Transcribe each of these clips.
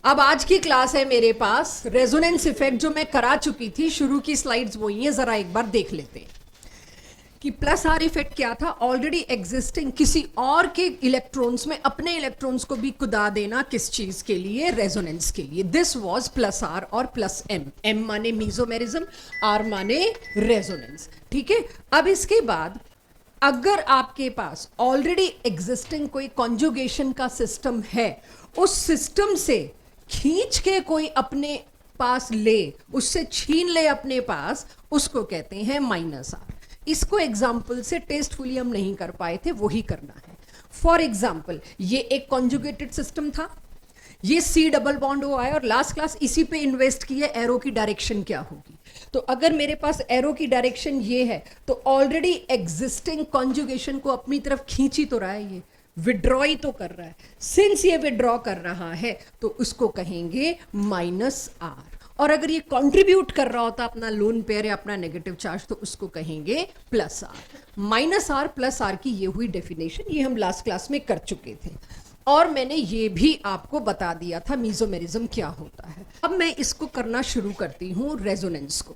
अब आज की क्लास है मेरे पास रेजोनेंस इफेक्ट, जो मैं करा चुकी थी। शुरू की स्लाइड्स वही है, जरा एक बार देख लेते हैं कि प्लस आर इफेक्ट क्या था। ऑलरेडी एग्जिस्टिंग किसी और के इलेक्ट्रॉन्स में अपने इलेक्ट्रॉन्स को भी कुदा देना, किस चीज के लिए? रेजोनेंस के लिए। दिस वाज प्लस आर और प्लस एम। एम माने मीजोमेरिज्म, आर माने रेजोनेंस। ठीक है। अब इसके बाद अगर आपके पास ऑलरेडी एग्जिस्टिंग कोई कॉन्जुगेशन का सिस्टम है, उस सिस्टम से खींच के कोई अपने पास ले, उससे छीन ले अपने पास, उसको कहते हैं माइनस आर। इसको एग्जाम्पल से टेस्टफुली हम नहीं कर पाए थे, वही करना है। फॉर एग्जाम्पल, ये एक कॉन्जुगेटेड सिस्टम था, ये सी डबल बॉन्ड हुआ है और लास्ट क्लास इसी पे इन्वेस्ट की है, एरो की डायरेक्शन क्या होगी। तो अगर मेरे पास एरो की डायरेक्शन ये है, तो ऑलरेडी एग्जिस्टिंग कॉन्जुगेशन को अपनी तरफ खींची तो रहा है, ये विड्रॉ ही तो कर रहा है। सिंस ये विड्रॉ कर रहा है तो उसको कहेंगे माइनस आर। और अगर ये कंट्रीब्यूट कर रहा होता अपना लोन पेयर या अपना नेगेटिव चार्ज, तो उसको कहेंगे plus R. Minus R plus R की ये हुई डेफिनेशन, ये हम लास्ट क्लास में कर चुके थे और मैंने ये भी आपको बता दिया था मीजोमेरिज्म क्या होता है। अब मैं इसको करना शुरू करती हूँ रेजोनेंस को।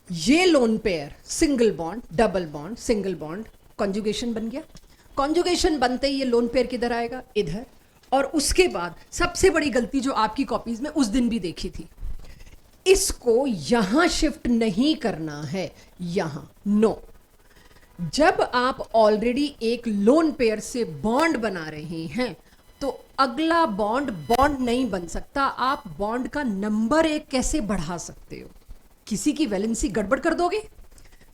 ये loan pair single bond, double bond, single bond, conjugation बन गया। कॉन्जुगेशन बनते ही ये लोन पेयर किधर आएगा? इधर। और उसके बाद सबसे बड़ी गलती जो आपकी कॉपीज में उस दिन भी देखी थी, इसको यहां शिफ्ट नहीं करना है, यहां। नो, जब आप ऑलरेडी एक लोन पेयर से बॉन्ड बना रहे हैं तो अगला बॉन्ड बॉन्ड नहीं बन सकता। आप बॉन्ड का नंबर एक कैसे बढ़ा सकते हो? किसी की वैलेंसी गड़बड़ कर दोगे,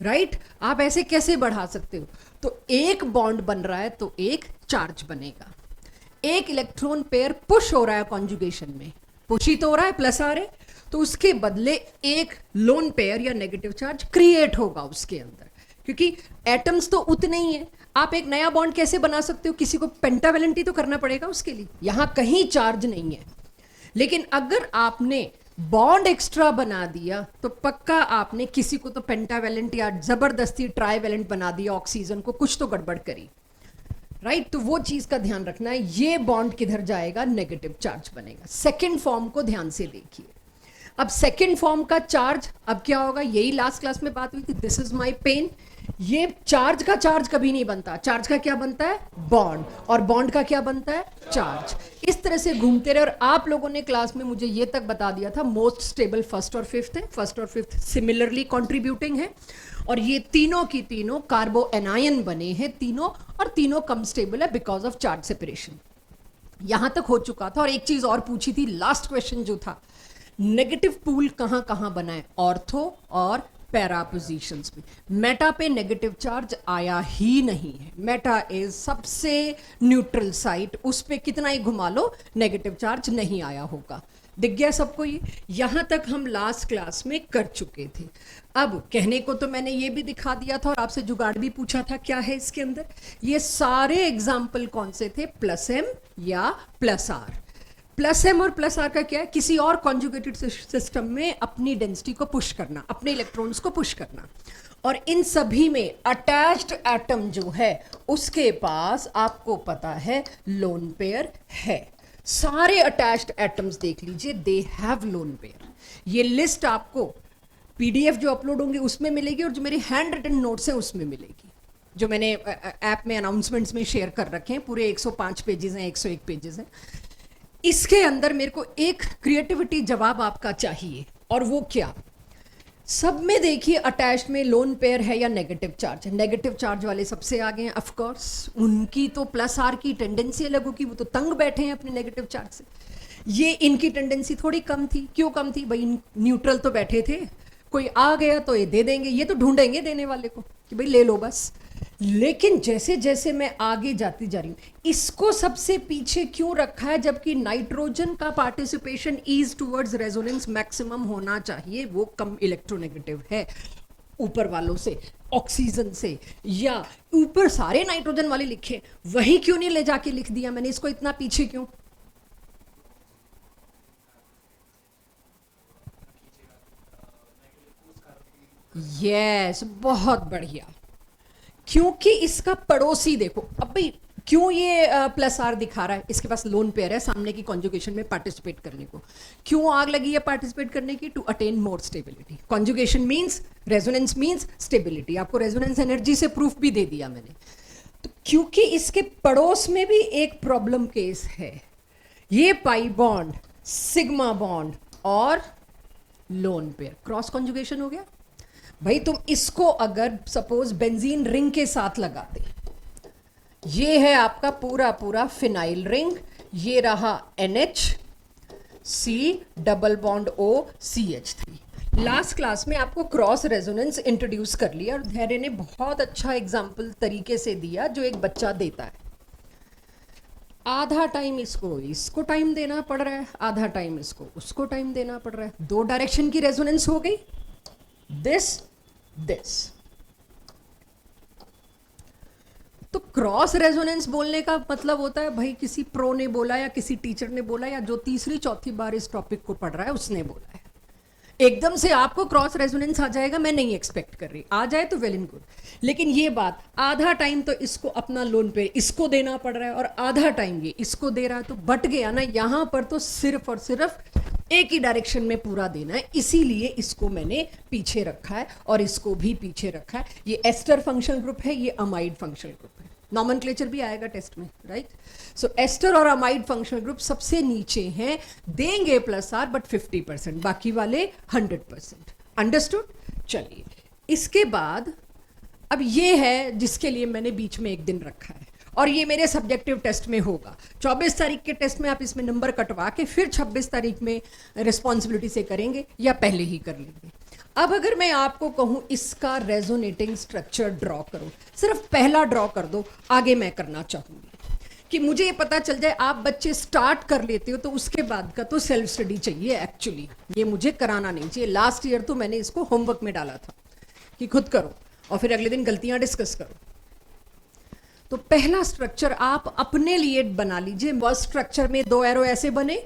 राइट? आप ऐसे कैसे बढ़ा सकते हो? तो एक बॉन्ड बन रहा है तो एक चार्ज बनेगा। एक इलेक्ट्रॉन पेयर पुश हो रहा है कॉन्जुगेशन में, पुश ही तो हो रहा है, प्लस आ रहे, तो उसके बदले एक लोन पेयर या नेगेटिव चार्ज क्रिएट होगा उसके अंदर, क्योंकि एटम्स तो उतने ही हैं। आप एक नया बॉन्ड कैसे बना सकते हो? किसी को पेंटावेलेंट ही तो करना पड़ेगा उसके लिए। यहां कहीं चार्ज नहीं है, लेकिन अगर आपने बॉन्ड एक्स्ट्रा बना दिया तो पक्का आपने किसी को तो पेंटावेलेंट या जबरदस्ती ट्राइवेलेंट बना दिया, ऑक्सीजन को कुछ तो गड़बड़ करी, राइट? तो वो चीज का ध्यान रखना है। ये बॉन्ड किधर जाएगा? नेगेटिव चार्ज बनेगा। सेकेंड फॉर्म को ध्यान से देखिए। अब सेकेंड फॉर्म का चार्ज अब क्या होगा? यही लास्ट क्लास में बात हुई थी, दिस इज माई पेन। ये चार्ज का चार्ज कभी नहीं बनता। चार्ज का क्या बनता है? बॉन्ड। और बॉन्ड का क्या बनता है? चार्ज। इस तरह से घूमते रहे। और आप लोगों ने क्लास में मुझे ये तक बता दिया था मोस्ट स्टेबल फर्स्ट और फिफ्थ है, फर्स्ट और फिफ्थ सिमिलरली कॉन्ट्रीब्यूटिंग है, और ये तीनों की तीनों कार्बो एनायन बने हैं तीनों, और तीनों कम स्टेबल है बिकॉज ऑफ चार्ज सेपरेशन। यहां तक हो चुका था। और एक चीज और पूछी थी, लास्ट क्वेश्चन जो था, नेगेटिव पूल कहां कहां बना है? ऑर्थो और पैरा पोजीशंस में। मेटा पे नेगेटिव चार्ज आया ही नहीं है। मेटा इज सबसे न्यूट्रल साइट, उस पे कितना ही घुमा लो नेगेटिव चार्ज नहीं आया होगा। दिख गया सबको ये? यहां तक हम लास्ट क्लास में कर चुके थे। अब कहने को तो मैंने ये भी दिखा दिया था और आपसे जुगाड़ भी पूछा था क्या है इसके अंदर। ये सारे एग्जाम्पल कौन से थे? प्लस एम या प्लस आर। प्लस एम और प्लस आर का क्या है? किसी और कॉन्जुगेटेड सिस्टम में अपनी डेंसिटी को पुश करना, अपने इलेक्ट्रॉन्स को पुश करना। और इन सभी में अटैच्ड एटम जो है उसके पास आपको पता है लोन पेयर है। सारे अटैच्ड एटम्स देख लीजिए, दे हैव लोन पेयर। ये लिस्ट आपको पीडीएफ जो अपलोड होंगे उसमें मिलेगी, और जो मेरे हैंड रिटन नोट्स हैं उसमें मिलेगी, जो मैंने ऐप में अनाउंसमेंट्स में शेयर कर रखे हैं। पूरे 105 पेजेस हैं, 101 पेजेस हैं। इसके अंदर मेरे को एक क्रिएटिविटी जवाब आपका चाहिए, और वो क्या? सब में देखिए अटैच्ड में लोन पेयर है या नेगेटिव चार्ज है। नेगेटिव चार्ज वाले सबसे आगे हैं, ऑफ कोर्स। उनकी तो प्लस आर की टेंडेंसी अलग होगी, वो तो तंग बैठे हैं अपने नेगेटिव चार्ज से। ये इनकी टेंडेंसी थोड़ी कम थी। क्यों कम थी भाई? न्यूट्रल तो बैठे थे, कोई आ गया तो ये दे देंगे, ये तो ढूंढेंगे देने वाले को कि भाई ले लो बस। लेकिन जैसे जैसे मैं आगे जाती जा रही हूं, इसको सबसे पीछे क्यों रखा है? जबकि नाइट्रोजन का participation is towards resonance maximum होना चाहिए, वो कम इलेक्ट्रोनेगेटिव है ऊपर वालों से, ऑक्सीजन से। या ऊपर सारे नाइट्रोजन वाले लिखे, वही क्यों नहीं ले जाके लिख दिया मैंने? इसको इतना पीछे क्यों? यस, बहुत बढ़िया। क्योंकि इसका पड़ोसी देखो। अब भाई क्यों ये प्लस आर दिखा रहा है? इसके पास लोन पेयर है सामने की कॉन्जुगेशन में पार्टिसिपेट करने को। क्यों आग लगी है पार्टिसिपेट करने की? To attain more stability. Conjugation means, resonance means stability. आपको रेजोनेंस एनर्जी से प्रूफ भी दे दिया मैंने। तो क्योंकि इसके पड़ोस में भी एक प्रॉब्लम केस है, ये पाई बॉन्ड, सिग्मा बॉन्ड और लोन पेयर, क्रॉस कॉन्जुगेशन हो गया। भाई तुम इसको अगर सपोज बेंजीन रिंग के साथ लगाते, ये है आपका पूरा पूरा फिनाइल रिंग, ये रहा NH C double bond O CH3। Last class में आपको क्रॉस रेजोनेंस इंट्रोड्यूस कर लिया और धैर्य ने बहुत अच्छा एग्जाम्पल तरीके से दिया जो एक बच्चा देता है। आधा टाइम इसको टाइम देना पड़ रहा है, आधा टाइम उसको टाइम देना पड़ रहा है। दो डायरेक्शन की रेजोनेंस हो गई, दिस। तो क्रॉस रेजोनेंस बोलने का मतलब होता है भाई किसी प्रो ने बोला या किसी टीचर ने बोला या जो तीसरी चौथी बार इस टॉपिक को पढ़ रहा है उसने बोला है। एकदम से आपको क्रॉस रेजोनेंस आ जाएगा, मैं नहीं एक्सपेक्ट कर रही, आ जाए तो वेल एंड गुड। लेकिन ये बात, आधा टाइम तो इसको अपना लोन पे इसको देना पड़ रहा है और आधा टाइम ये इसको दे रहा है, तो बट गया ना। यहां पर तो सिर्फ और सिर्फ एक ही डायरेक्शन में पूरा देना है, इसीलिए इसको मैंने पीछे रखा है और इसको भी पीछे रखा है। ये एस्टर फंक्शनल ग्रुप है, ये अमाइड फंक्शनल ग्रुप है। नॉमेनक्लेचर भी आएगा टेस्ट में, राइट। सो एस्टर और अमाइड फंक्शनल ग्रुप सबसे नीचे हैं, देंगे प्लस आर बट 50%, बाकी वाले 100%। अंडरस्टूड? चलिए, इसके बाद अब ये है जिसके लिए मैंने बीच में एक दिन रखा है और ये मेरे सब्जेक्टिव टेस्ट में होगा। 24 तारीख के टेस्ट में आप इसमें नंबर कटवा के फिर 26 तारीख में रिस्पॉन्सिबिलिटी से करेंगे या पहले ही कर लेंगे। अब अगर मैं आपको कहूं इसका रेजोनेटिंग स्ट्रक्चर ड्रॉ करो, सिर्फ पहला ड्रॉ कर दो, आगे मैं करना चाहूंगी कि मुझे ये पता चल जाए। आप बच्चे स्टार्ट कर लेते हो तो उसके बाद का तो सेल्फ स्टडी चाहिए, एक्चुअली ये मुझे कराना नहीं चाहिए। लास्ट ईयर तो मैंने इसको होमवर्क में डाला था कि खुद करो और फिर अगले दिन गलतियां डिस्कस करो। तो पहला स्ट्रक्चर आप अपने लिए बना लीजिए। बस स्ट्रक्चर में दो एरो ऐसे बने,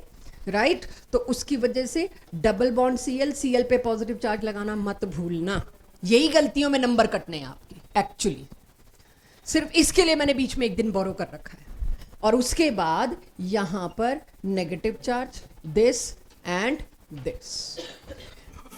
राइट तो उसकी वजह से डबल बॉन्ड Cl पे पॉजिटिव चार्ज लगाना मत भूलना। यही गलतियों में नंबर कटने हैं आपकी एक्चुअली। सिर्फ इसके लिए मैंने बीच में एक दिन बोरो कर रखा है। और उसके बाद यहां पर negative charge, this and this.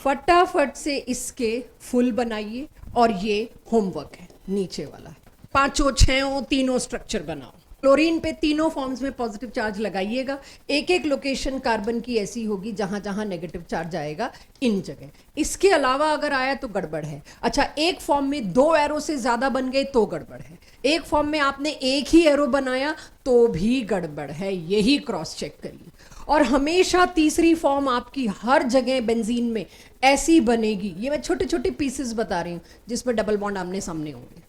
फटाफट से इसके फुल बनाइए और ये होमवर्क है नीचे वाला। 5 6 तीनों स्ट्रक्चर बनाओ। क्लोरीन पे तीनों फॉर्म्स में पॉजिटिव चार्ज लगाइएगा। एक एक लोकेशन कार्बन की ऐसी होगी जहां जहां नेगेटिव चार्ज आएगा, इन जगह। इसके अलावा अगर आया तो गड़बड़ है। अच्छा, एक फॉर्म में 2 एरो से ज्यादा बन गए तो गड़बड़ है। एक फॉर्म में आपने एक ही एरो बनाया तो भी गड़बड़ है, यही क्रॉस चेक करिए। और हमेशा तीसरी फॉर्म आपकी हर जगह बेंजीन में ऐसी बनेगी। ये मैं छोटे छोटे पीसेस बता रही हूं जिसमें डबल बॉन्ड आमने सामने होंगे।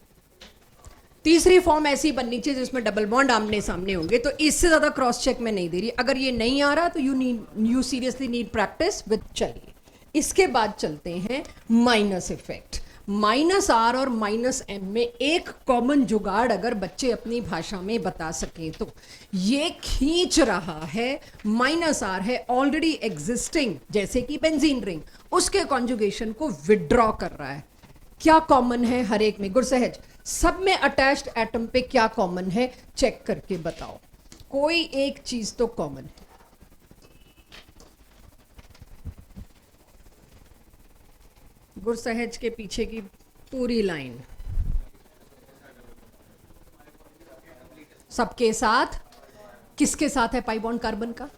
तीसरी फॉर्म ऐसी बननी चाहिए जिसमें डबल बॉन्ड आमने सामने होंगे। तो इससे ज्यादा क्रॉस चेक मैं नहीं दे रही। अगर ये नहीं आ रहा तो you seriously need practice with. चलिए, इसके बाद चलते हैं माइनस इफेक्ट। माइनस आर और माइनस एम में एक कॉमन जुगाड़ अगर बच्चे अपनी भाषा में बता सकें तो ये खींच रहा है, माइनस आर है ऑलरेडी एग्जिस्टिंग जैसे कि बेंजीन रिंग, उसके कॉन्जुगेशन को विड्रॉ कर रहा है। क्या कॉमन है हर एक में? गुरसहज, सब में अटैच्ड एटम पे क्या कॉमन है चेक करके बताओ। कोई एक चीज तो कॉमन है। गुरसहज के पीछे की पूरी लाइन सबके साथ। किसके साथ है पाई बॉन्ड कार्बन का?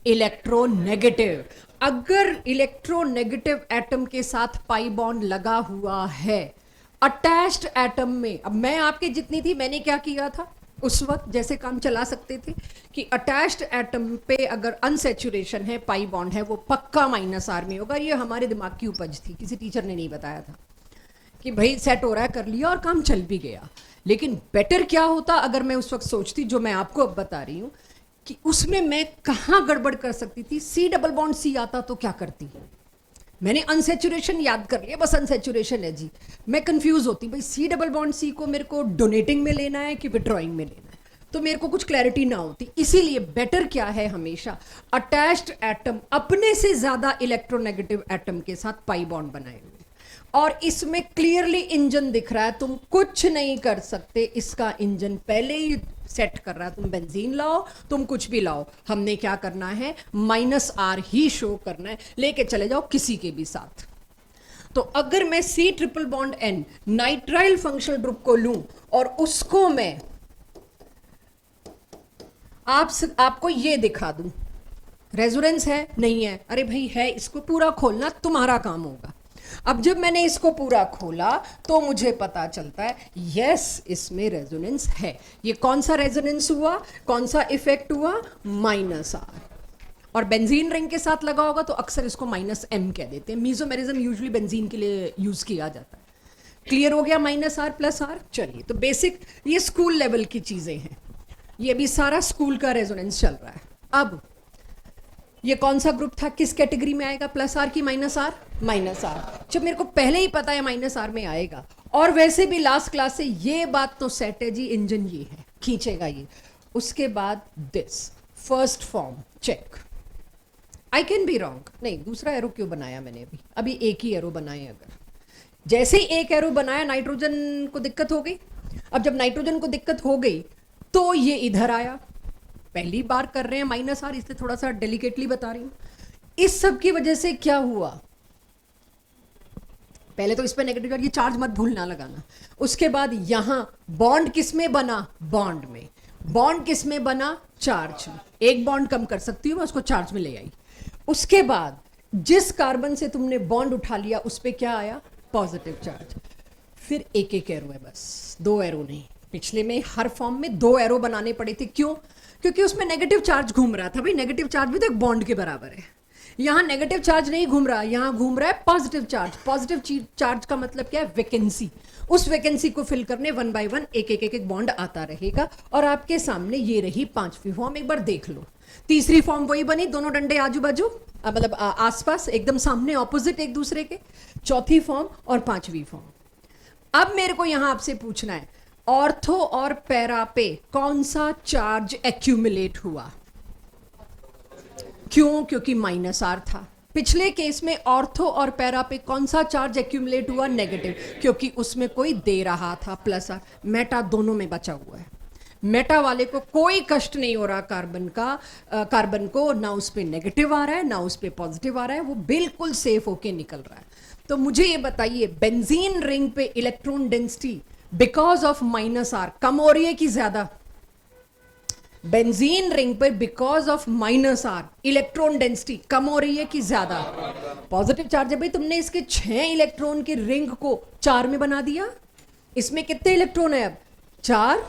इलेक्ट्रोनेगेटिव। अगर इलेक्ट्रोनेगेटिव एटम के साथ पाई बॉन्ड लगा हुआ है अटैच्ड एटम में, अब मैं आपके जितनी थी मैंने क्या किया था उस वक्त, जैसे काम चला सकते थे कि अटैच्ड एटम पे अगर अनसेचुरेशन है, पाई बॉन्ड है, वो पक्का माइनस आर में होगा। ये हमारे दिमाग की उपज थी, किसी टीचर ने नहीं बताया था कि भाई सेट हो रहा है, कर लिया और काम चल भी गया। लेकिन बेटर क्या होता अगर मैं उस वक्त सोचती, जो मैं आपको अब बता रही हूं कि उसमें मैं कहां गड़बड़ कर सकती थी। C डबल बॉन्ड C आता तो क्या करती? मैंने अनसेचुरेशन याद कर लिया, बस अनसेचुरेशन है जी। मैं कंफ्यूज होती भाई C डबल बॉन्ड C को मेरे को डोनेटिंग में लेना है कि विड्रॉइंग में लेना है, तो मेरे को कुछ क्लैरिटी ना होती। इसीलिए बेटर क्या है, हमेशा अटैच्ड एटम अपने से ज्यादा इलेक्ट्रोनेगेटिव एटम के साथ पाई बॉन्ड बनाए हुए। और इसमें क्लियरली इंजन दिख रहा है, तुम कुछ नहीं कर सकते, इसका इंजन पहले ही सेट कर रहा है। तुम बेंजीन लाओ, तुम कुछ भी लाओ, हमने क्या करना है, -R ही शो करना है, लेके चले जाओ किसी के भी साथ। तो अगर मैं C triple bond N nitrile functional group को लूं और उसको मैं आपको ये दिखा दूं, रेजोनेंस है नहीं है, अरे भाई है, इसको पूरा खोलना तुम्हारा काम होगा। अब जब मैंने इसको पूरा खोला तो मुझे पता चलता है यस इसमें रेजोनेंस है। ये कौन सा रेजोनेंस हुआ, कौन सा इफेक्ट हुआ, -R। और बेंजीन रिंग के साथ लगा होगा तो अक्सर इसको -M कह देते हैं। मीजोमेरिज्म यूजुअली बेंजीन के लिए यूज किया जाता है। क्लियर हो गया, -R + R। चलिए, तो बेसिक ये स्कूल लेवल की चीजें हैं, ये भी सारा स्कूल का रेजोनेंस चल रहा है। अब ये कौन सा ग्रुप था, किस कैटेगरी में आएगा, +R की -R, -R। जब मेरे को पहले ही पता है -R में आएगा, और वैसे भी लास्ट क्लास से ये बात तो सेट है जी, इंजन ये है, खींचेगा ये। उसके बाद this first form check, I can be wrong, नहीं दूसरा एरो क्यों बनाया मैंने, अभी एक ही एरो बनाए। अगर जैसे ही एक एरो बनाया नाइट्रोजन को दिक्कत हो गई। अब जब नाइट्रोजन को दिक्कत हो गई तो ये इधर आया, पहली बार कर रहे हैं -R, इसलिए थोड़ा सा डेलिकेटली बता रही हूं। इस सब की वजह से क्या हुआ, पहले तो इस पे नेगेटिव चार्ज, ये चार्ज मत भूलना लगाना। उसके बाद यहां बॉन्ड किस में बना, बॉन्ड में। बॉन्ड किस में बना, चार्ज में। एक बॉन्ड कम कर सकती हूं मैं, उसको चार्ज में ले आई। उसके बाद जिस कार्बन से तुमने बॉन्ड उठा लिया उस पे क्या आया, पॉजिटिव चार्ज। फिर एक एक एरो है, बस 2 एरो नहीं। पिछले में हर फॉर्म में 2 एरो बनाने पड़े थे, क्यों, क्योंकि उसमें नेगेटिव चार्ज घूम रहा था। भाई नेगेटिव चार्ज भी तो एक बॉन्ड के बराबर है। यहां नेगेटिव चार्ज नहीं घूम रहा, यहां घूम रहा है पॉजिटिव चार्ज। पॉजिटिव चार्ज का मतलब क्या है, वैकेंसी। उस वैकेंसी को फिल करने 1 बाय 1 एक बॉन्ड आता रहेगा। और आपके सामने ये रही 5वीं फॉर्म, एक बार देख लो। तीसरी फॉर्म वही बनी, दोनों डंडे आजू बाजू, मतलब आसपास, एकदम सामने, ऑपोजिट एक दूसरे के। चौथी फॉर्म और 5वीं फॉर्म। अब मेरे को यहां आपसे पूछना है, ऑर्थो और पैरा पे कौन सा चार्ज एक्यूमुलेट हुआ, क्यों, क्योंकि -R था। पिछले केस में ऑर्थो और पैरा पे कौन सा चार्ज एक्यूमुलेट हुआ, नेगेटिव, क्योंकि उसमें कोई दे रहा था +R। मेटा दोनों में बचा हुआ है, मेटा वाले को कोई कष्ट नहीं हो रहा कार्बन को, ना उस पे नेगेटिव आ रहा है ना उस पे पॉजिटिव आ रहा है, वो बिल्कुल सेफ होके निकल रहा है। तो मुझे ये बताइए, बेंजीन रिंग पे electron density because of -R कम हो रही है कि ज्यादा, बेंजीन रिंग पर because of -R electron density कम हो रही है कि ज्यादा, पॉजिटिव चार्ज है भाई, तुमने इसके 6 इलेक्ट्रॉन के रिंग को 4 में बना दिया। इसमें कितने इलेक्ट्रॉन है अब, 4।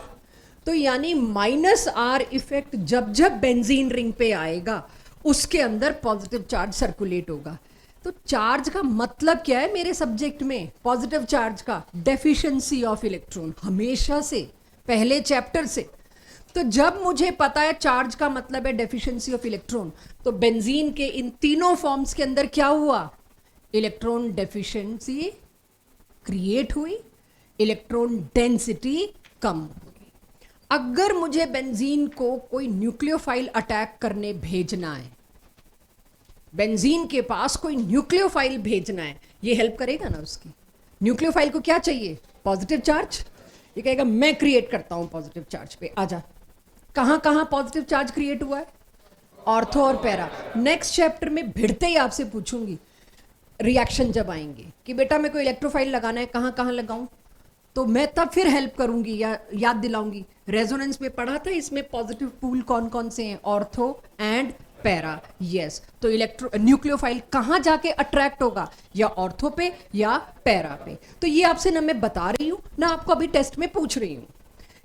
तो यानी -R इफेक्ट जब जब बेंजीन रिंग पे आएगा उसके अंदर पॉजिटिव चार्ज सर्कुलेट होगा। तो चार्ज का मतलब क्या है मेरे सब्जेक्ट में, पॉजिटिव चार्ज का डेफिशिएंसी ऑफ इलेक्ट्रॉन, हमेशा से पहले चैप्टर से। तो जब मुझे पता है चार्ज का मतलब है डेफिशिएंसी ऑफ इलेक्ट्रॉन, तो बेंजीन के इन तीनों फॉर्म्स के अंदर क्या हुआ, इलेक्ट्रॉन डेफिशिएंसी क्रिएट हुई, इलेक्ट्रॉन डेंसिटी कम हो गई। अगर मुझे बेंजीन को कोई न्यूक्लियोफाइल अटैक करने भेजना है, बेंजीन के पास कोई न्यूक्लियोफाइल भेजना है, ये हेल्प करेगा ना उसकी। न्यूक्लियोफाइल को क्या चाहिए, पॉजिटिव चार्ज। ये कहेगा मैं क्रिएट करता हूं पॉजिटिव चार्ज पे, आजा। कहां कहां पॉजिटिव चार्ज क्रिएट हुआ है, ऑर्थो और पैरा। नेक्स्ट चैप्टर में भिड़ते ही आपसे पूछूंगी रिएक्शन जब आएंगे कि बेटा मेरे को इलेक्ट्रोफाइल लगाना है, कहां कहां लगाऊं, तो मैं तब फिर हेल्प करूंगी या याद दिलाऊंगी। रेजोनेंस में पढ़ा था, इसमें पॉजिटिव पूल कौन कौन से हैं, ऑर्थो एंड पैरा। यस, तो न्यूक्लियोफाइल कहां जाके अट्रैक्ट होगा, या ऑर्थो पे या पैरा पे। तो ये आपसे ना मैं बता रही हूं ना आपको अभी टेस्ट में पूछ रही हूं,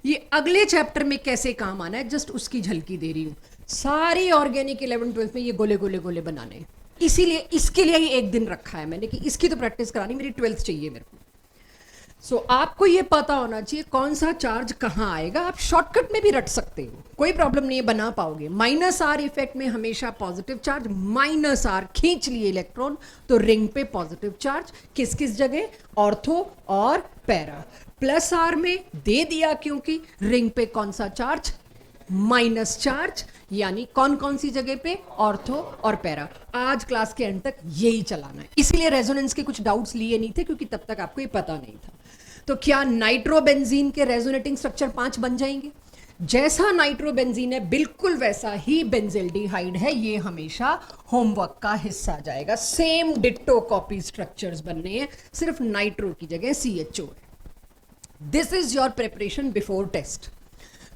ये अगले चैप्टर में कैसे काम आना है जस्ट उसकी झलकी दे रही हूं। सारी ऑर्गेनिक 11th 12th में ये गोले गोले गोले बनाने, इसीलिए इसके लिए ही एक दिन रखा है मैंने कि इसकी तो प्रैक्टिस करानी, मेरी 12th चाहिए मेरे को। सो आपको ये पता होना चाहिए कौन सा चार्ज कहां आएगा। आप शॉर्टकट में भी रट सकते हो, कोई प्रॉब्लम नहीं है, बना पाओगे। -R इफेक्ट में हमेशा पॉजिटिव चार्ज, -R खींच लिए इलेक्ट्रॉन तो रिंग पे पॉजिटिव चार्ज, किस किस जगह, ऑर्थो और पैरा। +R में दे दिया क्योंकि रिंग पे कौन सा चार्ज, माइनस चार्ज, यानी कौन कौन सी जगह पे, ऑर्थो और पैरा। आज क्लास के एंड तक यही चलाना है, इसीलिए रेजोनेंस के कुछ डाउट्स लिए नहीं थे क्योंकि तब तक आपको ये पता नहीं था। तो क्या नाइट्रोबेंजीन के रेजोनेटिंग स्ट्रक्चर 5 बन जाएंगे? जैसा नाइट्रोबेंजीन है बिल्कुल वैसा ही बेंजिल्डिहाइड है, ये हमेशा होमवर्क का हिस्सा जाएगा। सेम डिट्टो कॉपी स्ट्रक्चर्स बनने हैं, सिर्फ नाइट्रो की जगह CHO है। This is your preparation before test.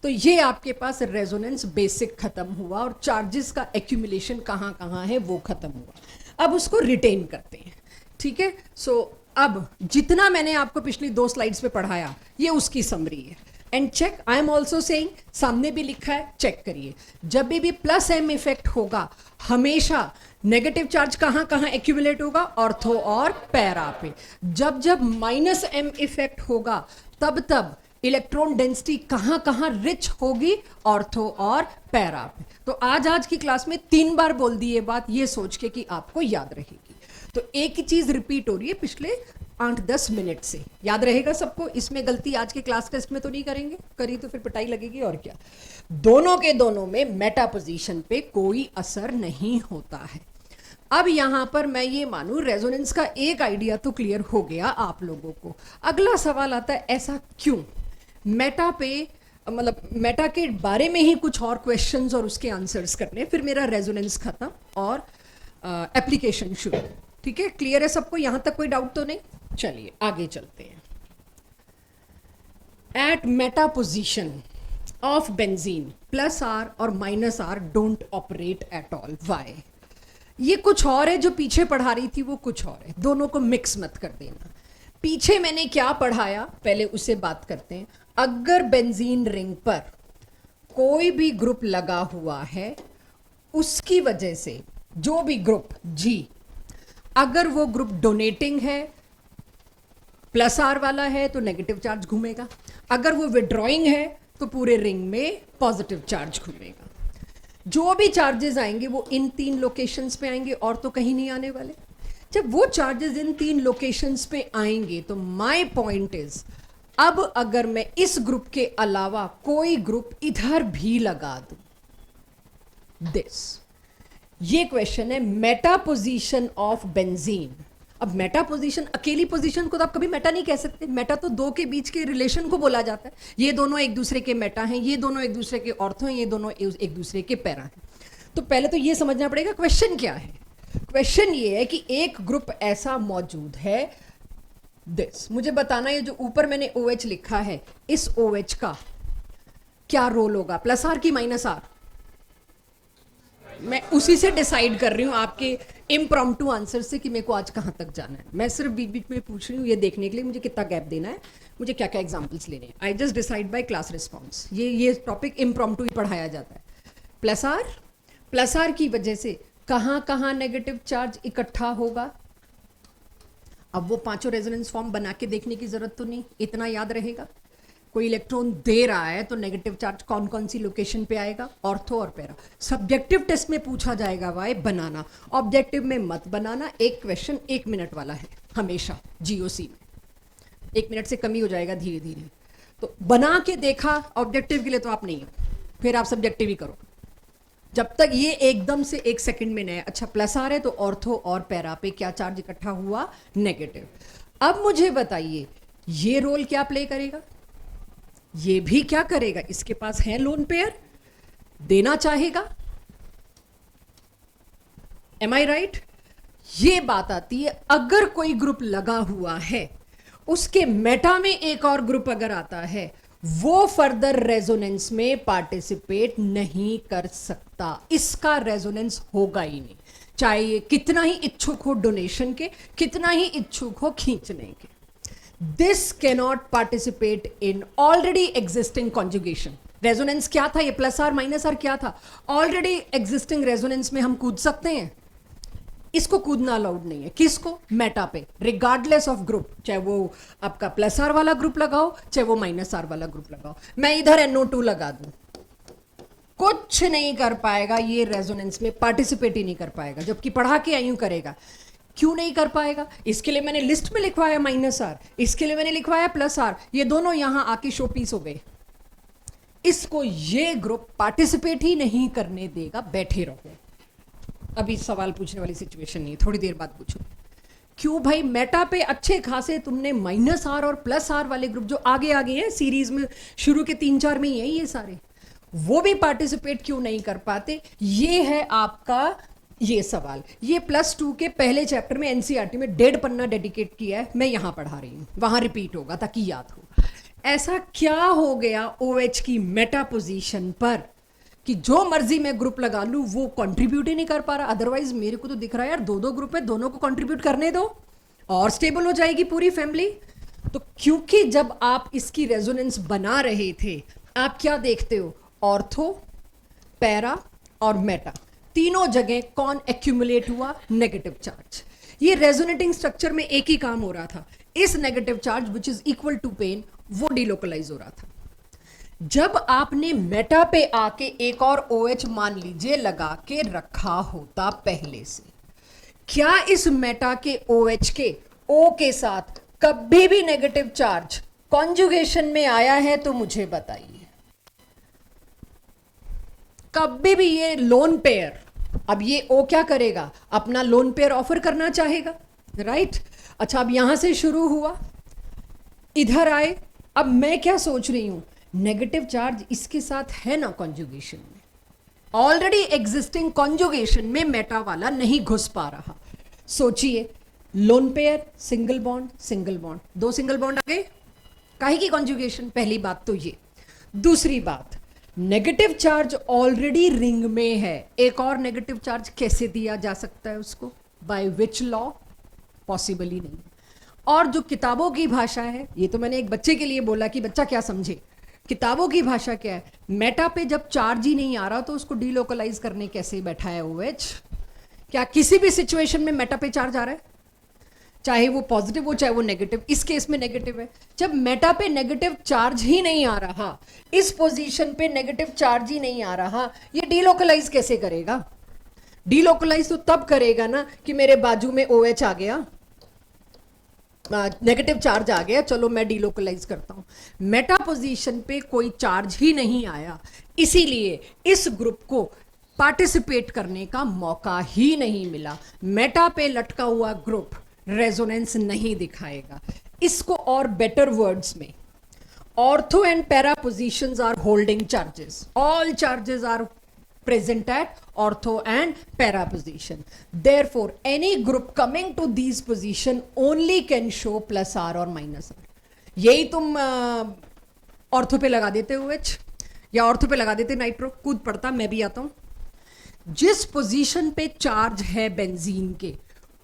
तो ये आपके पास रेजोनेंस बेसिक खत्म हुआ और चार्जेस का एक्यूमुलेशन कहाँ कहाँ है वो खत्म हुआ। अब उसको रिटेन करते हैं, ठीक है। सो अब जितना मैंने आपको पिछली 2 स्लाइड्स पे पढ़ाया ये उसकी समरी है। And check, I am also saying, सामने भी लिखा है, चेक करिए। जब भी प्लस एम इफेक्ट होगा हमेशा नेगेटिव चार्ज कहाँ कहाँ एक्यूमुलेट होगा, ऑर्थो और पैरा पे। जब जब माइनस एम इफेक्ट होगा तब तब इलेक्ट्रॉन डेंसिटी कहाँ कहाँ रिच होगी, ऑर्थो और पैरा पे। तो आज की क्लास में 3 बार बोल दी ये बात, ये सोच के कि आपको याद रहेगी। तो एक ही चीज रिपीट हो रही है पिछले 8-10 मिनट से, याद रहेगा सबको। इसमें गलती आज के क्लास टेस्ट में तो नहीं करेंगे, करी तो फिर पिटाई लगेगी और क्या। दोनों के दोनों में मेटा पोजीशन पे कोई असर नहीं होता है। अब यहां पर मैं ये मानूं रेजोनेंस का एक आइडिया तो क्लियर हो गया आप लोगों को। अगला सवाल आता है ऐसा क्यों? मेटा पे मतलब मेटा के बारे में ही कुछ और क्वेश्चंस और उसके आंसर्स करने, फिर मेरा रेजोनेंस खत्म और एप्लीकेशन शुरू। ठीक है, क्लियर है सबको? यहां तक कोई डाउट तो नहीं? चलिए आगे चलते हैं। At meta position of benzene plus R और minus R don't operate at all. Why? ये कुछ और है, जो पीछे पढ़ा रही थी वो कुछ और है, दोनों को मिक्स मत कर देना। पीछे मैंने क्या पढ़ाया पहले उसे बात करते हैं। अगर बेंजीन रिंग पर कोई भी ग्रुप लगा हुआ है, उसकी वजह से जो भी ग्रुप G, अगर वो ग्रुप डोनेटिंग है, प्लस आर वाला है, तो नेगेटिव चार्ज घूमेगा। अगर वो विड्रॉइंग है तो पूरे रिंग में पॉजिटिव चार्ज घूमेगा। जो भी चार्जेस आएंगे वो इन 3 लोकेशंस पे आएंगे और तो कहीं नहीं आने वाले। जब वो चार्जेस इन 3 लोकेशंस पे आएंगे तो माय पॉइंट इज, अब अगर मैं इस ग्रुप के अलावा कोई ग्रुप इधर भी लगा दूं, दिस, ये क्वेश्चन है मेटा पोजीशन ऑफ बेंजीन। अब मेटा पोजीशन, अकेली पोजीशन को तो आप कभी मेटा नहीं कह सकते। मेटा तो 2 के बीच के रिलेशन को बोला जाता है। ये दोनों एक दूसरे के मेटा हैं, ये दोनों एक दूसरे के ऑर्थो हैं, ये दोनों एक दूसरे के पैरा हैं। तो पहले तो ये समझना पड़ेगा क्वेश्चन क्या है। क्वेश्चन ये है कि एक ग्रुप ऐसा मौजूद है, दिस, मुझे बताना है जो ऊपर मैंने OH लिखा है, इस OH का क्या रोल होगा, प्लस आर की माइनस आर? मैं उसी से डिसाइड कर रही हूं आपके इम्प्रॉम्प्टू आंसर से कि मेरे को आज कहां तक जाना है। मैं सिर्फ बीच बीच में पूछ रही हूं ये देखने के लिए मुझे कितना गैप देना है, मुझे क्या क्या एग्जांपल्स लेने हैं। I just decide by class response. ये टॉपिक इम्प्रॉम्प्टू ही पढ़ाया जाता है। प्लस आर की वजह से कहां कहां नेगेटिव चार्ज इकट्ठा होगा। अब वो 5 रेजोनेंस फॉर्म बना के देखने की जरूरत तो नहीं, इतना याद रहेगा। कोई इलेक्ट्रॉन दे रहा है तो नेगेटिव चार्ज कौन कौन सी लोकेशन पे आएगा, ऑर्थो और पैरा। सब्जेक्टिव टेस्ट में पूछा जाएगा वाई बनाना, ऑब्जेक्टिव में मत बनाना। एक क्वेश्चन 1 मिनट वाला है हमेशा GOC में, 1 मिनट से कम ही हो जाएगा धीरे धीरे। तो बना के देखा ऑब्जेक्टिव के लिए तो आप नहीं हो, फिर आप सब्जेक्टिव ही करो। जब तक ये एकदम से 1 सेकंड में नया, अच्छा प्लस आ रहे तो ऑर्थो और पैरा पे क्या चार्ज इकट्ठा हुआ, नेगेटिव। अब मुझे बताइए ये रोल क्या प्ले करेगा, ये भी क्या करेगा? इसके पास है लोन पेयर, देना चाहेगा। एम आई राइट? ये बात आती है अगर कोई ग्रुप लगा हुआ है, उसके मेटा में एक और ग्रुप अगर आता है, वो फर्दर रेजोनेंस में पार्टिसिपेट नहीं कर सकता। इसका रेजोनेंस होगा ही नहीं, चाहे ये कितना ही इच्छुक हो डोनेशन के, कितना ही इच्छुक हो खींचने के। This cannot participate in already existing conjugation. Resonance क्या था? ये प्लस आर माइनस आर क्या था? ऑलरेडी एग्जिस्टिंग रेजोनेंस में हम कूद सकते हैं, इसको कूदना अलाउड नहीं है। किसको? मेटा पे, रिगार्डलेस ऑफ ग्रुप, चाहे वो आपका प्लस आर वाला ग्रुप लगाओ, चाहे वो माइनस आर वाला ग्रुप लगाओ। मैं इधर NO2 लगा दूं, कुछ नहीं कर पाएगा, ये रेजोनेंस में पार्टिसिपेट ही नहीं कर पाएगा, जबकि पढ़ा के आई हूं करेगा। क्यों नहीं कर पाएगा? इसके लिए मैंने लिस्ट में लिखवाया माइनस आर, इसके लिए मैंने लिखवाया प्लस आर, ये दोनों यहां आके शो पीस हो गए। इसको ये ग्रुप पार्टिसिपेट ही नहीं करने देगा, बैठे रहो। अभी सवाल पूछने वाली सिचुएशन नहीं, थोड़ी देर बाद पूछो। क्यों भाई, मेटा पे अच्छे खासे तुमने -R और +R वाले ग्रुप जो आगे आगे हैं सीरीज में, शुरू के 3-4 में ही है ये सारे, वो भी पार्टिसिपेट क्यों नहीं कर पाते? ये है आपका ये सवाल। ये +2 के पहले चैप्टर में एनसीईआरटी में 1.5 पन्ना डेडिकेट किया है, मैं यहां पढ़ा रही हूं, वहां रिपीट होगा ताकि याद हो। ऐसा क्या हो गया OH की मेटा पोजीशन पर कि जो मर्जी मैं ग्रुप लगा लूं वो कंट्रीब्यूट ही नहीं कर पा रहा? अदरवाइज मेरे को तो दिख रहा है यार, 2-2 ग्रुप है, दोनों को कंट्रीब्यूट करने दो और स्टेबल हो जाएगी पूरी फैमिली। तो क्योंकि जब आप इसकी रेजोनेंस बना रहे थे, आप क्या देखते हो? ऑर्थो, पैरा और मेटा, तीनों जगह कौन एक्यूमुलेट हुआ? Negative charge. ये रेजोनेटिंग स्ट्रक्चर में एक ही काम हो रहा था, इस negative charge which is equal to pen वो डिलोकलाइज हो रहा था। जब आपने मेटा पे आके एक और OH मान लीजिए लगा के रखा होता पहले से, क्या इस मेटा के OH के O के साथ कभी भी नेगेटिव चार्ज कॉन्जुगेशन में आया है? तो मुझे बताइए। कभी भी ये लोन पेयर, अब ये O क्या करेगा? अपना लोन पेयर ऑफर करना चाहेगा, राइट? अच्छा, अब यहां से शुरू हुआ, इधर आए, अब मैं क्या सोच रही हूं, नेगेटिव चार्ज इसके साथ है ना कॉन्जुगेशन में, ऑलरेडी एग्जिस्टिंग कॉन्जुगेशन में मेटा वाला नहीं घुस पा रहा। सोचिए, lone pair, single bond, 2 single bond आ गए, काहे की कॉन्जुगेशन? पहली बात तो ये। दूसरी बात, नेगेटिव चार्ज ऑलरेडी रिंग में है, एक और नेगेटिव चार्ज कैसे दिया जा सकता है उसको? By which law? पॉसिबल ही नहीं। और जो किताबों की भाषा है, ये तो मैंने एक बच्चे के लिए बोला कि बच्चा क्या समझे, किताबों की भाषा क्या है? मेटा पे जब चार्ज ही नहीं आ रहा तो उसको डीलोकलाइज करने कैसे बैठा है OH? क्या किसी भी सिचुएशन में मेटा पे चार्ज आ रहा है, चाहे वो पॉजिटिव हो चाहे वो नेगेटिव? इस केस में नेगेटिव है। जब मेटा पे नेगेटिव चार्ज ही नहीं आ रहा, इस पोजीशन पे नेगेटिव चार्ज ही नहीं आ रहा, ये डीलोकलाइज कैसे करेगा? डीलोकलाइज तो तब करेगा ना कि मेरे बाजू में OH आ गया, नेगेटिव चार्ज आ गया, चलो मैं डीलोकलाइज करता हूं। मेटा पोजीशन पे कोई चार्ज ही नहीं आया, इसीलिए इस ग्रुप को पार्टिसिपेट करने का मौका ही नहीं मिला। मेटा पे लटका हुआ ग्रुप रेजोनेंस नहीं दिखाएगा। इसको और बेटर वर्ड्स में, ortho and para positions are holding charges, all charges are present at ortho and para position. Therefore, any group coming to these position only can show +R or -R. यही तुम ortho पे लगा देते OH या ortho पे लगा देते nitro, कूद पड़ता, मैं भी आता हूं। जिस पोजीशन पे चार्ज है बेंजीन के,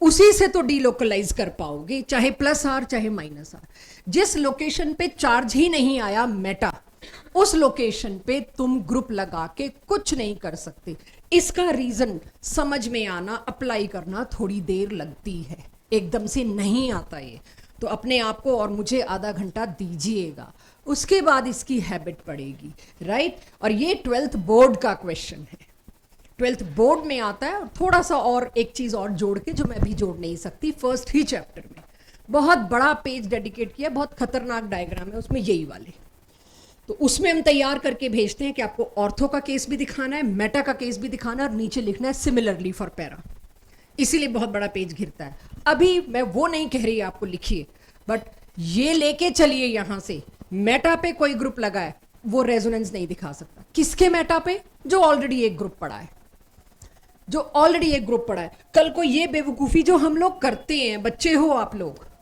उसी से तो डीलोकलाइज कर पाओगे, चाहे +R चाहे -R। जिस लोकेशन पे चार्ज ही नहीं आया मेटा, उस लोकेशन पे तुम ग्रुप लगा के कुछ नहीं कर सकते। इसका रीजन समझ में आना, अप्लाई करना थोड़ी देर लगती है, एकदम से नहीं आता ये। तो अपने आप को और मुझे आधा घंटा दीजिएगा, उसके बाद इसकी हैबिट पड़ेगी, राइट? और ये 12th बोर्ड का क्वेश्चन है, 12th बोर्ड में आता है। और थोड़ा सा और एक चीज और जोड़ के, जो मैं भी जोड़ नहीं सकती, फर्स्ट ही चैप्टर में बहुत बड़ा पेज डेडिकेट किया, बहुत खतरनाक डायग्राम है उसमें, यही वाले, तो उसमें हम तैयार करके भेजते हैं कि आपको ऑर्थो का केस भी दिखाना है, मेटा का केस भी दिखाना है, और नीचे लिखना है सिमिलरली फॉर पैरा। इसीलिए बहुत बड़ा पेज घिरता है। अभी मैं वो नहीं कह रही आपको लिखिए, बट ये लेके चलिए यहां से, मेटा पे कोई ग्रुप लगा है, वो रेजोनेंस नहीं दिखा सकता। किसके मेटा पे? जो ऑलरेडी एक ग्रुप पड़ा है, जो ऑलरेडी एक ग्रुप पड़ा है। कल को ये बेवकूफी जो हम लोग करते हैं, बच्चे हो आप लोग,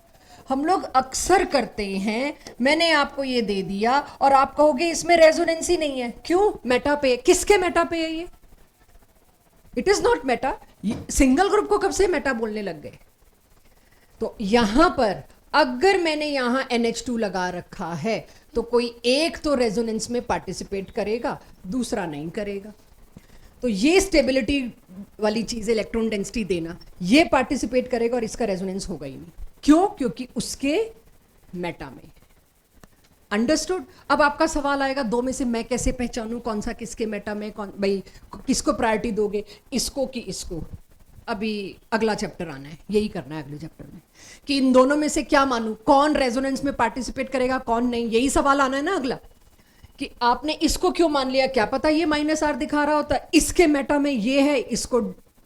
हम लोग अक्सर करते हैं, मैंने आपको ये दे दिया और आप कहोगे इसमें रेजोनेंस ही नहीं है। क्यों? मेटा पे। किसके मेटा पे है ये? It is not Meta. Single group को कब से मेटा बोलने लग गए? तो यहां पर अगर मैंने यहां NH2 लगा रखा है तो कोई एक तो रेजोनेंस में पार्टिसिपेट करेगा, दूसरा नहीं करेगा। तो ये स्टेबिलिटी वाली चीज, इलेक्ट्रॉन डेंसिटी देना, ये पार्टिसिपेट करेगा और इसका रेजोनेंस होगा ही नहीं। क्यों? क्योंकि उसके मेटा में। अंडरस्टूड? अब आपका सवाल आएगा, दो में से मैं कैसे पहचानूं कौन सा किसके मेटा में, कौन भाई किसको प्रायोरिटी दोगे, इसको कि इसको? अभी अगला चैप्टर आना है, यही करना है अगले चैप्टर में, कि इन दोनों में से क्या मानूं, कौन रेजोनेंस में पार्टिसिपेट करेगा कौन नहीं, यही सवाल आना है ना अगला, कि आपने इसको क्यों मान लिया, क्या पता ये माइनस आर दिखा रहा होता, इसके मेटा में ये है, इसको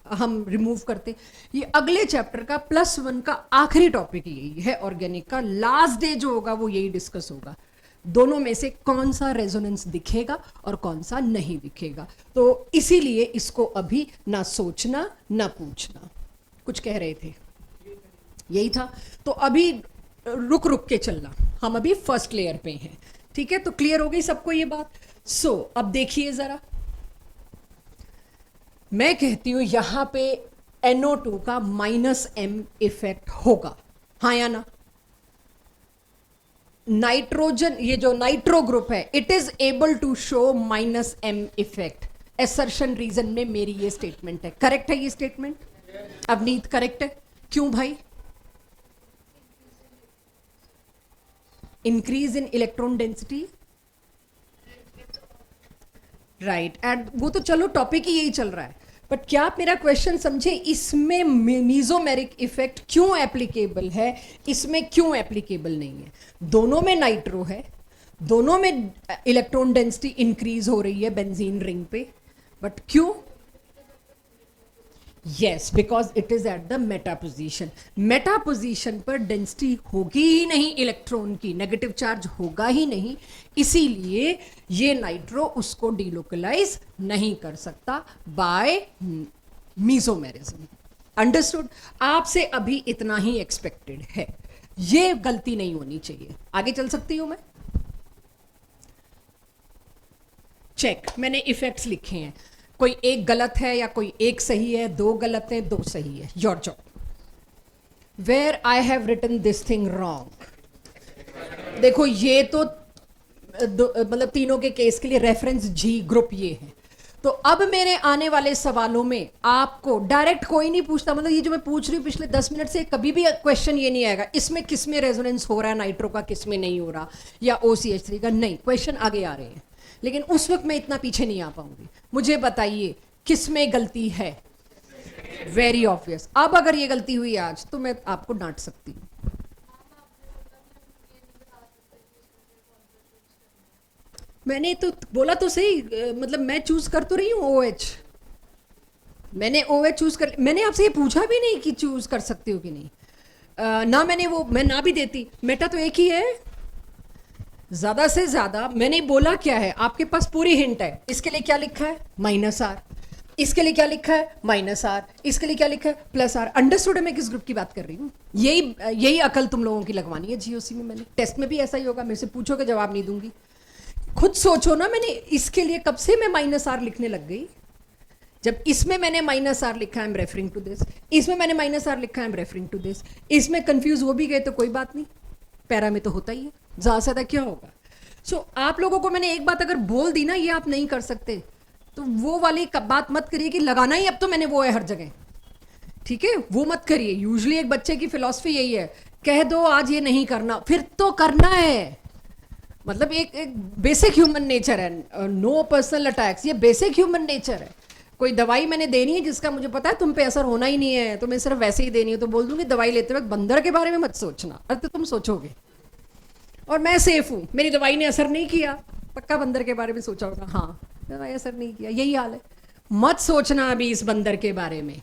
हम रिमूव करते। ये अगले चैप्टर का +1 का आखिरी टॉपिक यही है, ऑर्गेनिक का लास्ट डे जो होगा वो यही डिस्कस होगा, दोनों में से कौन सा रेजोनेंस दिखेगा और कौन सा नहीं दिखेगा। तो इसीलिए इसको अभी ना सोचना ना पूछना। कुछ कह रहे थे, यही था। तो अभी रुक रुक के चलना, हम अभी फर्स्ट लेयर पे हैं, ठीक है। तो क्लियर हो गई सबको ये बात। अब देखिए जरा, मैं कहती हूं यहां पे NO2 का -M इफेक्ट होगा, हाँ या ना। नाइट्रोजन, ये जो नाइट्रो ग्रुप है, it is able to show -M effect. Assertion reason में मेरी ये स्टेटमेंट है, करेक्ट है ये स्टेटमेंट? अवनीत करेक्ट है? क्यों भाई? Increase in electron density, right. And वो तो चलो टॉपिक ही यही चल रहा है, बट क्या आप मेरा क्वेश्चन समझे? इसमें मीजोमेरिक इफेक्ट क्यों एप्लीकेबल है, इसमें क्यों एप्लीकेबल नहीं है? दोनों में नाइट्रो है, दोनों में इलेक्ट्रॉन डेंसिटी इंक्रीज हो रही है बेंजीन रिंग पे, बट क्यों? Yes, because it is at the Meta position. Meta position पर डेंसिटी होगी ही नहीं, इलेक्ट्रॉन की नेगेटिव चार्ज होगा ही नहीं, इसीलिए ये नाइट्रो उसको डिलोकलाइज नहीं कर सकता बाय मीजोमेरिज्म। अंडरस्टूड? आपसे अभी इतना ही एक्सपेक्टेड है, ये गलती नहीं होनी चाहिए। आगे चल सकती हूं मैं? चेक, मैंने इफेक्ट्स लिखे हैं, कोई एक गलत है या कोई एक सही है, दो गलत है, दो सही है, your job. Where I have written this thing wrong, देखो ये तो मतलब तीनों के केस के लिए रेफरेंस जी ग्रुप ये है। तो अब मेरे आने वाले सवालों में आपको डायरेक्ट कोई नहीं पूछता, मतलब ये जो मैं पूछ रही हूँ पिछले 10 मिनट से, कभी भी क्वेश्चन ये नहीं आएगा इसमें किस में रेजोनेंस हो रहा है नाइट्रो का, किस में नहीं हो रहा, या OCH3 का, नहीं। क्वेश्चन आगे आ रहे हैं, लेकिन उस वक्त मैं इतना पीछे नहीं आ पाऊंगी। मुझे बताइए किस में गलती है? Very obvious. अब अगर ये गलती हुई आज तो मैं आपको डांट सकती हूँ। मैंने तो बोला तो सही, मतलब मैं चूज कर तो रही हूँ OH, मैंने OH चूज कर, मैंने आपसे ये पूछा भी नहीं कि चूज कर सकती हो कि नहीं। ना मैंने वो, मैं ना भी देती, मेटा तो एक ही है, ज्यादा से ज्यादा मैंने बोला क्या है, आपके पास पूरी हिंट है। इसके लिए क्या लिखा है? -R। इसके लिए क्या लिखा है? -R। इसके लिए क्या लिखा है? +R। अंडरस्टूड है मैं किस ग्रुप की बात कर रही हूँ? यही अकल तुम लोगों की लगवानी है GOC में। मैंने टेस्ट में भी ऐसा ही होगा, मेरे से पूछोगे जवाब नहीं दूंगी। खुद सोचो ना, मैंने इसके लिए कब से मैं -R लिखने लग गई। जब इसमें मैंने -R लिखा है, I am referring to this, इसमें मैंने -R लिखा है, I am referring to this. इसमें कंफ्यूज हो भी गए तो कोई बात नहीं, पैरा में तो होता ही है, ज्यादा से ज्यादा क्या होगा। आप लोगों को मैंने एक बात अगर बोल दी ना, ये आप नहीं कर सकते, तो वो वाली बात मत करिए कि लगाना ही अब तो मैंने वो है हर जगह, ठीक है, वो मत करिए। यूजुअली एक बच्चे की फिलॉसफी यही है, कह दो आज ये नहीं करना, फिर तो करना है। मतलब एक बेसिक ह्यूमन नेचर है, नो पर्सनल अटैक्स, ये बेसिक ह्यूमन नेचर है। कोई दवाई मैंने देनी है जिसका मुझे पता है तुम पे असर होना ही नहीं है, तो मैं सिर्फ वैसे ही देनी है, तो बोल दूंगी दवाई लेते वक्त बंदर के बारे में मत सोचना, अरे तो तुम सोचोगे और मैं सेफ हूं, मेरी दवाई ने असर नहीं किया, पक्का बंदर के बारे में सोचा होगा, हाँ दवाई असर नहीं किया, यही हाल है। मत सोचना अभी इस बंदर के बारे में,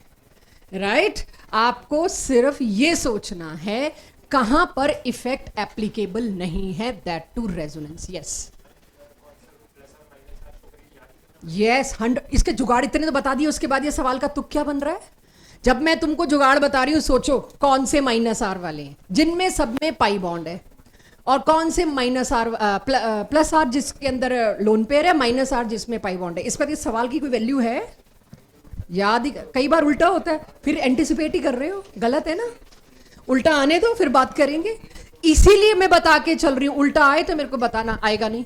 राइट। आपको सिर्फ ये सोचना है कहां पर इफेक्ट एप्लीकेबल नहीं है, that to resonance. Yes yes, 100। इसके जुगाड़ इतने तो बता दिए, उसके बाद ये सवाल का तुक क्या बन रहा है? जब मैं तुमको जुगाड़ बता रही हूं, सोचो कौन से -R वाले हैं जिनमें सब में पाई बॉन्ड है, और कौन से -R +R जिसके अंदर लोन पेयर है, -R जिसमें पाई बॉन्ड है। इस पर इस सवाल की कोई वैल्यू है? याद ही, कई बार उल्टा होता है, फिर एंटिसिपेट ही कर रहे हो, गलत है ना। उल्टा आने दो फिर बात करेंगे, इसीलिए मैं बता के चल रही हूं, उल्टा आए तो मेरे को बताना, आएगा नहीं,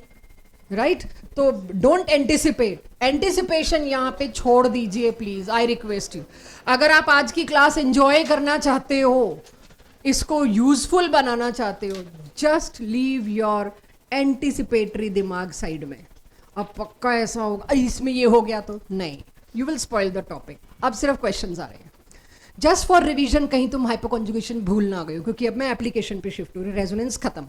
राइट। तो डोंट एंटिसिपेट, एंटिसिपेशन यहां पे छोड़ दीजिए प्लीज, आई रिक्वेस्ट यू। अगर आप आज की क्लास एंजॉय करना चाहते हो, इसको यूजफुल बनाना चाहते हो, जस्ट लीव योर एंटिसिपेटरी दिमाग साइड में। अब पक्का ऐसा होगा इसमें ये हो गया तो नहीं, you will spoil the topic. अब सिर्फ क्वेश्चंस आ रहे हैं जस्ट फॉर रिवीजन, कहीं तुम हाइपोकॉन्जुगेशन भूल ना गए हो, क्योंकि अब मैं एप्लीकेशन पे शिफ्ट हो रही, रेजोनेंस खत्म।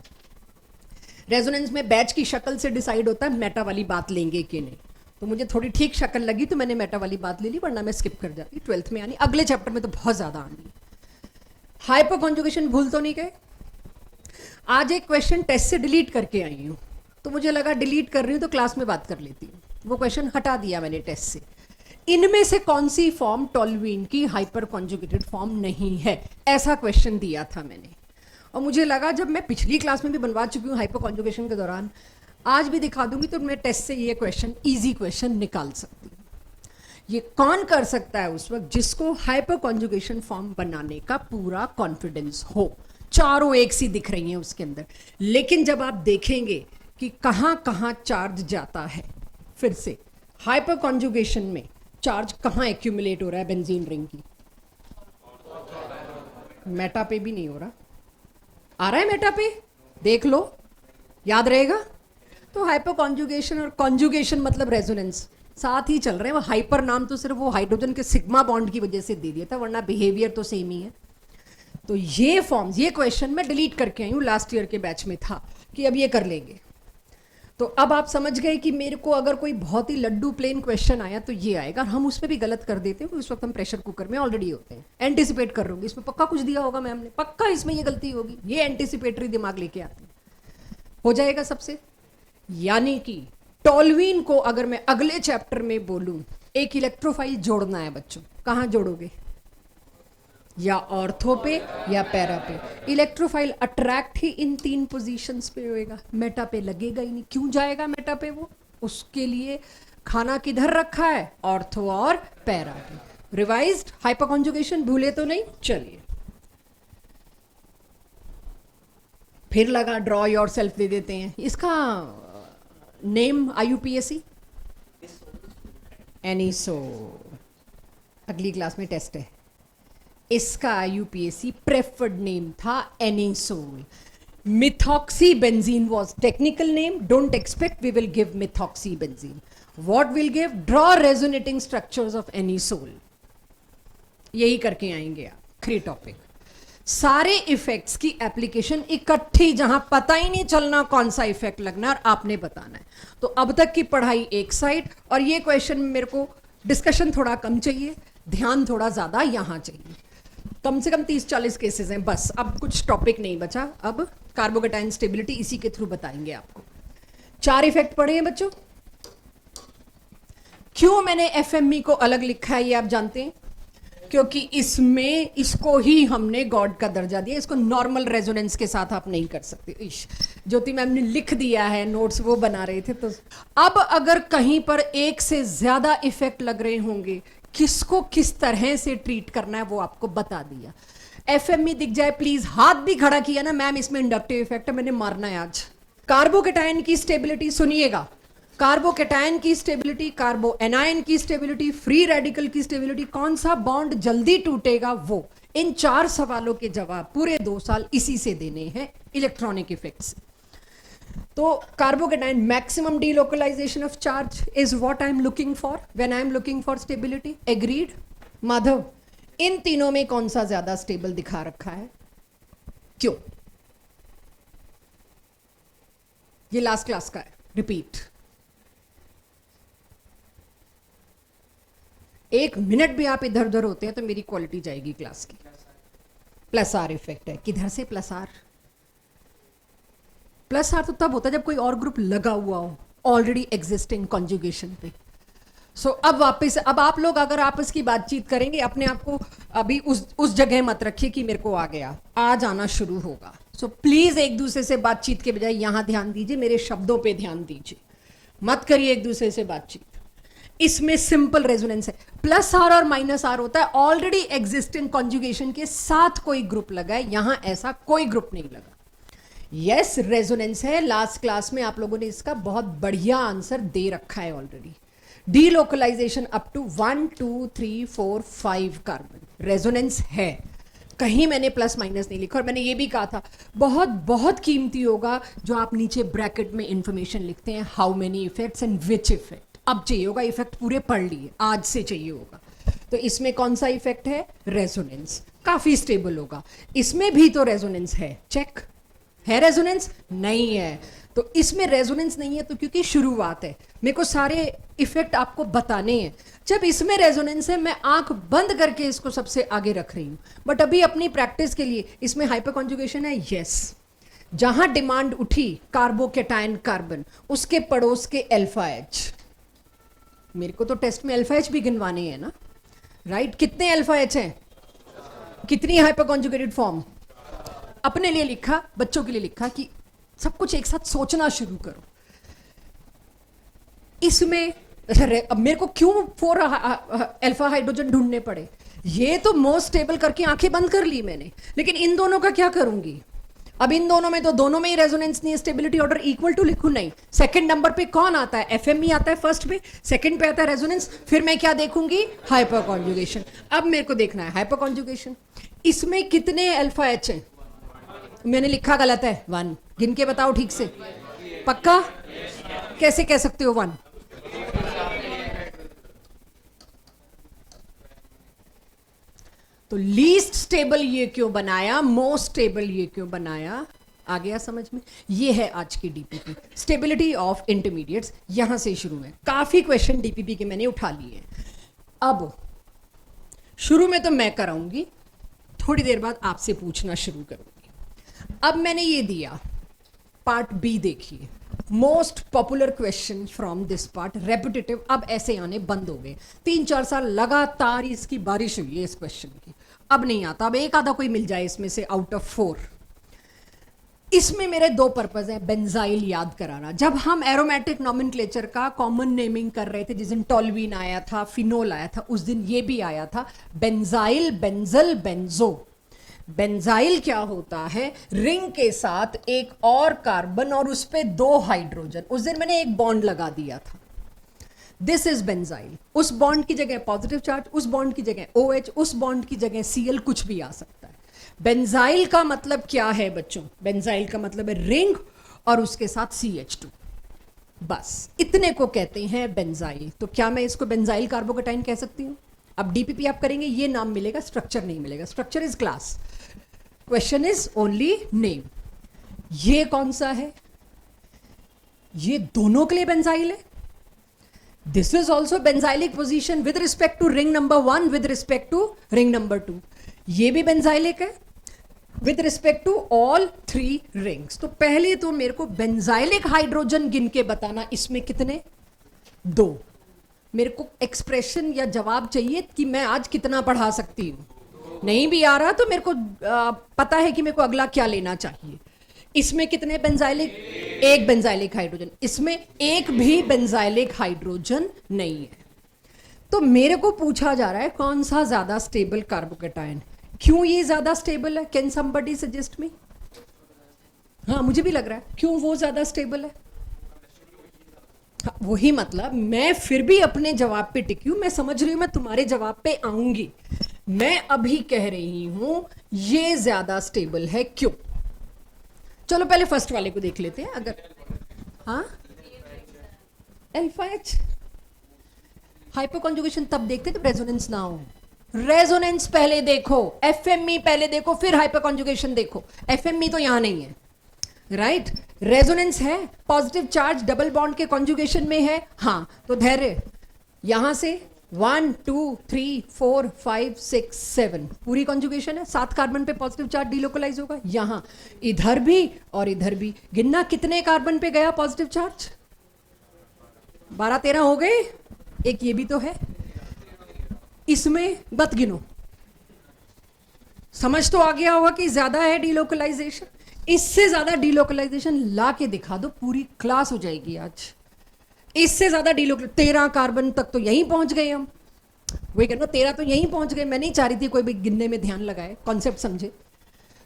रेजोनेंस में बैच की शक्ल से डिसाइड होता है मेटा वाली बात लेंगे कि नहीं। तो मुझे थोड़ी ठीक शक्ल लगी तो मैंने मेटा वाली बात ले ली, वरना मैं स्किप कर जाती। 12th में आनी, अगले चैप्टर में तो बहुत ज्यादा आनी। हाइपर कॉन्जुगेशन भूल तो नहीं गए? आज एक क्वेश्चन टेस्ट से डिलीट करके आई हूँ, तो मुझे लगा डिलीट कर रही हूँ तो क्लास में बात कर लेती हूँ। वो क्वेश्चन हटा दिया मैंने टेस्ट से। इनमें से कौन सी फॉर्म टोल्यूइन की हाइपर कॉन्जुगेटेड फॉर्म नहीं है, ऐसा क्वेश्चन दिया था मैंने। और मुझे लगा जब मैं पिछली क्लास में भी बनवा चुकी हूँ हाइपर कॉन्जुगेशन के दौरान, आज भी दिखा दूंगी तो मैं टेस्ट से ये क्वेश्चन, इजी क्वेश्चन निकाल सकती हूँ। ये कौन कर सकता है? उस वक्त जिसको हाइपर कॉन्जुगेशन फॉर्म बनाने का पूरा कॉन्फिडेंस हो। चारों एक सी दिख रही हैं उसके अंदर, लेकिन जब आप देखेंगे कि कहाँ कहाँ चार्ज जाता है, फिर से हाइपर कॉन्जुगेशन में चार्ज कहाँ एक्यूमुलेट हो रहा है बेंजीन रिंग की? मेटा पे भी नहीं हो रहा, आ रहा है मेटा पे, देख लो, याद रहेगा। तो हाइपर कॉन्जुगेशन और कॉन्जुगेशन मतलब रेजोनेंस साथ ही चल रहे हैं। वो हाइपर नाम तो सिर्फ वो हाइड्रोजन के सिग्मा बॉन्ड की वजह से दे दिया था, वरना बिहेवियर तो सेम ही है। तो ये फॉर्म्स, ये क्वेश्चन मैं डिलीट करके आई हूँ, लास्ट ईयर के बैच में था कि अब ये कर लेंगे। तो अब आप समझ गए कि मेरे को अगर कोई बहुत ही लड्डू प्लेन क्वेश्चन आया तो ये आएगा। हम उसमें भी गलत कर देते हैं, उस वक्त हम प्रेशर कुकर में ऑलरेडी होते हैं। एंटिसिपेट कर रहे होंगे, इसमें पक्का कुछ दिया होगा मैम ने, पक्का इसमें ये गलती होगी, ये एंटिसिपेटरी दिमाग लेके आते हैं, हो जाएगा सबसे। यानी कि टोल्यूइन को अगर मैं अगले चैप्टर में बोलूं, एक इलेक्ट्रोफाइल जोड़ना है बच्चों, कहां जोड़ोगे? या ऑर्थो पे या पैरा पे। इलेक्ट्रोफाइल अट्रैक्ट ही इन 3 पोजीशंस पे होएगा, मेटा पे लगेगा ही नहीं। क्यों जाएगा मेटा पे? वो उसके लिए खाना किधर रखा है? ऑर्थो और पैरा पे। रिवाइज्ड हाइपर कॉन्जुगेशन भूले तो नहीं? चलिए फिर लगा ड्रॉ योरसेल्फ दे देते हैं। इसका नेम IUPAC एनिसोल, अगली क्लास में टेस्ट है। इसका IUPAC प्रेफर्ड नेम था anisole. मिथॉक्सीबेंजीन was technical name. Don't expect we will give methoxybenzene. What we'll give? Draw resonating structures of anisole. यही करके आएंगे आप, खरी टॉपिक। सारे इफेक्ट्स की एप्लीकेशन इकट्ठी, जहां पता ही नहीं चलना कौन सा इफेक्ट लगना और आपने बताना है। तो अब तक की पढ़ाई एक साइड, और ये क्वेश्चन में मेरे को डिस्कशन थोड़ा कम चाहिए, ध्यान थोड़ा ज्यादा यहां चाहिए। कम से कम 30-40 केसेस हैं बस, अब कुछ टॉपिक नहीं बचा। अब कार्बोकेटाइन स्टेबिलिटी इसी के थ्रू बताएंगे आपको। 4 इफेक्ट पढ़े हैं बच्चों। क्यों मैंने FME को अलग लिखा है ये आप जानते हैं? क्योंकि इसमें इसको ही हमने गॉड का दर्जा दिया। इसको नॉर्मल रेजोनेंस के साथ आप नहीं कर सकते। ज्योति मैम ने लिख दिया है, नोट्स वो बना रहे थे। तो अब अगर कहीं पर एक से ज्यादा इफेक्ट लग रहे होंगे, किसको किस तरह से ट्रीट करना है वो आपको बता दिया। FME दिख जाए प्लीज, हाथ भी खड़ा किया ना मैम, इसमें इंडक्टिव इफेक्ट है, मैंने मारना है आज। कार्बोकेटाइन की स्टेबिलिटी सुनिएगा, कार्बोकेटाइन की स्टेबिलिटी, कार्बो एनायन की स्टेबिलिटी, फ्री रेडिकल की स्टेबिलिटी, कौन सा बॉन्ड जल्दी टूटेगा वो। इन 4 सवालों के जवाब पूरे 2 साल इसी से देने हैं, इलेक्ट्रॉनिक इफेक्ट्स। तो carbocation maximum delocalisation of charge is what I am looking for when I am looking for stability. Agreed? Madhav, इन तीनों में कौन सा ज्यादा स्टेबल दिखा रखा है? क्यों? ये लास्ट क्लास का है, रिपीट। 1 मिनट भी आप इधर उधर होते हैं तो मेरी क्वालिटी जाएगी क्लास की। प्लस आर इफेक्ट है, किधर से प्लस आर? प्लस आर तो तब होता है जब कोई और ग्रुप लगा हुआ हो ऑलरेडी एग्जिस्टिंग कॉन्जुगेशन पे। सो अब वापस, अब आप लोग अगर आपस की बातचीत करेंगे, अपने आप को अभी उस जगह मत रखिए कि मेरे को आ गया, आज आना शुरू होगा। सो प्लीज एक दूसरे से बातचीत के बजाय यहां ध्यान दीजिए, मेरे शब्दों पे ध्यान दीजिए, मत करिए एक दूसरे से बातचीत। इसमें सिंपल रेजोनेंस है। प्लस आर और माइनस आर होता है ऑलरेडी एग्जिस्टिंग कॉन्जुगेशन के साथ कोई ग्रुप लगा है, यहां ऐसा कोई ग्रुप नहीं लगा। यस, रेजोनेंस है। लास्ट क्लास में आप लोगों ने इसका बहुत बढ़िया आंसर दे रखा है already. Delocalisation up to 1 2 3 4 5 carbon, resonance है। कहीं मैंने प्लस माइनस नहीं लिखा। और मैंने ये भी कहा था बहुत बहुत कीमती होगा जो आप नीचे ब्रैकेट में इंफॉर्मेशन लिखते हैं, how many effects and which effect. अब चाहिए होगा, इफेक्ट पूरे पढ़ लिए, आज से चाहिए होगा। तो इसमें कौन सा इफेक्ट है? रेजोनेंस। काफी स्टेबल होगा। इसमें भी तो रेजोनेंस है, चेक है। रेजोनेंस नहीं है तो इसमें रेजोनेंस नहीं है, तो क्योंकि शुरुआत है, मेरे को सारे इफेक्ट आपको बताने हैं। जब इसमें रेजोनेंस है, मैं आंख बंद करके इसको सबसे आगे रख रही हूं, बट अभी अपनी प्रैक्टिस के लिए इसमें हाइपर कॉन्जुगेशन है, यस। जहां डिमांड उठी कार्बोकेटायन कार्बन, उसके पड़ोस के अल्फा एच, मेरे को तो टेस्ट में अल्फा एच भी गिनवाने हैं ना, राइट? कितने अल्फा एच हैं, कितनी हाइपर कॉन्जुगेटेड फॉर्म? अपने लिए लिखा, बच्चों के लिए लिखा कि सब कुछ एक साथ सोचना शुरू करो। इसमें अब मेरे को क्यों 4 अल्फा हाइड्रोजन ढूंढने पड़े? ये तो मोस्ट स्टेबल करके आंखें बंद कर ली मैंने, लेकिन इन दोनों का क्या करूंगी? अब इन दोनों में तो दोनों में ही रेजोनेंस नहीं है, स्टेबिलिटी ऑर्डर इक्वल टू लिखूं? नहीं। सेकंड नंबर पे कौन आता है? एफएमई आता है फर्स्ट पे, सेकंड पे आता है रेजोनेंस, फिर मैं क्या देखूंगी? Hyper conjugation. अब मेरे को देखना है हाइपर कॉन्जुगेशन। इसमें कितने अल्फा एच हैं? मैंने लिखा गलत है, 1। गिन के बताओ ठीक से, पक्का? कैसे कह सकते हो 1? तो लीस्ट स्टेबल ये क्यों बनाया, मोस्ट स्टेबल ये क्यों बनाया? आ गया समझ में? ये है आज की डीपीपी, स्टेबिलिटी ऑफ इंटरमीडिएट्स। यहां से शुरू है, काफी क्वेश्चन डीपीपी के मैंने उठा लिए। अब शुरू में तो मैं कराऊंगी, थोड़ी देर बाद आपसे पूछना शुरू करूंगी। अब मैंने ये दिया, पार्ट बी देखिए, most popular question from this part, repetitive. अब ऐसे आने बंद हो गए, 3-4 साल लगातार इसकी बारिश हुई है इस क्वेश्चन की, अब नहीं आता। अब एक आधा कोई मिल जाए इसमें से आउट ऑफ 4। इसमें मेरे 2 पर्पज है, बेंजाइल याद कराना। जब हम एरोमेटिक नॉमेनक्लेचर का कॉमन नेमिंग कर रहे थे, जिस दिन टॉल्वीन आया था, फिनोल आया था, उस दिन ये भी आया था, बेंजाइल, बेंजल, बेंजो। बेंजाइल क्या होता है? रिंग के साथ एक और कार्बन और उस पे 2 हाइड्रोजन। उस दिन मैंने एक बॉन्ड लगा दिया था, दिस इज बेंजाइल। उस बॉन्ड की जगह पॉजिटिव चार्ज, उस बॉन्ड की जगह OH, उस बॉन्ड की जगह Cl, कुछ भी आ सकता है। बेंजाइल का मतलब क्या है बच्चों? बेंजाइल का मतलब है रिंग और उसके साथ CH2, बस इतने को कहते हैं बेंजाइल। तो क्या मैं इसको बेंजाइल कार्बोकेटाइन कह सकती हूं? अब डीपीपी आप करेंगे, ये नाम मिलेगा, स्ट्रक्चर नहीं मिलेगा। Structure is class, question is only name. ये कौन सा है? ये दोनों के लिए बेंजाइल है। This is also benzylic position with respect to ring number 1, with respect to ring number 2। ये भी बेंजाइलिक है with respect to all 3 rings. तो पहले तो मेरे को बेंजाइलिक हाइड्रोजन गिन के बताना, इसमें कितने? 2। मेरे को एक्सप्रेशन या जवाब चाहिए कि मैं आज कितना पढ़ा सकती हूं। नहीं भी आ रहा तो मेरे को पता है कि मेरे को अगला क्या लेना चाहिए। इसमें कितने बेंजाइलिक? 1 benzylic hydrogen. इसमें एक भी बेंजाइलिक हाइड्रोजन नहीं है। तो मेरे को पूछा जा रहा है कौन सा ज्यादा स्टेबल कार्बोकेटायन? क्यों ये ज्यादा स्टेबल है? Can somebody suggest me? हाँ, मुझे भी लग रहा है, क्यों वो ज्यादा स्टेबल है? हाँ, वही मतलब, मैं फिर भी अपने जवाब पे टिकी हूं। मैं समझ रही हूं मैं तुम्हारे जवाब पे आऊंगी। मैं अभी कह रही हूं ये ज्यादा स्टेबल है, क्यों? चलो पहले फर्स्ट वाले को देख लेते हैं। अगर हाँ, अल्फा एच हाइपर कॉन्जुगेशन तब देखते जब रेजोनेंस ना हो। रेजोनेंस पहले देखो, एफएमई पहले देखो, फिर हाइपर कॉन्जुगेशन देखो। एफएमई तो यहां नहीं है, राइट? रेजोनेंस है, पॉजिटिव चार्ज डबल बॉन्ड के कॉन्जुगेशन में है। हाँ, तो धैर्य, यहां से 1 2 3 4 5 6 7 पूरी कॉन्जुगेशन है। 7 कार्बन पे पॉजिटिव चार्ज डिलोकलाइज होगा। यहां इधर भी और इधर भी। गिनना कितने कार्बन पे गया पॉजिटिव चार्ज? 12-13 हो गए। एक ये भी तो है, इसमें मत गिनो। समझ तो आ गया होगा कि ज्यादा है डिलोकलाइजेशन। इससे ज्यादा डिलोकलाइजेशन ला के दिखा दो, पूरी क्लास हो जाएगी आज। इससे ज्यादा 13 कार्बन तक तो यहीं पहुंच गए हम। वही कहना, 13 तो यहीं पहुंच गए। मैं नहीं चाह रही थी कोई भी गिनने में ध्यान लगाए, कॉन्सेप्ट समझे।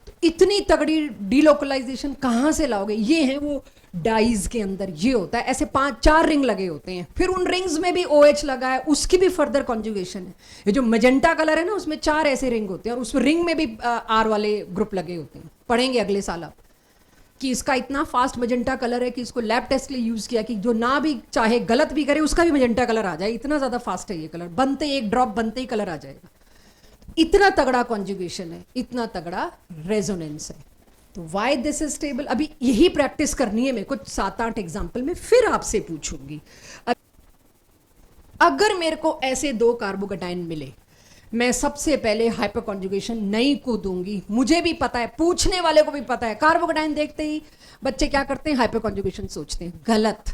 तो इतनी तगड़ी डिलोकलाइजेशन कहां से लाओगे? ये है वो डाइज के अंदर ये होता है, ऐसे 5-4 रिंग लगे होते हैं, फिर उन रिंग्स में भी OH लगा है, उसकी भी फर्दर कॉन्जुगेशन है। ये जो मजेंटा कलर है ना, उसमें 4 ऐसे रिंग होते हैं और उस रिंग में भी R वाले ग्रुप लगे होते हैं। पढ़ेंगे अगले साल आप कि इसका इतना फास्ट मजेंटा कलर है कि इसको लैब टेस्ट के लिए यूज किया कि जो ना भी चाहे गलत भी करे उसका भी मजेंटा कलर आ जाए। इतना ज्यादा फास्ट है ये कलर, बनते एक ड्रॉप बनते ही कलर आ जाएगा। इतना तगड़ा कॉन्जुगेशन है, इतना तगड़ा रेजोनेंस है। तो वाई दिस इज स्टेबल, अभी यही प्रैक्टिस करनी है मेरे को 7-8 एग्जाम्पल में, फिर आपसे पूछूंगी। अगर मेरे को ऐसे 2 कार्बोकेटाइन मिले, मैं सबसे पहले हाइपर कॉन्जुगेशन नहीं कूदूंगी। मुझे भी पता है, पूछने वाले को भी पता है, कार्बोकेटाइन देखते ही बच्चे क्या करते हैं, हाइपर कॉन्जुगेशन सोचते हैं। गलत।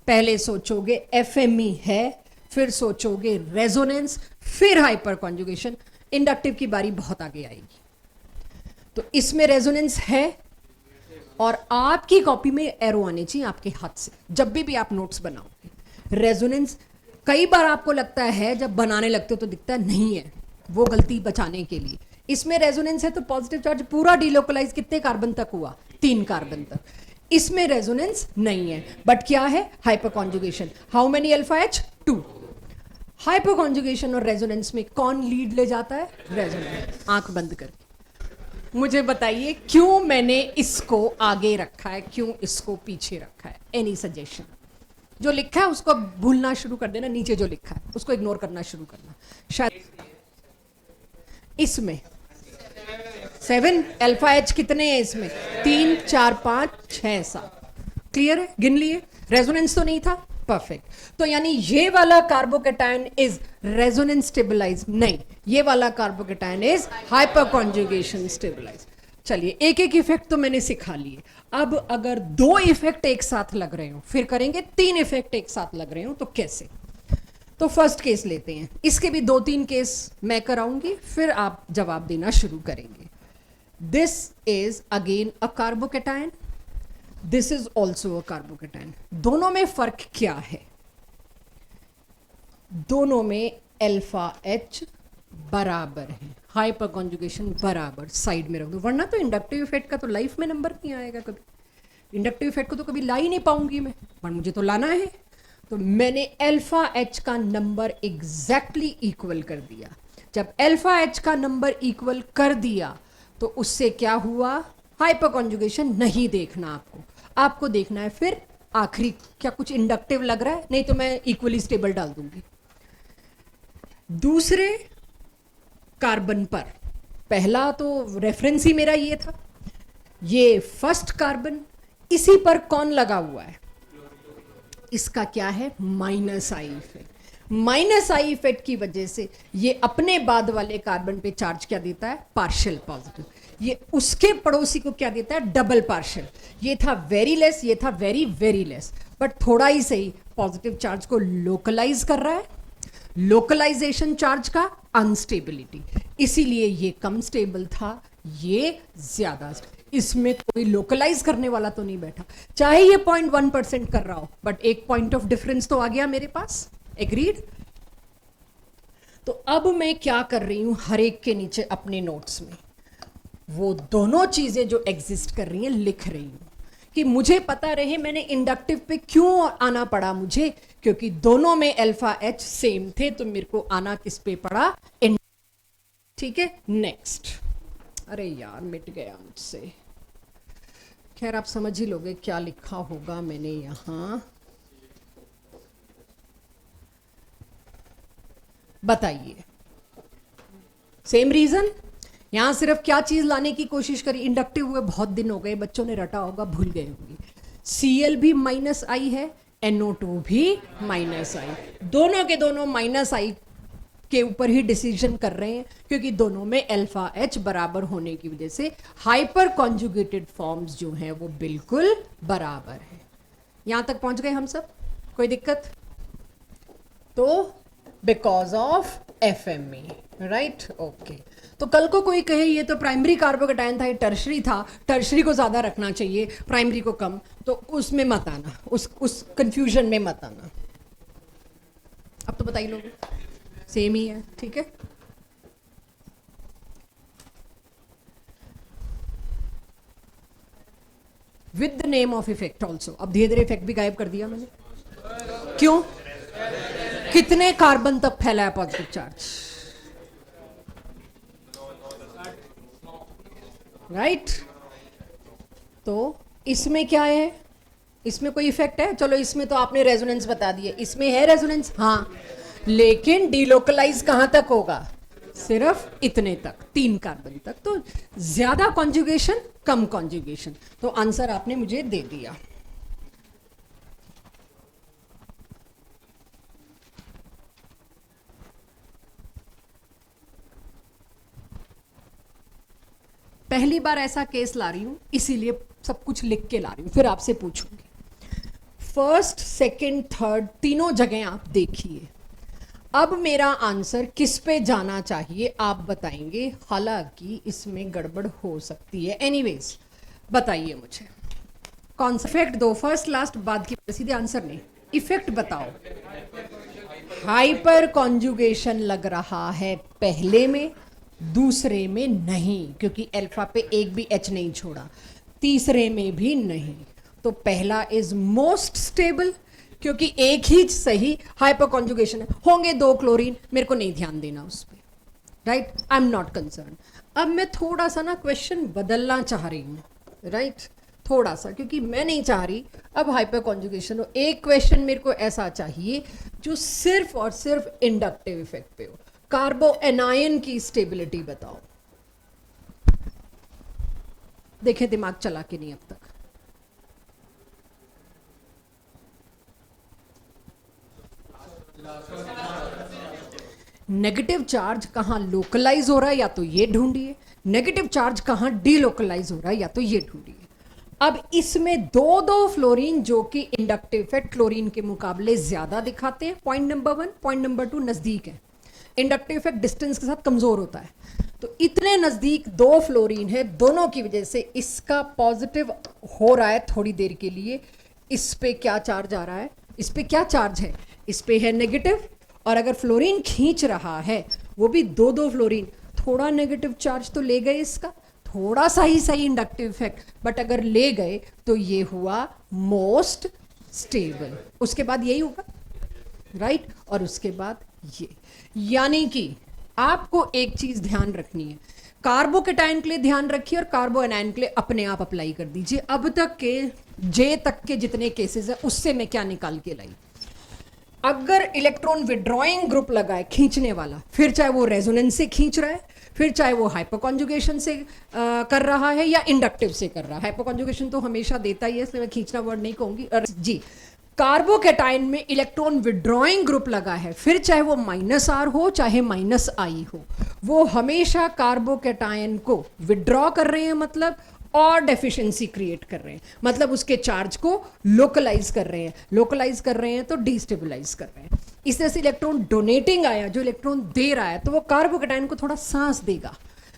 पहले सोचोगे एफएमई है, फिर सोचोगे रेजोनेंस, फिर हाइपर कॉन्जुगेशन। इंडक्टिव की बारी बहुत आगे आएगी। तो इसमें रेजोनेंस है, और आपकी कॉपी में एरो आने चाहिए आपके हाथ से जब भी आप नोट्स बनाओगे। रेजोनेंस कई बार आपको लगता है, जब बनाने लगते हो तो दिखता है नहीं है, वो गलती बचाने के लिए। इसमें रेजोनेंस है तो पॉजिटिव चार्ज पूरा डिलोकलाइज कितने कार्बन तक हुआ, 3 कार्बन तक। इसमें रेजोनेंस नहीं है, बट क्या है, hyper conjugation. How many alpha H, 2। Hyper conjugation और रेजोनेंस में कौन लीड ले जाता है, रेजोनेंस। आंख बंद करके मुझे बताइए क्यों मैंने इसको आगे रखा है, क्यों इसको पीछे रखा है। Any suggestion? जो लिखा है उसको भूलना शुरू कर देना, नीचे जो लिखा है उसको इग्नोर करना शुरू करना। शायद इसमें 7 अल्फा एच कितने हैं इसमें, 3 4 5 6 7। क्लियर है, गिन लिए। रेजोनेंस तो नहीं था, परफेक्ट। तो यानी ये वाला कार्बोकेटाइन इज रेजोनेंस स्टेबलाइज, नहीं, ये वाला carbocation is hyperconjugation stabilise. चलिए, एक एक इफेक्ट तो मैंने सिखा लिए। अब अगर 2 इफेक्ट एक साथ लग रहे हो, फिर करेंगे 3 इफेक्ट एक साथ लग रहे हो तो कैसे। तो फर्स्ट केस लेते हैं, इसके भी 2-3 केस मैं कराऊंगी, फिर आप जवाब देना शुरू करेंगे। This is again a carbocation, this is also a carbocation. दोनों में फर्क क्या है, दोनों में अल्फा एच बराबर है, हाइपर कॉन्जुगेशन बराबर। साइड में रख दो, वरना तो इंडक्टिव इफेक्ट का तो लाइफ में नंबर नहीं आएगा कभी। इंडक्टिव इफेक्ट को तो कभी ला ही नहीं पाऊंगी मैं, पर मुझे तो लाना है। तो मैंने अल्फा एच का नंबर एग्जैक्टली इक्वल कर दिया। जब अल्फा एच का नंबर इक्वल कर दिया तो उससे क्या हुआ, हाइपर कॉन्जुगेशन नहीं देखना आपको, आपको देखना है फिर आखिरी क्या कुछ इंडक्टिव लग रहा है, नहीं तो मैं इक्वली स्टेबल डाल दूंगी। दूसरे कार्बन पर, पहला तो रेफरेंस ही मेरा ये था, ये फर्स्ट कार्बन, इसी पर कौन लगा हुआ है, इसका क्या है, minus I effect. Minus I effect की वजह से ये अपने बाद वाले कार्बन पे चार्ज क्या देता है, पार्शियल पॉजिटिव। ये उसके पड़ोसी को क्या देता है, डबल पार्शियल। ये था वेरी लेस, ये था वेरी वेरी लेस, बट थोड़ा ही सही पॉजिटिव चार्ज को लोकलाइज कर रहा है। लोकलाइजेशन चार्ज का अनस्टेबिलिटी, इसीलिए ये कम स्टेबल था, ये ज्यादा। इसमें कोई लोकलाइज करने वाला तो नहीं बैठा, चाहे ये 0.1% कर रहा हो, बट एक पॉइंट ऑफ डिफरेंस तो आ गया मेरे पास। एग्रीड? तो अब मैं क्या कर रही हूं, हर एक के नीचे अपने नोट्स में वो दोनों चीजें जो एग्जिस्ट कर रही हैं लिख रही हूं, कि मुझे पता रहे मैंने इंडक्टिव पे क्यों आना पड़ा मुझे, क्योंकि दोनों में अल्फा एच सेम थे, तो मेरे को आना किस पे पड़ा, ठीक है। नेक्स्ट, अरे यार मिट गया मुझसे, खैर आप समझ ही लोगे क्या लिखा होगा मैंने यहां। बताइए, सेम रीजन। यहां सिर्फ क्या चीज लाने की कोशिश करी, इंडक्टिव हुए बहुत दिन हो गए, बच्चों ने रटा होगा, भूल गए होंगे। Cl भी माइनस आई है, NO2 भी माइनस आई, दोनों के दोनों माइनस आई के ऊपर ही डिसीजन कर रहे हैं, क्योंकि दोनों में अल्फा एच बराबर होने की वजह से हाइपर कॉन्जुगेटेड फॉर्म्स जो हैं वो बिल्कुल बराबर है। यहां तक पहुंच गए हम सब, कोई दिक्कत? तो because of FME, right, okay. तो कल को कोई कहे ये तो प्राइमरी कार्बोकेटाइन था, ये टर्शरी था, टर्शरी को ज्यादा रखना चाहिए, प्राइमरी को कम, तो उसमें मत आना, उस कंफ्यूजन में मत आना। अब तो बताइए लोग, सेम ही है, ठीक है। With the name of effect also. अब धीरे धीरे इफेक्ट भी गायब कर दिया मैंने, क्यों, कितने कार्बन तक फैला है पॉजिटिव चार्ज, राइट। तो इसमें क्या है, इसमें कोई इफेक्ट है, चलो इसमें तो आपने रेजोनेंस बता दिए, इसमें है रेजोनेंस, हाँ, लेकिन डिलोकलाइज कहां तक होगा, सिर्फ इतने तक, 3 कार्बन तक। तो ज्यादा कॉन्जुगेशन कम कॉन्जुगेशन। तो आंसर आपने मुझे दे दिया। पहली बार ऐसा केस ला रही हूं, इसीलिए सब कुछ लिख के ला रही हूं, फिर आपसे पूछूंगी। फर्स्ट, सेकंड, थर्ड तीनों जगह आप देखिए। अब मेरा आंसर किस पे जाना चाहिए आप बताएंगे, हालांकि इसमें गड़बड़ हो सकती है। एनीवेज बताइए मुझे कौन सा इफेक्ट दो, फर्स्ट लास्ट बाद की सीधे आंसर नहीं, इफेक्ट बताओ। हाइपर कॉन्जुगेशन लग रहा है पहले में, दूसरे में नहीं, क्योंकि अल्फा पे एक भी एच नहीं छोड़ा, तीसरे में भी नहीं। तो पहला इज मोस्ट स्टेबल, क्योंकि एक ही सही हाइपर कॉन्जुगेशन है, होंगे दो क्लोरीन, मेरे को नहीं ध्यान देना उस पर, right, I am not concern. अब मैं थोड़ा सा ना क्वेश्चन बदलना चाह रही हूँ, राइट, थोड़ा सा, क्योंकि मैं नहीं चाह रही अब हाइपर कॉन्जुगेशन हो। एक क्वेश्चन मेरे को ऐसा चाहिए जो सिर्फ और सिर्फ इंडक्टिव इफेक्ट पे हो। कार्बो एनायन की स्टेबिलिटी बताओ। देखें दिमाग चला के नहीं अब तक। नेगेटिव चार्ज कहां लोकलाइज हो रहा है या तो ये ढूंढिए, नेगेटिव चार्ज कहां डीलोकलाइज हो रहा है या तो ये ढूंढिए। अब इसमें दो दो फ्लोरीन जो कि इंडक्टिव इफेक्ट क्लोरीन के मुकाबले ज्यादा दिखाते हैं, पॉइंट नंबर 1। पॉइंट नंबर 2, नजदीक है, इंडक्टिव इफेक्ट डिस्टेंस के साथ कमजोर होता है, तो इतने नजदीक दो फ्लोरीन है, दोनों की वजह से इसका पॉजिटिव हो रहा है थोड़ी देर के लिए। इस पे क्या चार्ज आ रहा है, इस पे क्या चार्ज है, इस पे है नेगेटिव, और अगर फ्लोरीन खींच रहा है वो भी दो दो फ्लोरीन, थोड़ा नेगेटिव चार्ज तो ले गए इसका, थोड़ा सा ही सही इंडक्टिव इफेक्ट, बट अगर ले गए तो ये हुआ मोस्ट स्टेबल। उसके बाद यही होगा, राइट, और उसके बाद ये। यानी कि आपको एक चीज ध्यान रखनी है, कार्बोकेटाइन के लिए ध्यान रखिए और कार्बो एनायन के लिए अपने आप अप्लाई कर दीजिए। अब तक के जे तक के जितने केसेस है उससे मैं क्या निकाल के लाई, अगर इलेक्ट्रॉन विड्रॉइंग ग्रुप लगा है खींचने वाला, फिर चाहे वो रेजोनेंस से खींच रहा है, फिर चाहे वो हाइपर कॉन्जुगेशन से कर रहा है या इंडक्टिव से कर रहा है। हाइपर कॉन्जुगेशन तो हमेशा देता ही है, इसलिए मैं खींचना वर्ड नहीं कहूंगी जी। कार्बोकेटाइन में इलेक्ट्रॉन विड्रॉइंग ग्रुप लगा है, फिर चाहे वो -R हो चाहे -I हो, वो हमेशा कार्बोकेटाइन को विड्रॉ कर रहे हैं, मतलब और डेफिशिएंसी क्रिएट कर रहे हैं, मतलब उसके चार्ज को लोकलाइज कर रहे हैं। लोकलाइज कर रहे हैं तो डिस्टेबलाइज कर रहे हैं। इस तरह से इलेक्ट्रॉन डोनेटिंग आया, जो इलेक्ट्रॉन दे रहा है, तो वो कार्बोकेटाइन को थोड़ा सांस देगा,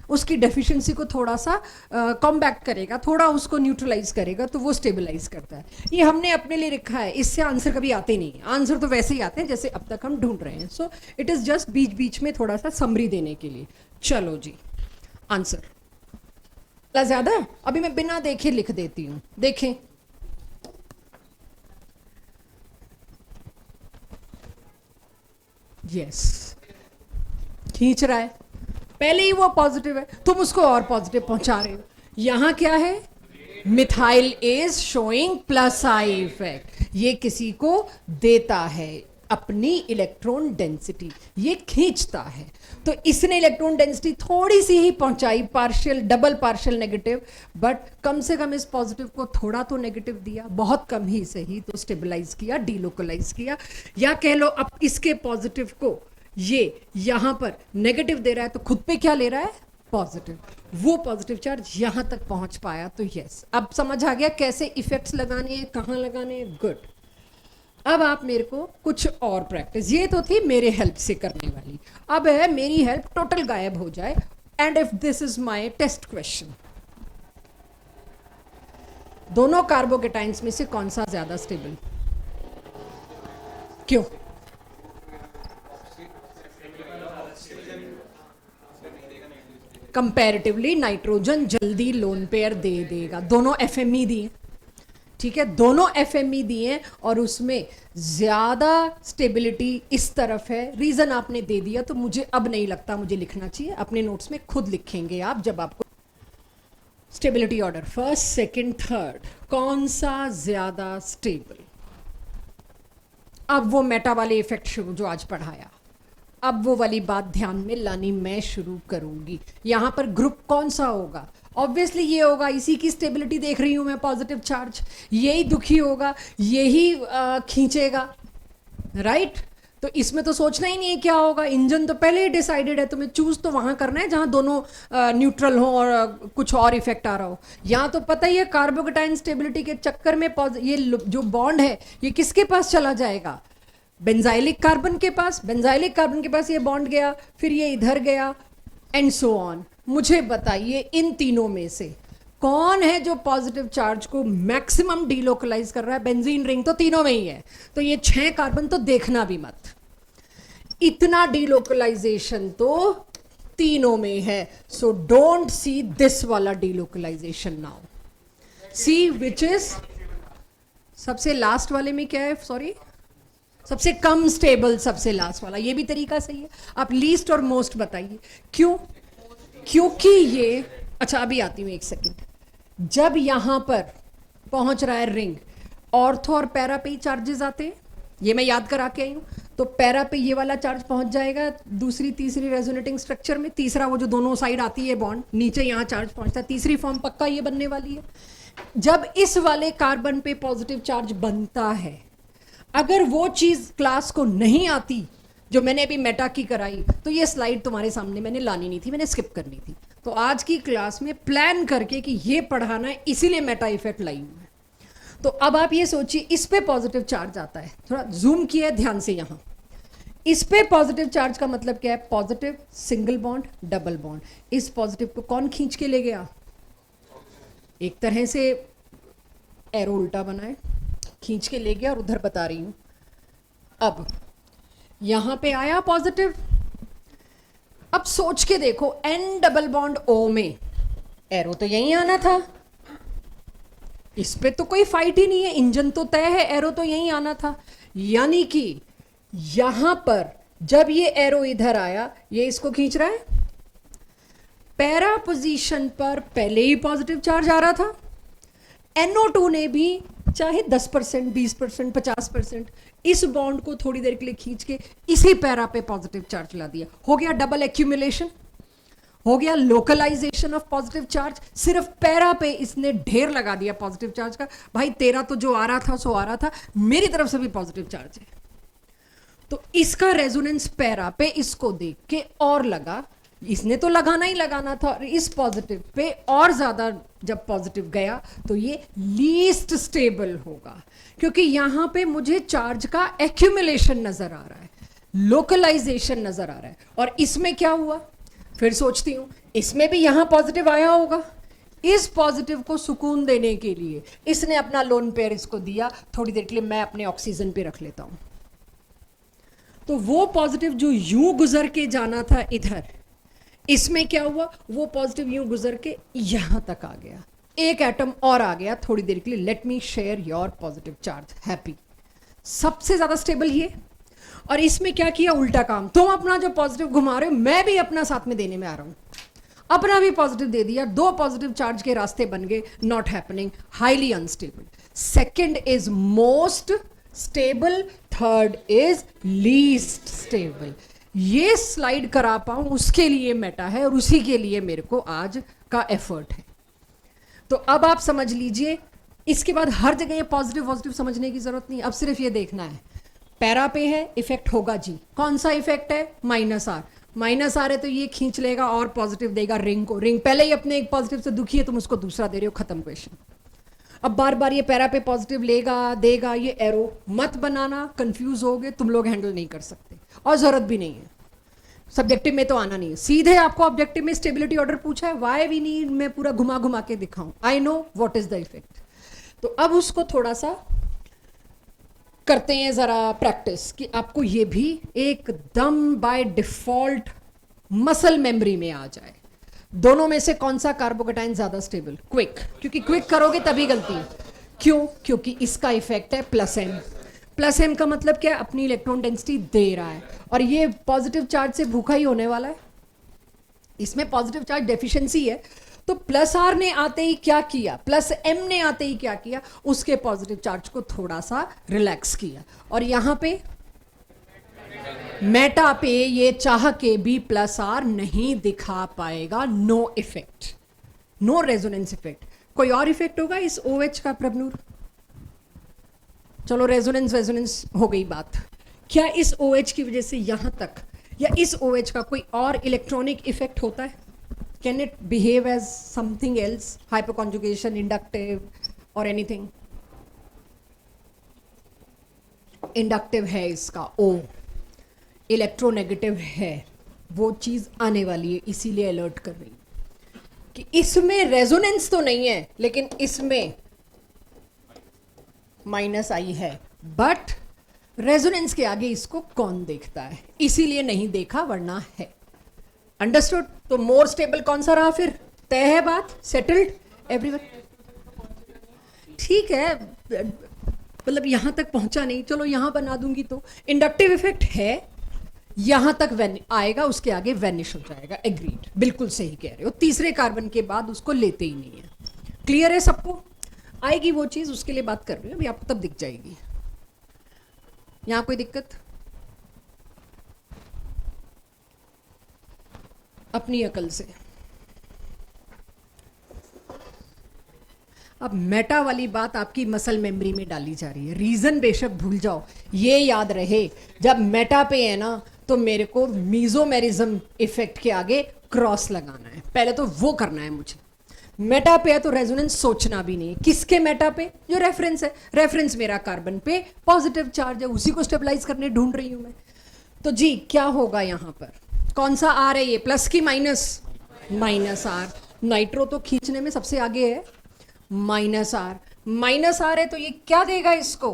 उसकी डेफिशिएंसी को थोड़ा सा कॉम्बैक्ट करेगा, थोड़ा उसको न्यूट्रलाइज करेगा, तो वो स्टेबलाइज करता है। ये हमने अपने लिए लिखा है, इससे आंसर कभी आते नहीं है। आंसर तो वैसे ही आते हैं जैसे अब तक हम ढूंढ रहे हैं। सो इट इज जस्ट बीच बीच में थोड़ा सा समरी देने के लिए। चलो जी, आंसर ज्यादा, अभी मैं बिना देखे लिख देती हूं, देखें। यस, खींच रहा है, पहले ही वो पॉजिटिव है, तुम उसको और पॉजिटिव पहुंचा रहे हो। यहां क्या है, methyl is showing +I effect, ये किसी को देता है अपनी इलेक्ट्रॉन डेंसिटी, ये खींचता है। तो इसने इलेक्ट्रॉन डेंसिटी थोड़ी सी ही पहुंचाई, partial double partial negative, but कम से कम इस पॉजिटिव को थोड़ा तो नेगेटिव दिया, बहुत कम ही सही, तो स्टेबलाइज किया, डीलोकलाइज किया। या कह लो अब इसके पॉजिटिव को ये यहां पर नेगेटिव दे रहा है, तो खुद पे क्या ले रहा है, पॉजिटिव। वो पॉजिटिव चार्ज यहां तक पहुंच पाया, तो यस, अब समझ आ गया कैसे इफेक्ट्स लगाने हैं, कहां लगाने हैं। गुड। अब आप मेरे को कुछ और प्रैक्टिस, ये तो थी मेरे हेल्प से करने वाली, अब है मेरी हेल्प टोटल गायब हो जाए। And if this is my test question, दोनों कार्बोकेटाइंस में से कौन सा ज्यादा स्टेबल, क्यों? कंपैरेटिवली नाइट्रोजन जल्दी लोन पेयर दे देगा। दोनों FME दिए, ठीक है, दोनों FME दिए और उसमें ज्यादा स्टेबिलिटी इस तरफ है। रीजन आपने दे दिया, तो मुझे अब नहीं लगता मुझे लिखना चाहिए, अपने नोट्स में खुद लिखेंगे आप जब आपको stability order first, second, third, कौन सा ज्यादा स्टेबल। अब वो मेटा वाले इफेक्ट जो आज पढ़ाया, अब वो वाली बात ध्यान में लानी मैं शुरू करूंगी। यहां पर ग्रुप कौन सा होगा? ऑब्वियसली ये होगा, इसी की स्टेबिलिटी देख रही हूं मैं, पॉजिटिव चार्ज, यही दुखी होगा, यही खींचेगा, राइट? तो इसमें तो सोचना ही नहीं है क्या होगा, इंजन तो पहले ही डिसाइडेड है, तुम्हें चूज तो वहां करना है जहां दोनों न्यूट्रल हो और कुछ और इफेक्ट आ रहा हो। यहाँ तो पता ही है कार्बोकेटाइन स्टेबिलिटी के चक्कर में ये जो बॉन्ड है ये किसके पास चला जाएगा? बेंजाइलिक कार्बन के पास। बेंजाइलिक कार्बन के पास ये बॉन्ड गया, फिर ये इधर गया, एंड सो ऑन। मुझे बताइए इन तीनों में से कौन है जो पॉजिटिव चार्ज को मैक्सिमम डीलोकलाइज कर रहा है? बेंजीन रिंग तो तीनों में ही है, तो ये 6 कार्बन तो देखना भी मत। इतना डीलोकलाइजेशन तो तीनों में है, सो डोंट सी दिस वाला delocalisation now, see which is सबसे लास्ट वाले में क्या है, सॉरी, सबसे कम स्टेबल, सबसे लास्ट वाला। ये भी तरीका सही है। आप लीस्ट और मोस्ट बताइए क्यों? क्योंकि ये, अच्छा अभी आती हूँ, एक सेकेंड। जब यहां पर पहुंच रहा है रिंग, ऑर्थो और पैरा पे ही चार्जेस आते हैं, ये मैं याद करा के आई हूँ। तो पैरा पे ये वाला चार्ज पहुंच जाएगा दूसरी तीसरी रेजोनेटिंग स्ट्रक्चर में, तीसरा वो जो दोनों साइड आती है बॉन्ड, नीचे यहाँ चार्ज पहुंचता है, तीसरी फॉर्म पक्का ये बनने वाली है। जब इस वाले कार्बन पे पॉजिटिव चार्ज बनता है, अगर वो चीज क्लास को नहीं आती जो मैंने अभी मेटा की कराई, तो ये स्लाइड तुम्हारे सामने मैंने लानी नहीं थी, मैंने स्किप करनी थी। तो आज की क्लास में प्लान करके कि ये पढ़ाना है, इसीलिए मेटा इफेक्ट लाई हूं मैं। तो अब आप ये सोचिए, इस पे पॉजिटिव चार्ज आता है, थोड़ा जूम किया है ध्यान से यहां। इस पे पॉजिटिव चार्ज का मतलब क्या है? Positive, single bond, double bond. इस पॉजिटिव को कौन खींच के ले गया? एक तरह से एरो उल्टा बना है, खींच के ले गया, और उधर बता रही हूं। अब यहां पे आया पॉजिटिव। अब सोच के देखो, एन डबल बॉन्ड ओ में एरो तो यहीं आना था, इस पे तो कोई फाइट ही नहीं है, इंजन तो तय है, एरो तो यहीं आना था। यानी कि यहां पर जब ये एरो इधर आया, ये इसको खींच रहा है। पैरा पोजीशन पर पहले ही पॉजिटिव चार्ज आ रहा था, NO2 ने भी चाहे 10%, 20%, 50% इस बॉन्ड को थोड़ी देर के लिए खींच के इसी पैरा पे पॉजिटिव चार्ज ला दिया। हो गया डबल एक्यूमुलेशन, हो गया लोकलाइजेशन ऑफ पॉजिटिव चार्ज। सिर्फ पैरा पे इसने ढेर लगा दिया पॉजिटिव चार्ज का। भाई तेरा तो जो आ रहा था सो आ रहा था, मेरी तरफ से भी पॉजिटिव चार्ज है। तो इसका रेजोनेंस पैरा पे इसको देख के और लगा, इसने तो लगाना ही लगाना था, और इस पॉजिटिव पे और ज्यादा जब पॉजिटिव गया तो ये लीस्ट स्टेबल होगा, क्योंकि यहां पे मुझे चार्ज का एक्यूमुलेशन नजर आ रहा है, लोकलाइजेशन नजर आ रहा है। और इसमें क्या हुआ, फिर सोचती हूं, इसमें भी यहां पॉजिटिव आया होगा। इस पॉजिटिव को सुकून देने के लिए इसने अपना लोन पेयर इसको दिया, थोड़ी देर के लिए मैं अपने ऑक्सीजन पे रख लेता हूं। तो वो पॉजिटिव जो यूं गुजर के जाना था इधर, इसमें क्या हुआ, वो पॉजिटिव यूं गुजर के यहां तक आ गया, एक एटम और आ गया थोड़ी देर के लिए। Let me share your positive charge, happy. सबसे ज्यादा स्टेबल ये। और इसमें क्या किया, उल्टा काम। तुम अपना जो पॉजिटिव घुमा रहे हो, मैं भी अपना साथ में देने में आ रहा हूं, अपना भी पॉजिटिव दे दिया, 2 पॉजिटिव चार्ज के रास्ते बन गए। Not happening, highly unstable. Second is most stable, third is least stable. ये स्लाइड करा पाऊं उसके लिए मेटा है, और उसी के लिए मेरे को आज का एफर्ट है। तो अब आप समझ लीजिए, इसके बाद हर जगह ये पॉजिटिव पॉजिटिव समझने की जरूरत नहीं, अब सिर्फ ये देखना है पैरा पे है, इफेक्ट होगा जी। कौन सा इफेक्ट है? -R। -R है तो ये खींच लेगा और पॉजिटिव देगा रिंग को। रिंग पहले ही अपने एक पॉजिटिव से दुखी है, तुम उसको दूसरा दे रहे हो, खत्म क्वेश्चन। अब बार बार ये पैरा पे पॉजिटिव लेगा देगा, ये एरो मत बनाना, कंफ्यूज होगे, तुम लोग हैंडल नहीं कर सकते, और जरूरत भी नहीं है। सब्जेक्टिव में तो आना नहीं है, सीधे आपको ऑब्जेक्टिव में स्टेबिलिटी ऑर्डर पूछा है, वाई वी नीड, मैं पूरा घुमा घुमा के दिखाऊं, I know what is the effect. तो अब उसको थोड़ा सा करते हैं जरा प्रैक्टिस, कि आपको ये भी एकदम बाय डिफॉल्ट मसल मेमोरी में आ जाए। दोनों में से कौन सा कार्बोकेटाइन ज्यादा स्टेबल? क्विक, क्योंकि क्विक करोगे तभी गलती है। क्यों? क्योंकि इसका इफेक्ट है +M। +M का मतलब क्या है? अपनी इलेक्ट्रॉन डेंसिटी दे रहा है, और ये पॉजिटिव चार्ज से भूखा ही होने वाला है। इसमें पॉजिटिव चार्ज डेफिशिएंसी है, तो +R ने आते ही क्या किया, +M ने आते ही क्या किया, उसके पॉजिटिव चार्ज को थोड़ा सा रिलैक्स किया, और यहां पे मेटा पे ये चाह के भी प्लस आर नहीं दिखा पाएगा. No effect, no resonance effect. कोई और इफेक्ट होगा इस OH का प्रभनूर? चलो रेजोनेंस रेजोनेंस हो गई बात. क्या इस OH की वजह से यहां तक या इस OH का कोई और इलेक्ट्रॉनिक इफेक्ट होता है? Can it behave as something else, hyperconjugation, inductive और एनीथिंग? इंडक्टिव है इसका O, इलेक्ट्रोनेगेटिव है. वो चीज आने वाली है, इसीलिए अलर्ट कर रही कि इसमें रेजोनेंस तो नहीं है लेकिन इसमें माइनस आई है. बट रेजोनेंस के आगे इसको कौन देखता है, इसीलिए नहीं देखा, वरना है. अंडरस्टूड? तो मोर स्टेबल कौन सा रहा फिर? तय है बात, सेटल्ड एवरीवन. ठीक है, मतलब यहां तक पहुंचा नहीं, चलो यहां बना दूंगी. तो इंडक्टिव इफेक्ट है, यहां तक आएगा, उसके आगे वैनिश हो जाएगा. एग्रीड, बिल्कुल सही कह रहे हो. तीसरे कार्बन के बाद उसको लेते ही नहीं है. क्लियर है सबको? आएगी वो चीज, उसके लिए बात कर रही हूं अभी, आपको तब दिख जाएगी. यहां कोई दिक्कत? अपनी अकल से. अब मेटा वाली बात आपकी मसल मेमोरी में डाली जा रही है. रीजन बेशक भूल जाओ, ये याद रहे जब मेटा पे है ना तो मेरे को मीजोमेरिज्म इफेक्ट के आगे क्रॉस लगाना है. पहले तो वो करना है मुझे. मेटा पे है तो रेजोनेंस सोचना भी नहीं. किसके मेटा पे? जो रेफरेंस है. रेफरेंस मेरा कार्बन पे पॉजिटिव चार्ज है, उसी को स्टेबलाइज करने ढूंढ रही हूं मैं. तो जी क्या होगा यहां पर? कौन सा आर है ये? प्लस की माइनस? Minus are. नाइट्रो तो खींचने में सबसे आगे है. Minus are. माइनस आर है तो ये क्या देगा इसको?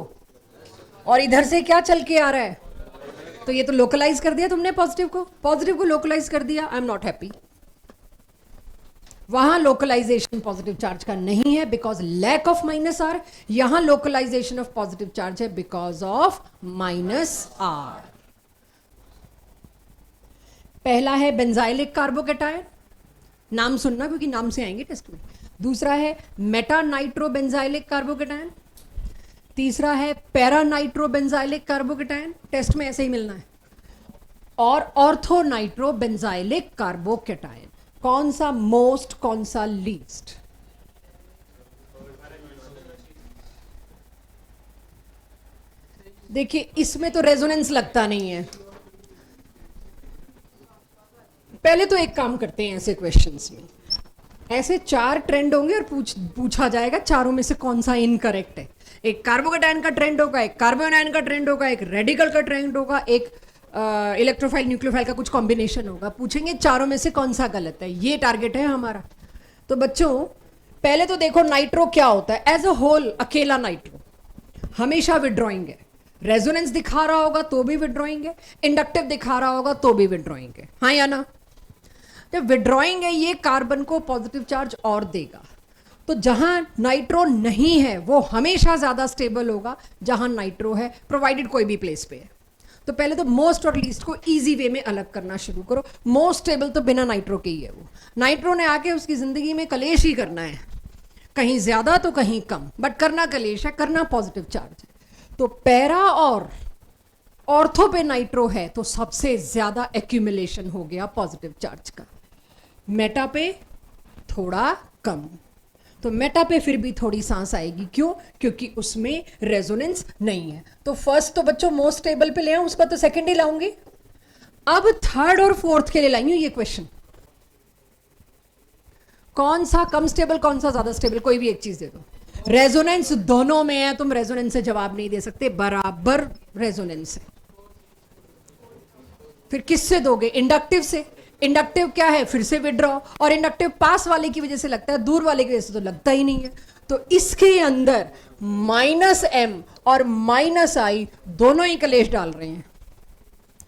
और इधर से क्या चल के आ रहा है? तो ये तो लोकलाइज कर दिया तुमने पॉजिटिव को. पॉजिटिव को लोकलाइज कर दिया. I am not happy. वहां लोकलाइजेशन पॉजिटिव चार्ज का नहीं है because lack of minus R. यहां लोकलाइजेशन ऑफ पॉजिटिव चार्ज है बिकॉज ऑफ माइनस आर. पहला है बेंजाइलिक कार्बोकेटायन, नाम सुनना क्योंकि नाम से आएंगे टेस्ट में. दूसरा है मेटा नाइट्रो बेंजाइलिक कार्बोकेटायन. तीसरा है para nitro benzylic carbocation, test में ऐसे ही मिलना है. और ऑर्थो नाइट्रो बेंजाइलिक कार्बोकेटायन. कौन सा मोस्ट, कौन सा लीस्ट? देखिए इसमें तो रेजोनेंस लगता नहीं है. पहले तो एक काम करते हैं, ऐसे क्वेश्चंस में ऐसे 4 ट्रेंड होंगे और पूछा जाएगा चारों में से कौन सा इनकरेक्ट है. एक कार्बोकेटायन का ट्रेंड होगा, एक कार्बोनाइन का ट्रेंड होगा, एक रेडिकल का ट्रेंड होगा, एक इलेक्ट्रोफाइल न्यूक्लियोफाइल का कुछ कॉम्बिनेशन होगा. पूछेंगे चारों में से कौन सा गलत है. ये टारगेट है हमारा. तो बच्चों पहले तो देखो नाइट्रो क्या होता है. एज अ होल अकेला नाइट्रो हमेशा विड्रॉइंग है. रेजोनेंस दिखा रहा होगा तो भी विड्रॉइंग है, इंडक्टिव दिखा रहा होगा तो भी विड्रॉइंग है. हाँ या ना? जब विड्रॉइंग है ये कार्बन को पॉजिटिव चार्ज और देगा. तो जहां नाइट्रो नहीं है वो हमेशा ज्यादा स्टेबल होगा जहां नाइट्रो है, प्रोवाइडेड कोई भी प्लेस पे है. तो पहले तो मोस्ट और लीस्ट को इजी वे में अलग करना शुरू करो. मोस्ट स्टेबल तो बिना नाइट्रो के ही है. वो नाइट्रो ने आके उसकी जिंदगी में कलेश ही करना है, कहीं ज्यादा तो कहीं कम, बट करना कलेश है, करना पॉजिटिव चार्ज है. तो पैरा और ऑर्थो पे नाइट्रो है तो सबसे ज्यादा एक्यूमुलेशन हो गया पॉजिटिव चार्ज का. मेटा पे थोड़ा कम. तो मेटा पे फिर भी थोड़ी सांस आएगी. क्यों? क्योंकि उसमें रेजोनेंस नहीं है. तो फर्स्ट तो बच्चों मोस्ट स्टेबल पे ले आऊं, उसका तो सेकंड ही लाऊंगी. अब थर्ड और फोर्थ के लिए लाई हूं ये क्वेश्चन. कौन सा कम स्टेबल, कौन सा ज्यादा स्टेबल? कोई भी एक चीज दे दो. रेजोनेंस दोनों में है, तुम रेजोनेंस से जवाब नहीं दे सकते. बराबर रेजोनेंस है. फिर किससे दोगे? इंडक्टिव से. इंडक्टिव क्या है? फिर से विड्रॉ. और इंडक्टिव पास वाले की वजह से लगता है, दूर वाले की वजह से तो लगता ही नहीं है. तो इसके अंदर -m और -i दोनों ही कलेश डाल रहे हैं,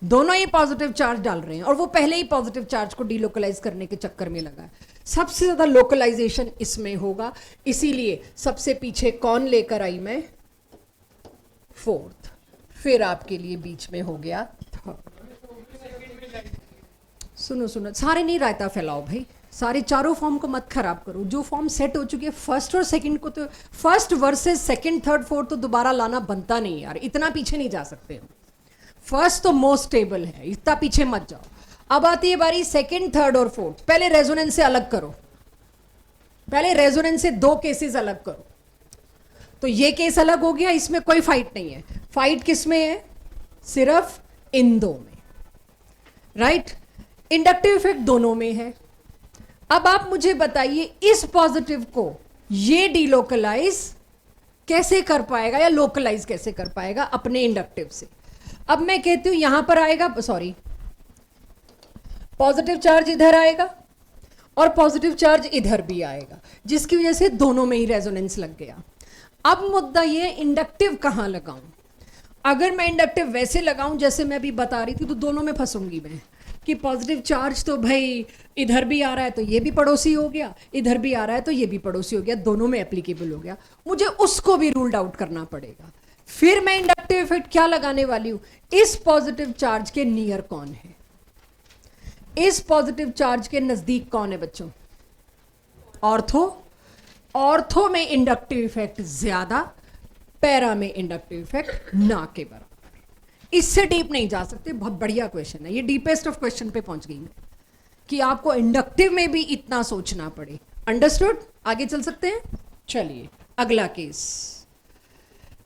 दोनों ही पॉजिटिव चार्ज डाल रहे हैं. और वो पहले ही पॉजिटिव चार्ज को डीलोकलाइज करने के चक्कर में लगा है. सबसे ज्यादा लोकलाइजेशन इसमें होगा. इसीलिए सबसे पीछे कौन लेकर आई मैं? फोर्थ. फिर आपके लिए बीच में हो गया थर्ड. सुनो सुनो, सारे नहीं रायता फैलाओ भाई. सारे चारों फॉर्म को मत खराब करो. जो फॉर्म सेट हो चुकी है फर्स्ट और सेकंड को, तो first versus second third fourth तो दोबारा लाना बनता नहीं यार. इतना पीछे नहीं जा सकते हम. फर्स्ट तो मोस्ट स्टेबल है, इतना पीछे मत जाओ। अब आती है बारी सेकंड, थर्ड और फोर्थ। पहले रेजोनेंस से अलग करो, पहले रेजोनेंस से दो केसेस अलग करो। तो ये केस अलग हो गया, इसमें कोई फाइट नहीं है। फाइट किस में है? सिर्फ इन दो में, राइट। इंडक्टिव इफेक्ट दोनों में है। अब आप मुझे बताइए इस पॉजिटिव को ये डिलोकलाइज कैसे कर पाएगा या लोकलाइज कैसे कर पाएगा अपने इंडक्टिव से। अब मैं कहती हूं यहां पर आएगा, सॉरी, पॉजिटिव चार्ज इधर आएगा और पॉजिटिव चार्ज इधर भी आएगा, जिसकी वजह से दोनों में ही रेजोनेंस लग गया। अब मुद्दा ये इंडक्टिव कहां लगाऊं। अगर मैं इंडक्टिव वैसे लगाऊं जैसे मैं अभी बता रही थी तो दोनों में फंसूंगी मैं, कि पॉजिटिव चार्ज तो भाई इधर भी आ रहा है तो ये भी पड़ोसी हो गया, इधर भी आ रहा है तो ये भी पड़ोसी हो गया, दोनों में एप्लीकेबल हो गया। मुझे उसको भी रूल्ड आउट करना पड़ेगा। फिर मैं इंडक्टिव इफेक्ट क्या लगाने वाली हूं? इस पॉजिटिव चार्ज के नियर कौन है, इस पॉजिटिव चार्ज के नजदीक कौन है बच्चों? ऑर्थो। ऑर्थो में इंडक्टिव इफेक्ट ज्यादा, पैरा में इंडक्टिव इफेक्ट ना के बराबर। इससे डीप नहीं जा सकते। बहुत बढ़िया क्वेश्चन है ये, डीपेस्ट ऑफ क्वेश्चन पे पहुंच गई मैं, कि आपको इंडक्टिव में भी इतना सोचना पड़े। अंडरस्टूड? आगे चल सकते हैं। चलिए अगला केस,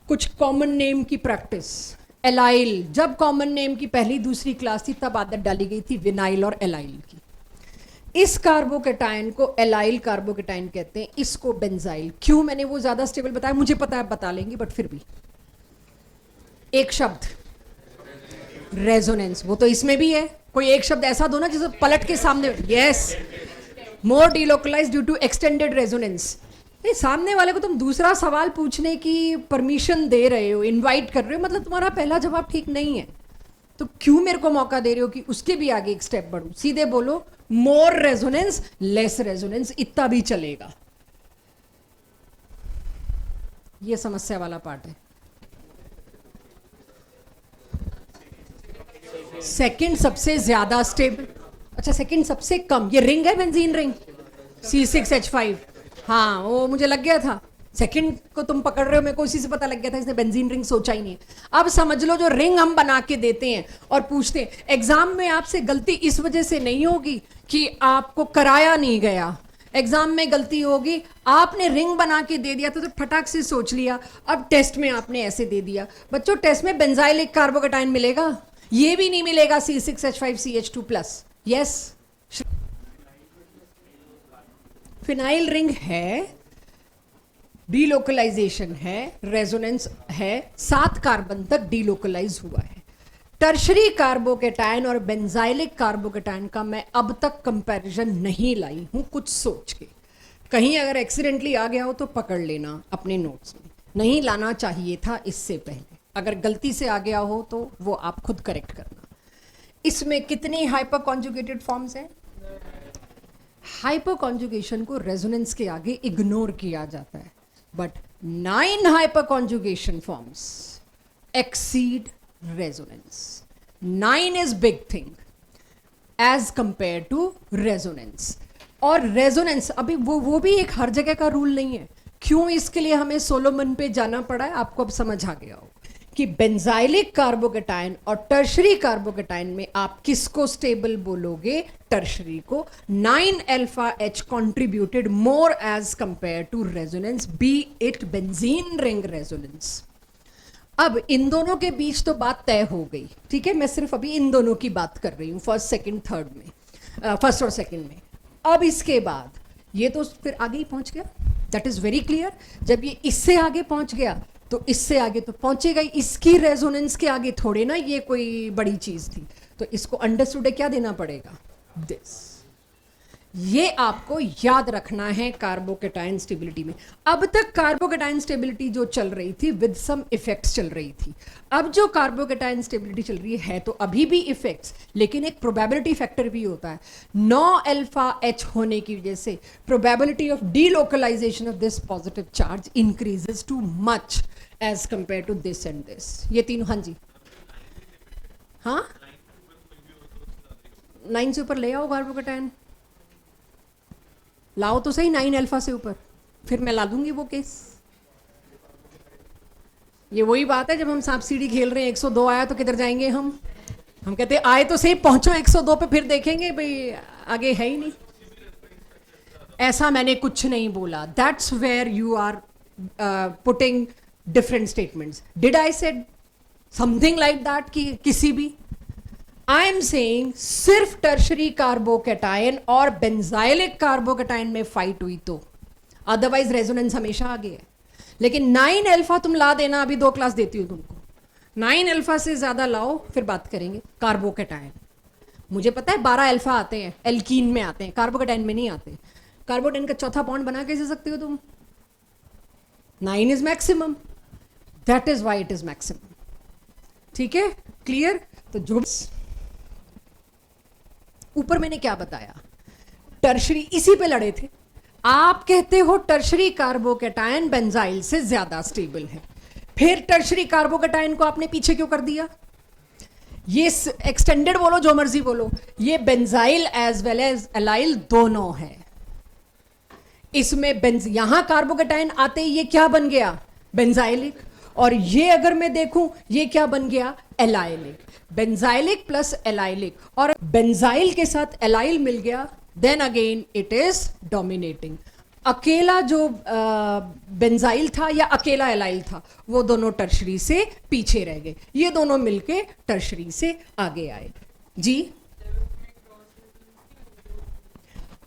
कुछ कॉमन नेम की प्रैक्टिस। एलाइल, जब कॉमन नेम की पहली दूसरी क्लास थी तब आदत डाली गई थी विनाइल और एलाइल की। इस कार्बोकेटाइन को एलाइल कार्बोकेटाइन कहते हैं, इसको बेंजाइल। क्यों मैंने वो ज्यादा स्टेबल बताया मुझे पता है, बता लेंगी, बट फिर भी एक शब्द रेजोनेंस, वो तो इसमें भी है। कोई एक शब्द ऐसा दो ना जिसे पलट के सामने, yes, more delocalise due to extended resonance. सामने वाले को तुम दूसरा सवाल पूछने की परमिशन दे रहे हो, इनवाइट कर रहे हो, मतलब तुम्हारा पहला जवाब ठीक नहीं है, तो क्यों मेरे को मौका दे रहे हो कि उसके भी आगे एक स्टेप बढ़ूं। सीधे बोलो मोर रेजोनेंस, लेस रेजोनेंस, इतना भी चलेगा। ये समस्या वाला पार्ट है। सेकंड सबसे ज्यादा स्टेबल, अच्छा सेकंड सबसे कम, ये रिंग है बेंजीन रिंग C6H5। हाँ वो मुझे लग गया था, सेकंड को तुम पकड़ रहे हो, मेरे को उसी से पता लग गया था, इसने बेंजीन रिंग सोचा ही नहीं। अब समझ लो जो रिंग हम बना के देते हैं और पूछते हैं, एग्जाम में आपसे गलती इस वजह से नहीं होगी कि आपको कराया नहीं गया, एग्जाम में गलती होगी आपने रिंग बना के दे दिया था तो फटाक से सोच लिया, अब टेस्ट में आपने ऐसे दे दिया। बच्चों टेस्ट में बेंजाइलिक कार्बोकेटाइन मिलेगा, ये भी नहीं मिलेगा C6H5CH2+। यस, फिनाइल रिंग है, डीलोकलाइजेशन है, रेजोनेंस है, 7 कार्बन तक डीलोकलाइज हुआ है। टर्शरी कार्बोकेटाइन और बेंजाइलिक कार्बोकेटाइन का मैं अब तक कंपैरिजन नहीं लाई हूं, कुछ सोच के। कहीं अगर एक्सीडेंटली आ गया हो तो पकड़ लेना अपने नोट्स में, नहीं लाना चाहिए था इससे पहले। अगर गलती से आ गया हो तो वो आप खुद करेक्ट करना। इसमें कितनी हाइपर कॉन्जुगेटेड फॉर्म्स हैं? हाइपर कॉन्जुगेशन को रेजोनेंस के आगे इग्नोर किया जाता है, but 9 hyperconjugation forms exceed resonance. 9 is big thing as compare to resonance. और रेजोनेंस अभी वो भी एक हर जगह का रूल नहीं है। क्यों इसके लिए हमें सोलोमन पे जाना पड़ा है, आपको अब समझ आ गया हो कि बेंजाइलिक कार्बोकेटाइन और टर्शरी कार्बोकेटाइन में आप किसको स्टेबल बोलोगे? टर्शरी को। 9 alpha H contributed more as compare to resonance, be it benzene ring resonance. अब इन दोनों के बीच तो बात तय हो गई, ठीक है, मैं सिर्फ अभी इन दोनों की बात कर रही हूं, फर्स्ट सेकंड थर्ड में, फर्स्ट और सेकंड में। अब इसके बाद ये तो फिर आगे ही पहुंच गया, दैट इज वेरी क्लियर। जब ये इससे आगे पहुंच गया तो इससे आगे तो पहुंचेगा ही, इसकी रेजोनेंस के आगे थोड़े ना ये कोई बड़ी चीज थी, तो इसको अंडरस्टूड क्या देना पड़ेगा? दिस। ये आपको याद रखना है कार्बोकेटाइन स्टेबिलिटी में। अब तक कार्बोकेटाइन स्टेबिलिटी जो चल रही थी विद सम इफेक्ट्स चल रही थी, अब जो कार्बोकेटाइन स्टेबिलिटी चल रही है तो अभी भी इफेक्ट्स, लेकिन एक प्रोबेबिलिटी फैक्टर भी होता है। 9 अल्फा H होने की वजह से probability of delocalisation of this positive charge increases too much as compare to this and this. ये तीनों, हाँ जी, हाँ 9 से ऊपर ले आओ कार्बोकेटाइन, लाओ तो सही 9 अल्फा से ऊपर, फिर मैं ला दूंगी वो केस। ये वही बात है, जब हम सांप सीढ़ी खेल रहे हैं 102 आया तो किधर जाएंगे हम कहते हैं आए तो सही, पहुंचो 102 पे, फिर देखेंगे भाई आगे है ही नहीं। ऐसा मैंने कुछ नहीं बोला। That's where you are putting different statements. Did I said something like that कि किसी भी? आई एम सेइंग सिर्फ टर्शरी कार्बोकैटायन और बेंजाइलिक कार्बोकैटायन में फाइट हुई तो, अदरवाइज रेजोनेंस हमेशा आगे है। लेकिन 9 अल्फा तुम ला देना, अभी 2 क्लास देती हूँ तुमको, 9 अल्फा से ज्यादा लाओ फिर बात करेंगे। कार्बोकैटायन मुझे पता है 12 अल्फा आते हैं, एल्कीन में आते हैं, कार्बोकैटायन में नहीं आते। कार्बोकैटायन का चौथा बॉन्ड बना कैसे सकते हो तुम? 9 is maximum, that is why it is maximum. ठीक है, क्लियर? तो जो ऊपर मैंने क्या बताया, टर्शरी इसी पे लड़े थे। आप कहते हो टर्शरी कार्बोकैटायन बेंजाइल से ज्यादा स्टेबल है, फिर टर्शरी कार्बोकैटायन को आपने पीछे क्यों कर दिया? ये एक्सटेंडेड बोलो जो मर्जी बोलो, ये benzyl as well as allyl दोनों है। इसमें यहां कार्बोकैटायन आते ही ये क्या बन गया? बेंजाइलिक। और ये अगर मैं देखूं ये क्या बन गया? एलाइलिक। बेंजाइलिक प्लस एलाइलिक, और बेंजाइल के साथ एलाइल मिल गया, then again it is dominating. अकेला जो बेंजाइल था या अकेला एलाइल था, वो दोनों टर्शरी से पीछे रह गए, ये दोनों मिलके टर्शरी से आगे आए। जी,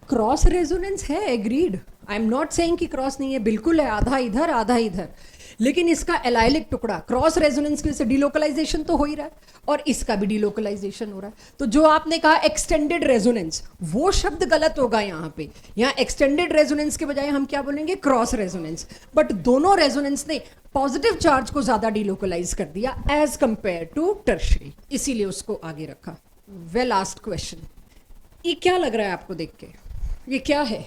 क्रॉस रेजोनेंस है, agreed. I am not saying कि क्रॉस नहीं है, बिल्कुल है, आधा इधर आधा इधर। लेकिन इसका एलाइलिक टुकड़ा क्रॉस रेजोनेंस की वजह से डिलोकलाइजेशन तो हो ही रहा है, और इसका भी डिलोकलाइजेशन हो रहा है। तो जो आपने कहा एक्सटेंडेड रेजोनेंस, वो शब्द गलत होगा यहाँ पे। यहाँ एक्सटेंडेड रेजोनेंस के बजाय हम क्या बोलेंगे? Cross resonance. बट दोनों रेजोनेंस ने पॉजिटिव चार्ज को ज्यादा डिलोकलाइज कर दिया एज कंपेयर टू टर्शरी, इसीलिए उसको आगे रखा। Well asked question. ये क्या लग रहा है आपको देख के? ये क्या है?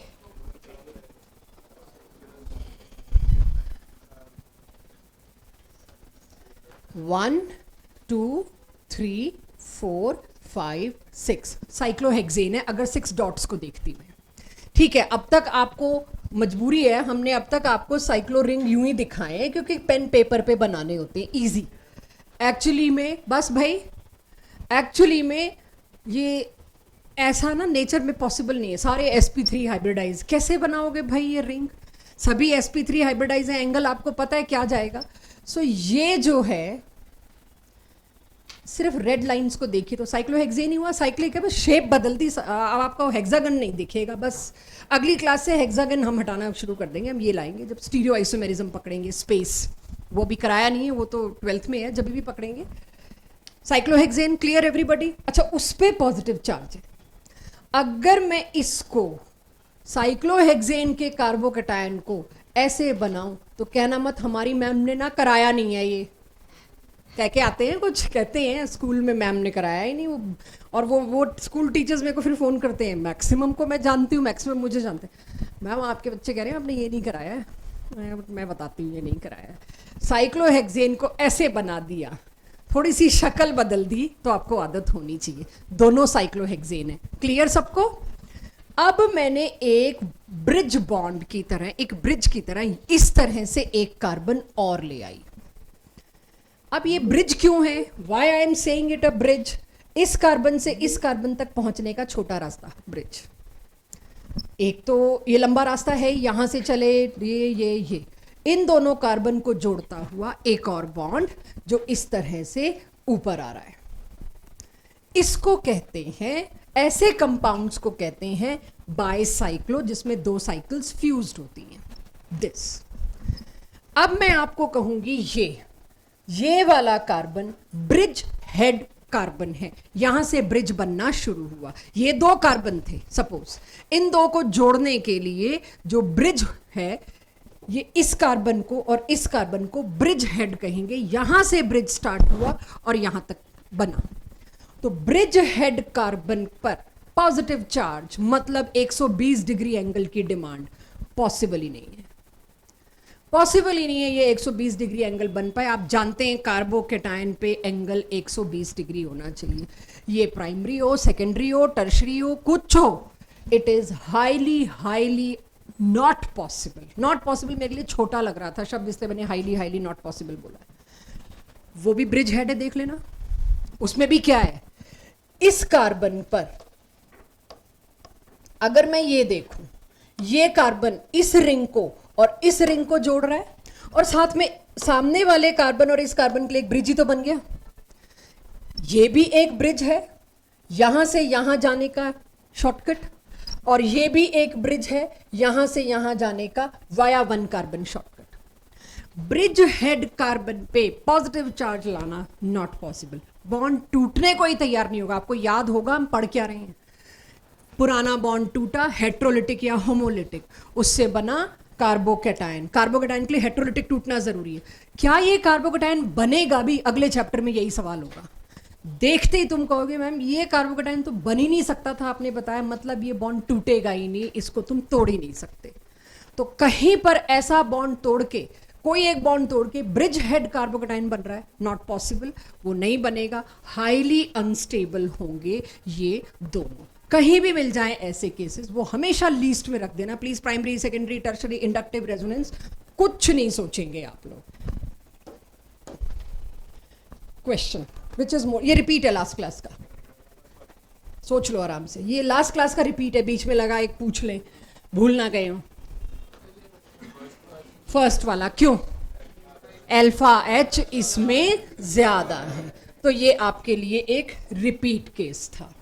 वन, टू, 3, 4, 5, 6 साइक्लोहेक्सेन है, अगर 6 डॉट्स को देखती मैं। ठीक है, अब तक आपको मजबूरी है, हमने अब तक आपको साइक्लो रिंग यूं ही दिखाए हैं क्योंकि पेन पेपर पे बनाने होते हैं इजी। एक्चुअली में बस भाई, एक्चुअली में ये ऐसा ना नेचर में पॉसिबल नहीं है। सारे sp3 हाइब्रिडाइज, कैसे बनाओगे भाई ये रिंग? सभी sp3 हाइब्रिडाइज है, एंगल आपको पता है क्या जाएगा। सो ये जो है, सिर्फ रेड लाइंस को देखिए तो साइक्लोहेक्सेन ही हुआ। साइक्लिक है, बस शेप बदलती, अब आपका हेक्सागन नहीं दिखेगा। बस अगली क्लास से हेक्सागन हम हटाना शुरू कर देंगे, हम ये लाएंगे जब स्टीरियो आइसोमेरिज्म पकड़ेंगे। स्पेस वो भी कराया नहीं है, वो तो 12th में है, जब भी पकड़ेंगे। Cyclohexane clear everybody? अच्छा, उस पर पॉजिटिव चार्ज है। अगर मैं इसको साइक्लोहेक्सेन के कार्बोकैटायन को ऐसे बनाऊं तो कहना मत हमारी मैम ने ना कराया नहीं है। ये कह के आते हैं, कुछ कहते हैं स्कूल में मैम ने कराया ही नहीं वो। और वो स्कूल टीचर्स मेरे को फिर फ़ोन करते हैं, मैक्सिमम को मैं जानती हूँ, मैक्सिमम मुझे जानते हैं, मैम आपके बच्चे कह रहे हैं आपने ये नहीं कराया है। मैं बताती हूँ ये नहीं कराया है। साइक्लोहेक्सेन को ऐसे बना दिया, थोड़ी सी शक्ल बदल दी, तो आपको आदत होनी चाहिए। दोनों साइक्लोहेक्सेन है। क्लियर सबको? अब मैंने एक ब्रिज बॉन्ड की तरह, एक ब्रिज की तरह इस तरह से एक कार्बन और ले आई। अब ये ब्रिज क्यों है? Why I am saying it a bridge? इस कार्बन से इस कार्बन तक पहुंचने का छोटा रास्ता ब्रिज। एक तो ये लंबा रास्ता है, यहां से चले ये इन दोनों कार्बन को जोड़ता हुआ एक और बॉन्ड जो इस तरह से ऊपर आ रहा है। इसको कहते हैं, ऐसे कंपाउंड्स को कहते हैं बाइसाइक्लो, जिसमें 2 साइकिल्स फ्यूज्ड होती हैं। दिस। अब मैं आपको कहूंगी ये वाला कार्बन ब्रिज हेड कार्बन है, यहां से ब्रिज बनना शुरू हुआ। ये 2 कार्बन थे सपोज, इन 2 को जोड़ने के लिए जो ब्रिज है, ये इस कार्बन को और इस कार्बन को ब्रिज हेड कहेंगे। यहां से ब्रिज स्टार्ट हुआ और यहां तक बना। तो ब्रिज हेड कार्बन पर पॉजिटिव चार्ज मतलब 120 डिग्री एंगल की डिमांड पॉसिबल ही नहीं है। पॉसिबल ही नहीं है ये 120 डिग्री एंगल बन पाए। आप जानते हैं कार्बोकैटायन पे एंगल 120 डिग्री होना चाहिए। ये प्राइमरी हो, सेकेंडरी हो, टर्शरी हो, कुछ हो, it is highly not possible. Not possible मेरे लिए छोटा लग रहा था शब्द, इसलिए मैंने हाईली नॉट पॉसिबल बोला है। वो भी ब्रिज हेड है, देख लेना। उसमें भी क्या है, इस कार्बन पर अगर मैं ये देखूं, ये कार्बन इस रिंग को और इस रिंग को जोड़ रहा है, और साथ में सामने वाले कार्बन और इस कार्बन के लिए एक ब्रिज ही तो बन गया। ये भी एक ब्रिज है, यहां से यहां जाने का शॉर्टकट, और ये भी एक ब्रिज है, यहां से यहां जाने का via one carbon shortcut. Bridge head carbon पे पॉजिटिव चार्ज लाना नॉट पॉसिबल, बॉन्ड टूटने को ही तैयार नहीं होगा। आपको याद होगा हम पढ़ क्या रहे हैं, पुराना बॉन्ड टूटा, हेट्रोलिटिक या होमोलिटिक, उससे बना कार्बोकैटायन। कार्बोकैटायन के लिए हेट्रोलिटिक टूटना जरूरी है। क्या ये कार्बोकैटायन बनेगा भी, अगले चैप्टर में यही सवाल होगा। देखते ही तुम कहोगे मैम ये कार्बोकैटायन तो बन ही नहीं सकता था, आपने बताया, मतलब ये बॉन्ड टूटेगा ही नहीं, इसको तुम तोड़ ही नहीं सकते। तो कहीं पर ऐसा बॉन्ड तोड़ के, कोई एक बॉन्ड तोड़ के ब्रिज हेड कार्बोकैटायन बन रहा है, नॉट पॉसिबल, वो नहीं बनेगा। हाईली अनस्टेबल होंगे ये दोनों। कहीं भी मिल जाए ऐसे केसेस, वो हमेशा लीस्ट में रख देना please. Primary, secondary, tertiary, inductive resonance, कुछ नहीं सोचेंगे आप लोग। क्वेश्चन विच इज मोर, ये रिपीट है लास्ट क्लास का, सोच लो आराम से, ये लास्ट क्लास का रिपीट है, बीच में लगा एक पूछ लें, भूल ना गए हो। फर्स्ट वाला क्यों, अल्फा एच इसमें ज्यादा है, तो ये आपके लिए एक रिपीट केस था।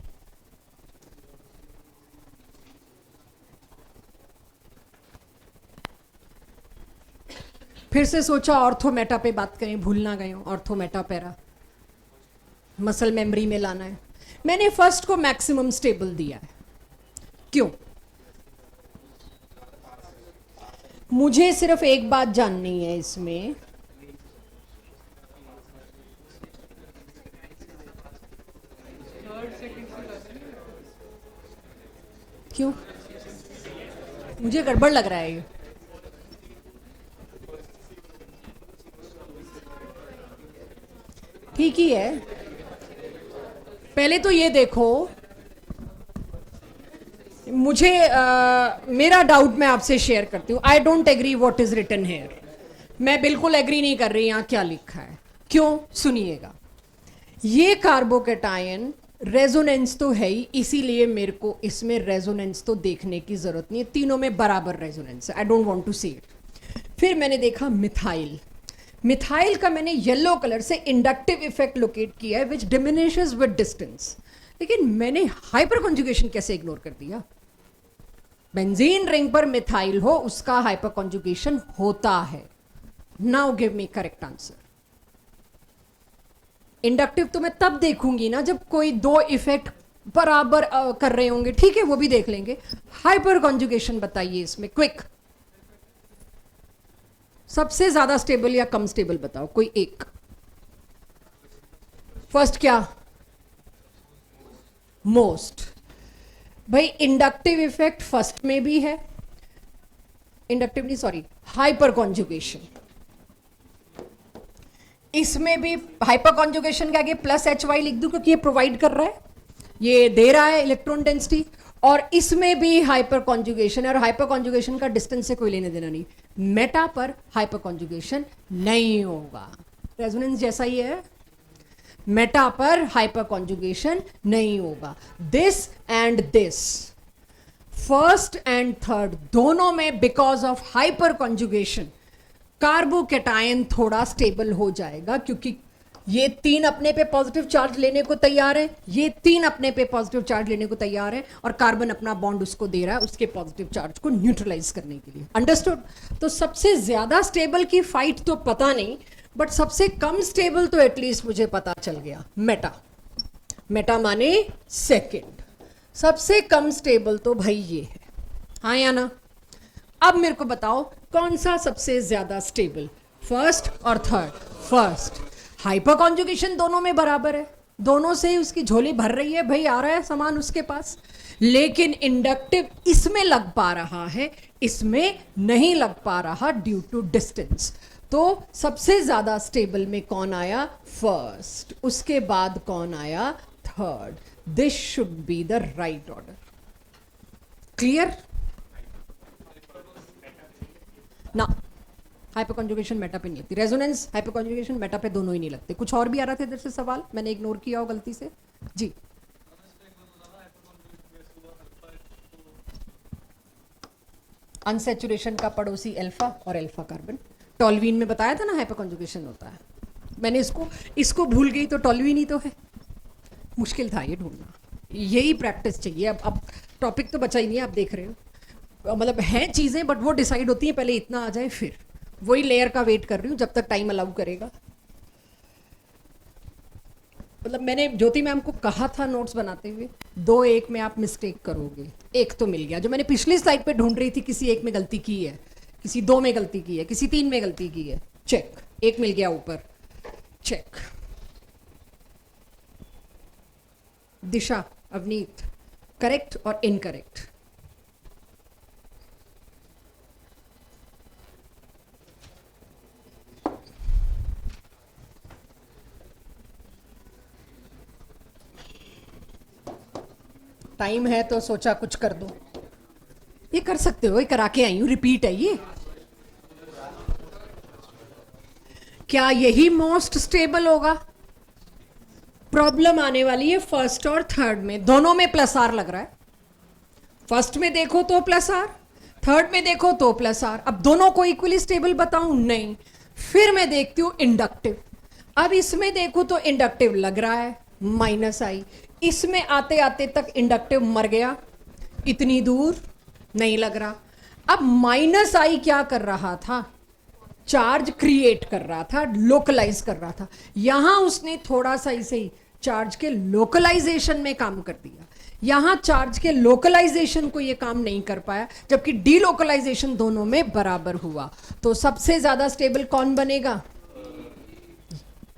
फिर से सोचा ऑर्थोमेटा पे बात करें, भूल ना गए हो, ऑर्थोमेटा पैरा मसल मेमोरी में लाना है। मैंने फर्स्ट को मैक्सिमम स्टेबल दिया है, क्यों, मुझे सिर्फ एक बात जाननी है इसमें, क्यों, मुझे गड़बड़ लग रहा है ये। ठीक ही है, पहले तो ये देखो, मुझे मेरा डाउट मैं आपसे शेयर करती हूँ। I don't agree what is written here, मैं बिल्कुल एग्री नहीं कर रही यहाँ क्या लिखा है। क्यों, सुनिएगा, ये कार्बोकैटायन रेजोनेंस तो है ही, इसीलिए मेरे को इसमें रेजोनेंस तो देखने की जरूरत नहीं है, तीनों में बराबर रेजोनेंस है, I don't want to see it. फिर मैंने देखा मिथाइल, मिथाइल का मैंने येलो कलर से इंडक्टिव इफेक्ट लोकेट किया है विच डिमिनिशेस विद डिस्टेंस, लेकिन मैंने हाइपर कॉन्जुगेशन कैसे इग्नोर कर दिया। बेंजीन रिंग पर मिथाइल हो, उसका हाइपर कॉन्जुगेशन होता है। Now give me correct answer. Inductive तो मैं तब देखूंगी ना जब कोई दो इफेक्ट बराबर कर रहे होंगे, ठीक है, वो भी देख लेंगे। हाइपर कॉन्जुगेशन बताइए इसमें, क्विक, सबसे ज्यादा स्टेबल या कम स्टेबल बताओ कोई एक। फर्स्ट क्या, मोस्ट। भाई इंडक्टिव इफेक्ट फर्स्ट में भी है, इंडक्टिव नहीं सॉरी, हाइपर कॉन्जुगेशन, इसमें भी हाइपर कॉन्जुगेशन के आगे प्लस एच वाई लिख दूं क्योंकि ये प्रोवाइड कर रहा है, ये दे रहा है इलेक्ट्रॉन डेंसिटी, और इसमें भी हाइपर कॉन्जुगेशन है, और हाइपर कॉन्जुगेशन का डिस्टेंस से कोई लेने देना नहीं। मेटा पर हाइपर कॉन्जुगेशन नहीं होगा, रेजोनेंस जैसा ही है, मेटा पर हाइपर कॉन्जुगेशन नहीं होगा। This and this, first and third दोनों में because of hyper conjugation carbocation थोड़ा स्टेबल हो जाएगा, क्योंकि ये तीन अपने पे पॉजिटिव चार्ज लेने को तैयार है, ये तीन अपने पे पॉजिटिव चार्ज लेने को तैयार है, और कार्बन अपना बॉन्ड उसको दे रहा है उसके पॉजिटिव चार्ज को न्यूट्रलाइज करने के लिए। अंडरस्टूड। तो सबसे ज्यादा स्टेबल की फाइट तो पता नहीं, बट सबसे कम स्टेबल तो एटलीस्ट मुझे पता चल गया, मेटा। मेटा माने सेकेंड, सबसे कम स्टेबल तो भाई ये है, हाँ या ना। अब मेरे को बताओ कौन सा सबसे ज्यादा स्टेबल, फर्स्ट और थर्ड। फर्स्ट, हाइपर कॉन्जुगेशन दोनों में बराबर है, दोनों से ही उसकी झोली भर रही है, भाई आ रहा है सामान उसके पास, लेकिन इंडक्टिव इसमें लग पा रहा है, इसमें नहीं लग पा रहा ड्यू टू डिस्टेंस। तो सबसे ज्यादा स्टेबल में कौन आया, फर्स्ट, उसके बाद कौन आया, third. This should be the right order. Clear ना। हाइपर कॉन्जुगेशन मेटा पे नहीं लगती, रेजोनेंस हाइपर कॉन्जुगेशन मेटा पे दोनों ही नहीं लगते। कुछ और भी आ रहा था इधर से सवाल, मैंने इग्नोर किया हो गलती से जी। अनसैचुरेशन का पड़ोसी अल्फा और अल्फा कार्बन, टॉल्वीन में बताया था ना हाइपर कॉन्जुगेशन होता है। मैंने इसको भूल गई तो टॉल्वीन ही तो है। मुश्किल था ये ढूंढना, यही प्रैक्टिस चाहिए। अब टॉपिक तो बचा ही नहीं है, आप देख रहे हो, मतलब हैं चीज़ें बट वो डिसाइड होती हैं पहले इतना आ जाए, फिर वही लेयर का वेट कर रही हूँ जब तक टाइम अलाउ करेगा। मतलब मैंने ज्योति मैम को कहा था नोट्स बनाते हुए 2-1 में आप मिस्टेक करोगे, एक तो मिल गया जो मैंने पिछली स्लाइड पे ढूंढ रही थी, किसी एक में गलती की है, किसी 2 में गलती की है, किसी 3 में गलती की है, चेक, एक मिल गया ऊपर, चेक। दिशा, अवनीत, करेक्ट और इनकरेक्ट। टाइम है तो सोचा कुछ कर दो, ये कर सकते हो, ये करा के आई हूं, रिपीट है ये। क्या यही मोस्ट स्टेबल होगा? प्रॉब्लम आने वाली है फर्स्ट और थर्ड में, दोनों में प्लस आर लग रहा है। फर्स्ट में देखो तो प्लस आर, थर्ड में देखो तो प्लस आर। अब दोनों को इक्वली स्टेबल बताऊं? नहीं। फिर मैं देखती हूं इंडक्टिव। अब इसमें देखो तो इंडक्टिव लग रहा है माइनस आई, इसमें आते आते तक इंडक्टिव मर गया, इतनी दूर नहीं लग रहा। अब माइनस आई क्या कर रहा था? चार्ज क्रिएट कर रहा था, लोकलाइज कर रहा था। यहां उसने थोड़ा सा इसे चार्ज के लोकलाइजेशन में काम कर दिया, यहां चार्ज के लोकलाइजेशन को ये काम नहीं कर पाया, जबकि डीलोकलाइजेशन दोनों में बराबर हुआ। तो सबसे ज्यादा स्टेबल कौन बनेगा?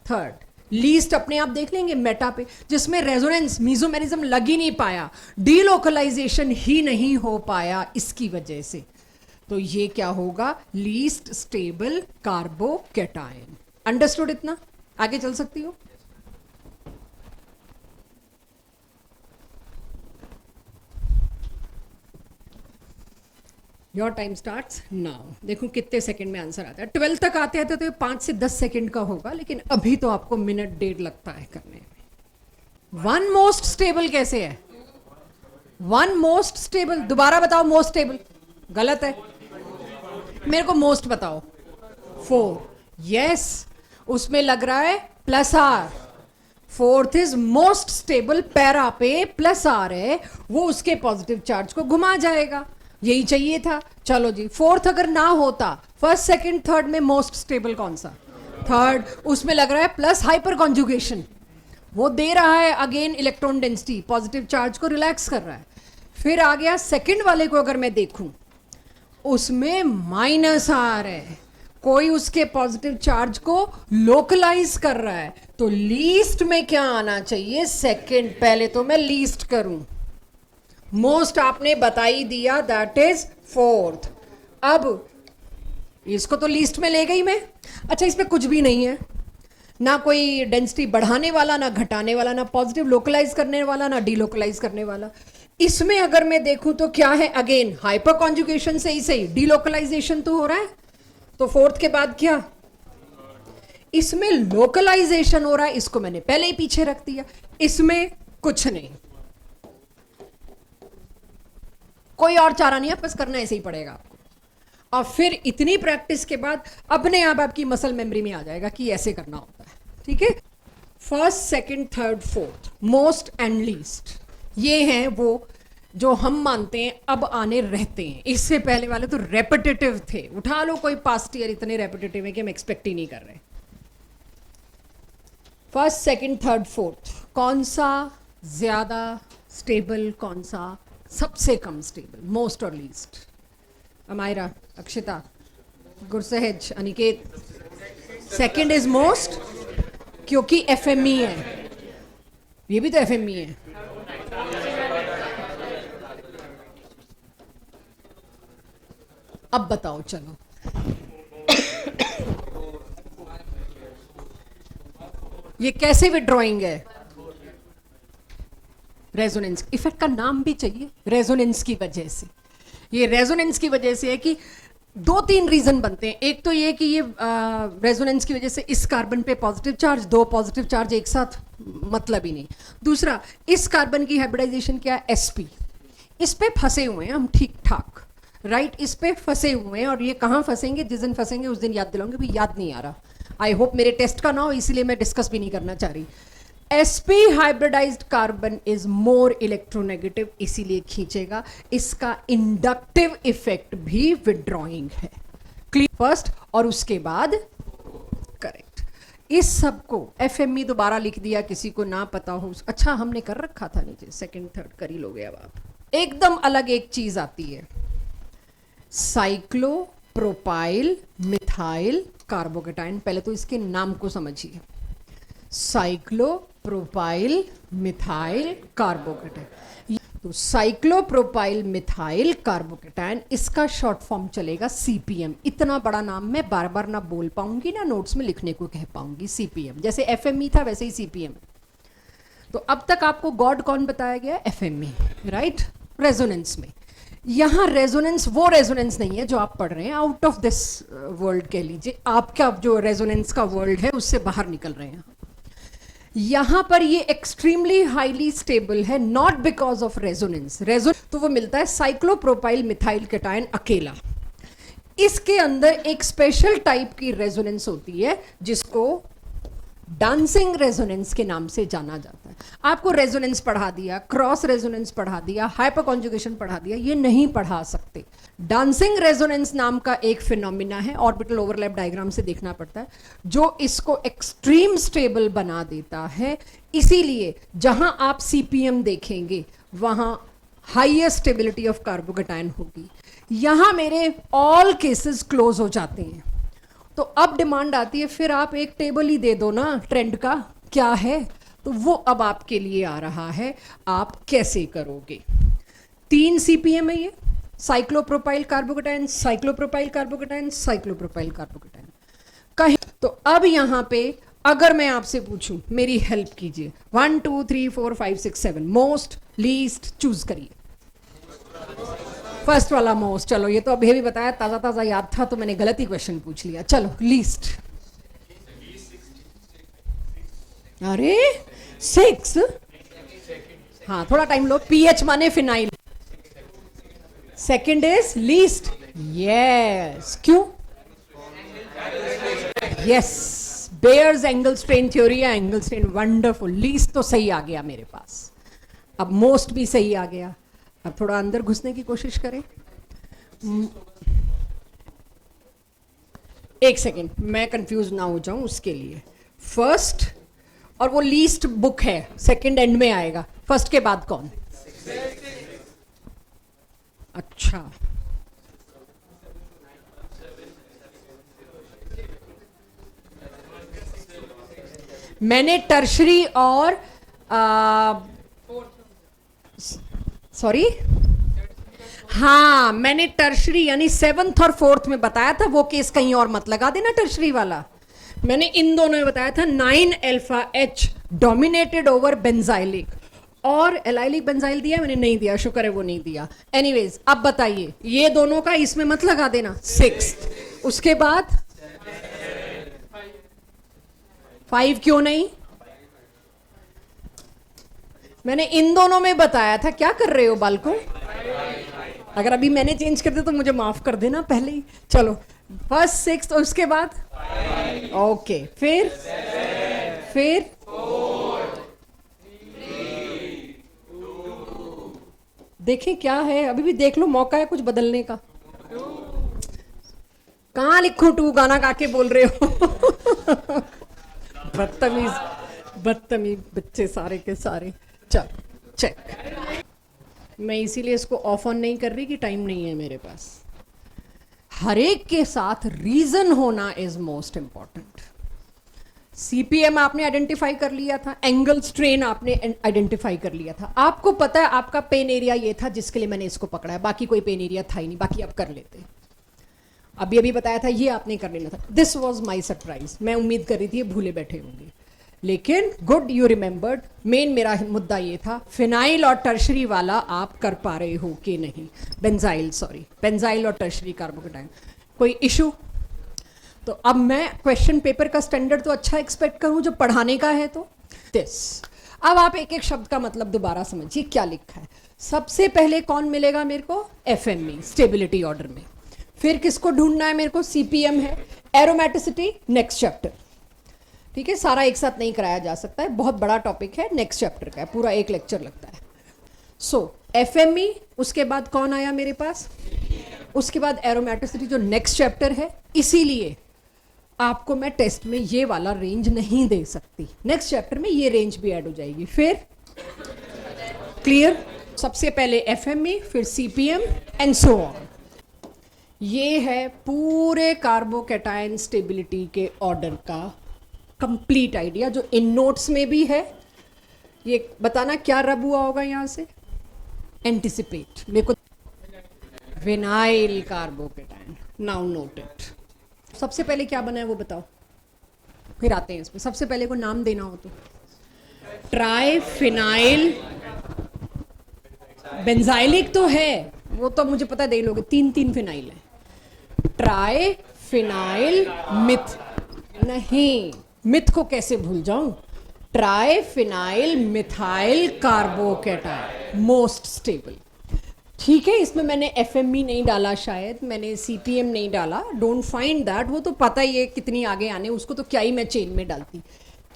थर्ड। लीस्ट अपने आप देख लेंगे मेटा पे, जिसमें रेजोनेंस मीजोमेरिज्म लग ही नहीं पाया, डीलोकलाइजेशन ही नहीं हो पाया इसकी वजह से। तो ये क्या होगा? Least stable carbocation. अंडरस्टूड? इतना आगे चल सकती हो? Your time starts now. देखो कितने सेकंड में आंसर आता है। 12 तक आते आते तो 5 से 10 सेकंड का होगा, लेकिन अभी तो आपको मिनट 1.5 लगता है करने में। वन मोस्ट स्टेबल कैसे है? वन मोस्ट स्टेबल, दोबारा बताओ। मोस्ट स्टेबल गलत है, मेरे को मोस्ट बताओ। 4, यस, उसमें लग रहा है plus R. Fourth is most stable, para पे प्लस आर है, वो उसके पॉजिटिव चार्ज को घुमा जाएगा, यही चाहिए था। चलो जी, फोर्थ अगर ना होता, फर्स्ट सेकंड थर्ड में मोस्ट स्टेबल कौन सा? थर्ड। उसमें लग रहा है प्लस हाइपर कॉन्जुगेशन, वो दे रहा है again electron density, positive charge को रिलैक्स कर रहा है। फिर आ गया सेकंड वाले को, अगर मैं देखूं उसमें माइनस आर है, कोई उसके पॉजिटिव चार्ज को लोकलाइज कर रहा है। तो लीस्ट में क्या आना चाहिए? सेकंड। पहले तो मैं लीस्ट करूं, मोस्ट आपने बता ही दिया, दैट इज फोर्थ। अब इसको तो लीस्ट में ले गई मैं। अच्छा, इसमें कुछ भी नहीं है, ना कोई डेंसिटी बढ़ाने वाला, ना घटाने वाला, ना पॉजिटिव लोकलाइज करने वाला, ना डीलोकलाइज करने वाला। इसमें अगर मैं देखूं तो क्या है? अगेन हाइपर कॉन्जुगेशन से ही डीलोकलाइजेशन तो हो रहा है। तो फोर्थ के बाद क्या? इसमें लोकलाइजेशन हो रहा है, इसको मैंने पहले ही पीछे रख दिया। इसमें कुछ नहीं, कोई और चारा नहीं है, बस करना ऐसे ही पड़ेगा आपको। और फिर इतनी प्रैक्टिस के बाद अपने आप आपकी मसल मेमोरी में आ जाएगा कि ऐसे करना होता है। ठीक है? First, second, third, fourth, most and least, ये हैं वो जो हम मानते हैं अब आने रहते हैं। इससे पहले वाले तो रेपिटेटिव थे, उठा लो कोई पास्ट ईयर, इतने रेपिटेटिव है कि हम एक्सपेक्ट ही नहीं कर रहे। फर्स्ट, सेकंड, थर्ड, फोर्थ, कौन सा ज्यादा स्टेबल, कौन सा सबसे कम स्टेबल? मोस्ट और least? Amaira, Akshita, Gursahaj, Aniket. Second is most, क्योंकि एफएमई है, ये भी तो एफएमई है। अब बताओ, चलो ये कैसे विड्रॉइंग है? रेजोनेंस इफेक्ट का नाम भी चाहिए, रेजोनेंस की वजह से। ये रेजोनेंस की वजह से है कि दो तीन रीजन बनते हैं। एक तो ये कि ये रेजोनेंस की वजह से इस कार्बन पे पॉजिटिव चार्ज, दो पॉजिटिव चार्ज एक साथ, मतलब ही नहीं। दूसरा, इस कार्बन की हाइब्रिडाइजेशन क्या है, sp, इस पे फंसे हुए हैं हम ठीक ठाक, राइट, इस पे फंसे हुए हैं। और ये कहाँ फंसेंगे, जिस दिन फंसेंगे उस दिन याद दिलाऊंगे, भी याद नहीं आ रहा। आई होप मेरे टेस्ट का ना हो, इसीलिए मैं डिस्कस भी नहीं करना चाह रही। sp hybridised carbon is more electronegative, इसीलिए खींचेगा। इसका इंडक्टिव इफेक्ट भी विड्रॉइंग है, क्लियर फर्स्ट, और उसके बाद करेक्ट। इस सब को FME दोबारा लिख दिया, किसी को ना पता हो, अच्छा हमने कर रखा था नीचे, सेकंड थर्ड कर ही लोगे अब आप। एकदम अलग एक चीज आती है, साइक्लोप्रोपाइल मिथाइल कार्बोकेटाइन। पहले तो इसके नाम को समझिए, साइक्लोप्रोपाइल मिथाइल कार्बोकेटाइन। तो साइक्लोप्रोपाइल मिथाइल कार्बोकेटाइन, इसका शॉर्ट फॉर्म चलेगा CPM। इतना बड़ा नाम मैं बार बार ना बोल पाऊंगी, ना नोट्स में लिखने को कह पाऊंगी। CPM जैसे FME था वैसे ही CPM। तो अब तक आपको गॉड कौन बताया गया, FME, राइट, रेजोनेंस में। यहाँ रेजोनेंस वो रेजोनेंस नहीं है जो आप पढ़ रहे हैं, आउट ऑफ दिस वर्ल्ड कह लीजिए, आपका जो रेजोनेंस का वर्ल्ड है उससे बाहर निकल रहे हैं। यहां पर ये एक्सट्रीमली हाईली स्टेबल है, नॉट बिकॉज ऑफ रेजोनेंस। तो वो मिलता है साइक्लोप्रोपाइल मिथाइल केटायन अकेला। इसके अंदर एक स्पेशल टाइप की रेजोनेंस होती है जिसको डांसिंग रेजोनेंस के नाम से जाना जाता है। आपको रेजोनेंस पढ़ा दिया, क्रॉस रेजोनेंस पढ़ा दिया, हाइपर कॉन्जुगेशन पढ़ा दिया, ये नहीं पढ़ा सकते। डांसिंग रेजोनेंस नाम का एक फिनोमिना है, ऑर्बिटल ओवरलैप डायग्राम से देखना पड़ता है, जो इसको एक्सट्रीम स्टेबल बना देता है। इसीलिए जहां आप CPM देखेंगे वहां हाईएस्ट स्टेबिलिटी ऑफ कार्बोकेटायन होगी। यहां मेरे ऑल केसेस क्लोज हो जाते हैं। तो अब डिमांड आती है, फिर आप एक टेबल ही दे दो ना ट्रेंड का, क्या है, तो वो अब आपके लिए आ रहा है, आप कैसे करोगे। 3 CPM है ये, cyclopropyl carbocation, cyclopropyl carbocation, cyclopropyl carbocation कहीं। तो अब यहां पे अगर मैं आपसे पूछूं, मेरी हेल्प कीजिए, 1 2 3 4 5 6 7, मोस्ट लीस्ट चूज करिए। फर्स्ट वाला मोस्ट, चलो ये तो अभी भी बताया, ताजा ताजा याद था, तो मैंने गलत ही क्वेश्चन पूछ लिया। चलो लीस्ट, अरे 6, हाँ थोड़ा टाइम लो, PH माने फिनाइल, सेकंड इज लीस्ट, यस, क्यों, yes, Baeyer's angle strain theory या एंगल स्ट्रेन, वंडरफुल। लीस्ट तो सही आ गया मेरे पास, अब मोस्ट भी सही आ गया। अब थोड़ा अंदर घुसने की कोशिश करें। एक सेकेंड, मैं कंफ्यूज ना हो जाऊं उसके लिए। फर्स्ट और वो लीस्ट बुक है, सेकंड एंड में आएगा, फर्स्ट के बाद कौन, अच्छा, मैंने टर्शरी और सॉरी, हाँ मैंने टर्शरी यानी 7th और 4th में बताया था, वो केस कहीं और मत लगा देना टर्शरी वाला। मैंने इन दोनों में बताया था 9 alpha H dominated over benzylic, और एलाइलिक बेंजाइल दिया मैंने, नहीं दिया, शुक्र है वो नहीं दिया। एनीवेज अब बताइए, ये दोनों का इसमें मत लगा देना, 6th, उसके बाद 5 क्यों नहीं, मैंने इन दोनों में बताया था। क्या कर रहे हो बालको, अगर अभी मैंने चेंज कर दिया तो मुझे माफ कर देना पहले ही। चलो फर्स्ट 6 और उसके बाद ओके, फिर देखें क्या है, अभी भी देख लो, मौका है कुछ बदलने का। कहाँ लिखूं 2, गाना गा के बोल रहे हो बदतमीज बच्चे सारे के सारे। चलो चेक, मैं इसीलिए इसको ऑफ ऑन नहीं कर रही कि टाइम नहीं है मेरे पास। हर एक के साथ रीजन होना इज मोस्ट इंपॉर्टेंट। CPM आपने आइडेंटिफाई कर लिया था, एंगल स्ट्रेन आपने आइडेंटिफाई कर लिया था, आपको पता है आपका पेन एरिया ये था जिसके लिए मैंने इसको पकड़ा है, बाकी कोई पेन एरिया था ही नहीं, बाकी आप कर लेते। अभी बताया था ये आपने कर लेना था। दिस वॉज माई सरप्राइज, मैं उम्मीद कर रही थी ये भूले बैठे होंगे, लेकिन गुड यू रिमेंबर्ड। मेन मेरा मुद्दा ये था, फिनाइल और टर्शरी वाला आप कर पा रहे हो कि नहीं, बेंजाइल और टर्शरी कार्बोकेटायन। कोई इशू? तो अब मैं क्वेश्चन पेपर का स्टैंडर्ड तो अच्छा एक्सपेक्ट करूं जो पढ़ाने का है, तो दिस। अब आप एक एक शब्द का मतलब दोबारा समझिए क्या लिखा है। सबसे पहले कौन मिलेगा मेरे को? एफएमई, स्टेबिलिटी ऑर्डर में। फिर किसको ढूंढना है मेरे को? सीपीएम है। एरोमेटिसिटी नेक्स्ट चैप्टर, ठीक है, सारा एक साथ नहीं कराया जा सकता है, बहुत बड़ा टॉपिक है, नेक्स्ट चैप्टर का है, पूरा एक लेक्चर लगता है। सो एफएमई, उसके बाद कौन आया मेरे पास? उसके बाद एरोमेटिसिटी जो नेक्स्ट चैप्टर है। इसीलिए आपको मैं टेस्ट में ये वाला रेंज नहीं दे सकती, नेक्स्ट चैप्टर में ये रेंज भी ऐड हो जाएगी। फिर क्लियर? सबसे पहले एफएमई, फिर सीपीएम एंड सो ऑन। ये है पूरे कार्बोकैटायन स्टेबिलिटी के ऑर्डर का कंप्लीट आइडिया, जो इन नोट्स में भी है। ये बताना क्या रब हुआ होगा यहां से? एंटिसिपेट। मेरे को विनाइल कार्बोकैटायन, नाउ नोटेड। सबसे पहले क्या बना है वो बताओ, फिर आते हैं इसमें। सबसे पहले को नाम देना हो तो ट्राइफिनाइल बेंजाइलिक तो है, वो तो मुझे पता दे लोगे, 3 फिनाइल है। ट्राइफिनाइल मिथ नहीं, मिथ को कैसे भूल जाऊं? Triphenyl methyl carbocation most stable, ठीक है। इसमें मैंने एफएमई नहीं डाला, शायद मैंने सीपीएम नहीं डाला, डोंट फाइंड दैट, वो तो पता ही है कितनी आगे आने, उसको तो क्या ही मैं चेन में डालती।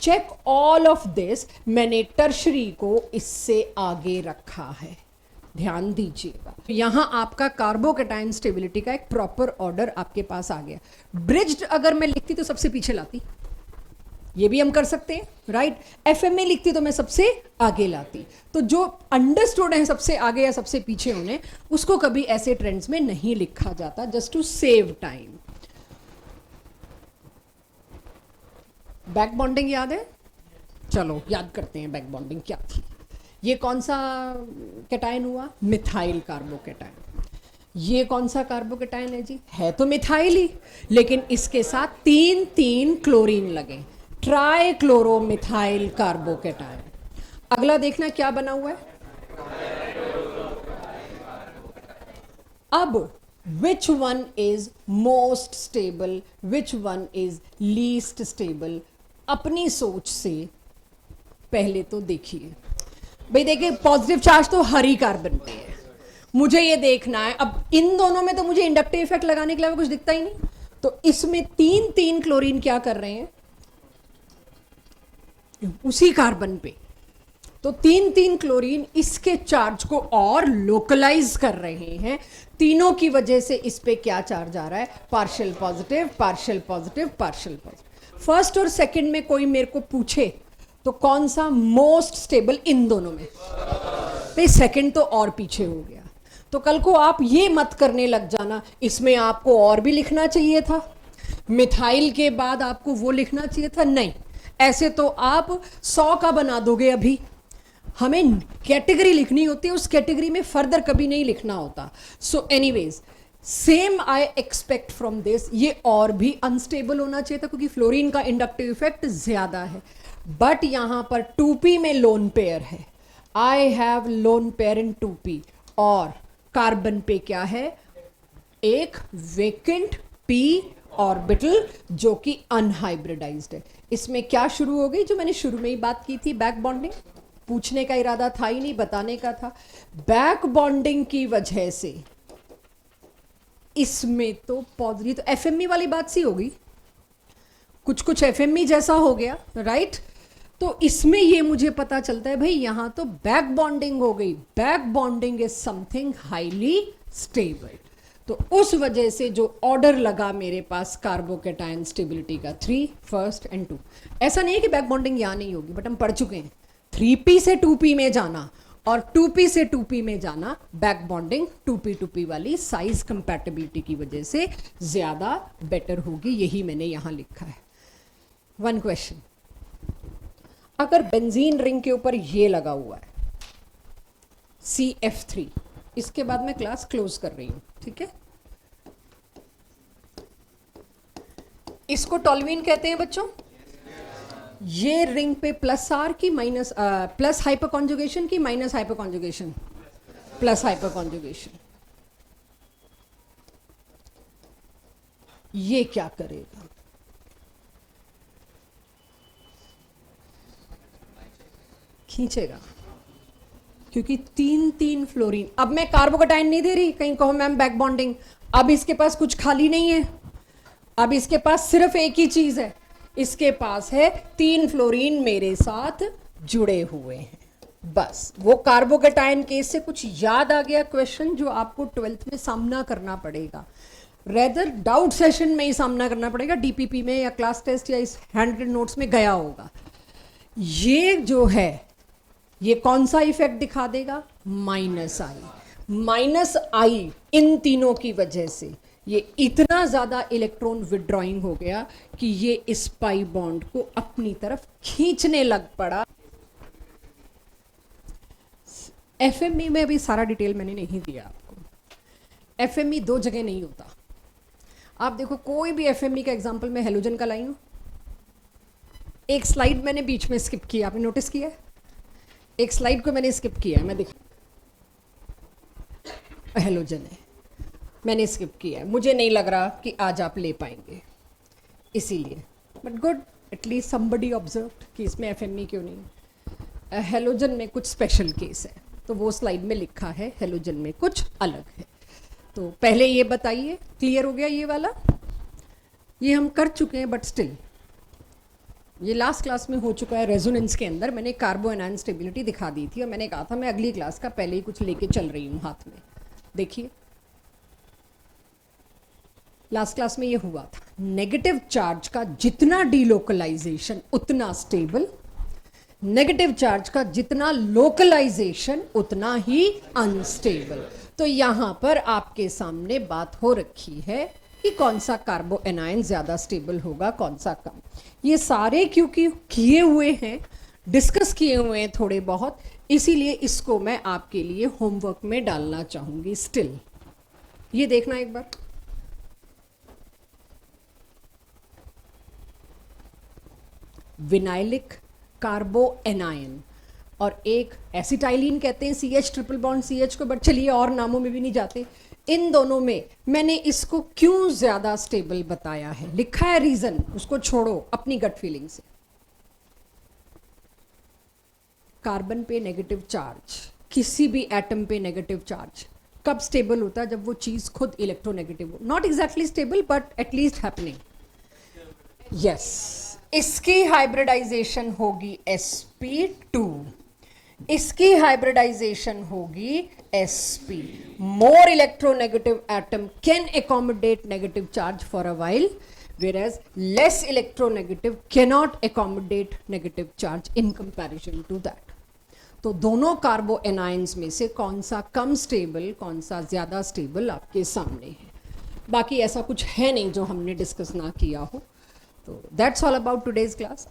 चेक ऑल ऑफ दिस, मैंने टर्शरी को इससे आगे रखा है, ध्यान दीजिएगा। यहां आपका कार्बोकैटायन स्टेबिलिटी का एक प्रॉपर ऑर्डर आपके पास आ गया। ब्रिज्ड अगर मैं लिखती तो सबसे पीछे लाती, ये भी हम कर सकते हैं, राइट। एफएमए लिखती तो मैं सबसे आगे लाती। तो जो अंडरस्टूड है सबसे आगे या सबसे पीछे होने, उसको कभी ऐसे ट्रेंड्स में नहीं लिखा जाता, just to save time. Back bonding याद है? चलो याद करते हैं बैक बॉन्डिंग क्या थी। ये कौन सा कैटायन हुआ? Methyl carbocation. ये कौन सा कार्बोकैटायन है जी? है तो मिथाइल ही, लेकिन इसके साथ 3 क्लोरीन लगे, ट्राइक्लोरोमिथाइल कार्बोकैटायन। अगला देखना क्या बना हुआ है। अब which one is most stable, which one is least stable, अपनी सोच से पहले तो देखिए भाई। देखिए पॉजिटिव चार्ज तो हर ही कार्बन पे है, मुझे ये देखना है। अब इन दोनों में तो मुझे इंडक्टिव इफेक्ट लगाने के अलावा कुछ दिखता ही नहीं, तो इसमें 3 क्लोरीन क्या कर रहे हैं उसी कार्बन पे, तो 3 क्लोरीन इसके चार्ज को और लोकलाइज कर रहे हैं। तीनों की वजह से इस पे क्या चार्ज आ रहा है? Partial positive, partial positive, partial positive. First और सेकंड में कोई मेरे को पूछे तो कौन सा मोस्ट स्टेबल इन दोनों में? तो सेकंड तो और पीछे हो गया। तो कल को आप ये मत करने लग जाना इसमें आपको और भी लिखना चाहिए था, मिथाइल के बाद आपको वो लिखना चाहिए था, नहीं। ऐसे तो आप 100 का बना दोगे। अभी हमें कैटेगरी लिखनी होती है, उस कैटेगरी में फर्दर कभी नहीं लिखना होता। So anyways same I expect from this, ये और भी अनस्टेबल होना चाहिए था क्योंकि फ्लोरीन का इंडक्टिव इफेक्ट ज्यादा है। बट यहां पर 2p में लोन पेयर है, I have lone pair in 2p, और कार्बन पे क्या है? एक वेकेंट p ऑर्बिटल जो कि अनहाइब्रिडाइज्ड है। इसमें क्या शुरू हो गई, जो मैंने शुरू में ही बात की थी, बैक बॉन्डिंग। पूछने का इरादा था ही नहीं, बताने का था। बैक बॉन्डिंग की वजह से इसमें तो पॉजिटिव, तो एफएमई वाली बात सी होगी, कुछ एफएमई जैसा हो गया, राइट। तो इसमें ये मुझे पता चलता है भाई यहां तो बैक बॉन्डिंग हो गई। Back bonding is something highly stable. तो उस वजह से जो ऑर्डर लगा मेरे पास कार्बोकैटायन स्टेबिलिटी का 3 फर्स्ट एंड 2, ऐसा नहीं है कि बैक बॉन्डिंग यहां नहीं होगी, बट हम पढ़ चुके हैं 3p से 2p में जाना और 2p से 2p में जाना, बैक बॉन्डिंग 2p वाली साइज कंपैटिबिलिटी की वजह से ज्यादा बेटर होगी, यही मैंने यहां लिखा है। वन क्वेश्चन, अगर बेंजीन रिंग के ऊपर ये लगा हुआ है CF3, इसके बाद मैं क्लास क्लोज कर रही हूं, ठीक है। इसको टॉल्यूइन कहते हैं बच्चों। ये रिंग पे प्लस आर की माइनस, प्लस हाइपर कॉन्जुगेशन की minus hyper conjugation, plus hyper conjugation. ये क्या करेगा? खींचेगा, क्योंकि 3 फ्लोरीन। अब मैं कार्बोकटाइन नहीं दे रही, कहीं कहो मैम बैक बॉन्डिंग, अब इसके पास कुछ खाली नहीं है, अब इसके पास सिर्फ एक ही चीज है, इसके पास है 3 फ्लोरीन मेरे साथ जुड़े हुए हैं। बस वो कार्बोकटाइन केस से कुछ याद आ गया क्वेश्चन जो आपको 12th में सामना करना पड़ेगा, रेदर डाउट सेशन में ही सामना करना पड़ेगा, डीपीपी में या क्लास टेस्ट या इस हैंड नोट्स में गया होगा। ये जो है ये कौन सा इफेक्ट दिखा देगा? माइनस आई इन तीनों की वजह से ये इतना ज्यादा इलेक्ट्रॉन विड्रॉइंग हो गया कि ये इस पाई बॉन्ड को अपनी तरफ खींचने लग पड़ा। एफएमई में भी सारा डिटेल मैंने नहीं दिया आपको। एफएमई 2 जगह नहीं होता। आप देखो कोई भी एफएमई का एग्जांपल मैं हेलोजन का लाई हूं, एक स्लाइड मैंने बीच में स्किप किया, आपने नोटिस किया है? एक स्लाइड को मैंने स्किप किया है, मैं दिखा, हेलोजन है, मैंने स्किप किया है, मुझे नहीं लग रहा कि आज आप ले पाएंगे इसीलिए, but good at least somebody observed कि इसमें एफएमई क्यों नहीं। हेलोजन में कुछ स्पेशल केस है, तो वो स्लाइड में लिखा है, हेलोजन में कुछ अलग है। तो पहले ये बताइए, क्लियर हो गया ये वाला? ये हम कर चुके हैं, बट स्टिल ये लास्ट क्लास में हो चुका है। रेजोनेंस के अंदर मैंने कार्बो एनायन स्टेबिलिटी दिखा दी थी और मैंने कहा था मैं अगली क्लास का पहले ही कुछ लेके चल रही हूँ हाथ में। देखिए लास्ट क्लास में ये हुआ था, नेगेटिव चार्ज का जितना डीलोकलाइजेशन उतना स्टेबल, नेगेटिव चार्ज का जितना लोकलाइजेशन उतना ही अनस्टेबल। तो यहां पर आपके सामने बात हो रखी है कि कौन सा कार्बो एनायन ज्यादा स्टेबल होगा, कौन सा कम। ये सारे क्योंकि किए हुए हैं, डिस्कस किए हुए हैं थोड़े बहुत, इसीलिए इसको मैं आपके लिए होमवर्क में डालना चाहूंगी। स्टिल ये देखना एक बार, विनाइलिक कार्बो एनायन और एक एसिटाइलिन कहते हैं, CH ट्रिपल बॉन्ड CH को, बट चलिए और नामों में भी नहीं जाते। इन दोनों में मैंने इसको क्यों ज्यादा स्टेबल बताया है, लिखा है रीजन, उसको छोड़ो अपनी गट फीलिंग से। कार्बन पे नेगेटिव चार्ज, किसी भी एटम पे नेगेटिव चार्ज कब स्टेबल होता है? जब वो चीज खुद इलेक्ट्रोनेगेटिव हो, not exactly stable but at least happening. Yes, इसकी हाइब्रिडाइजेशन होगी sp2, इसकी हाइब्रिडाइजेशन होगी sp। More electronegative atom can accommodate negative charge for a while, whereas less electronegative cannot accommodate negative charge in comparison to that। तो दोनों कार्बो anions में से कौन सा कम स्टेबल, कौन सा ज्यादा स्टेबल आपके सामने है। बाकी ऐसा कुछ है नहीं जो हमने डिस्कस ना किया हो। तो that's all about today's class.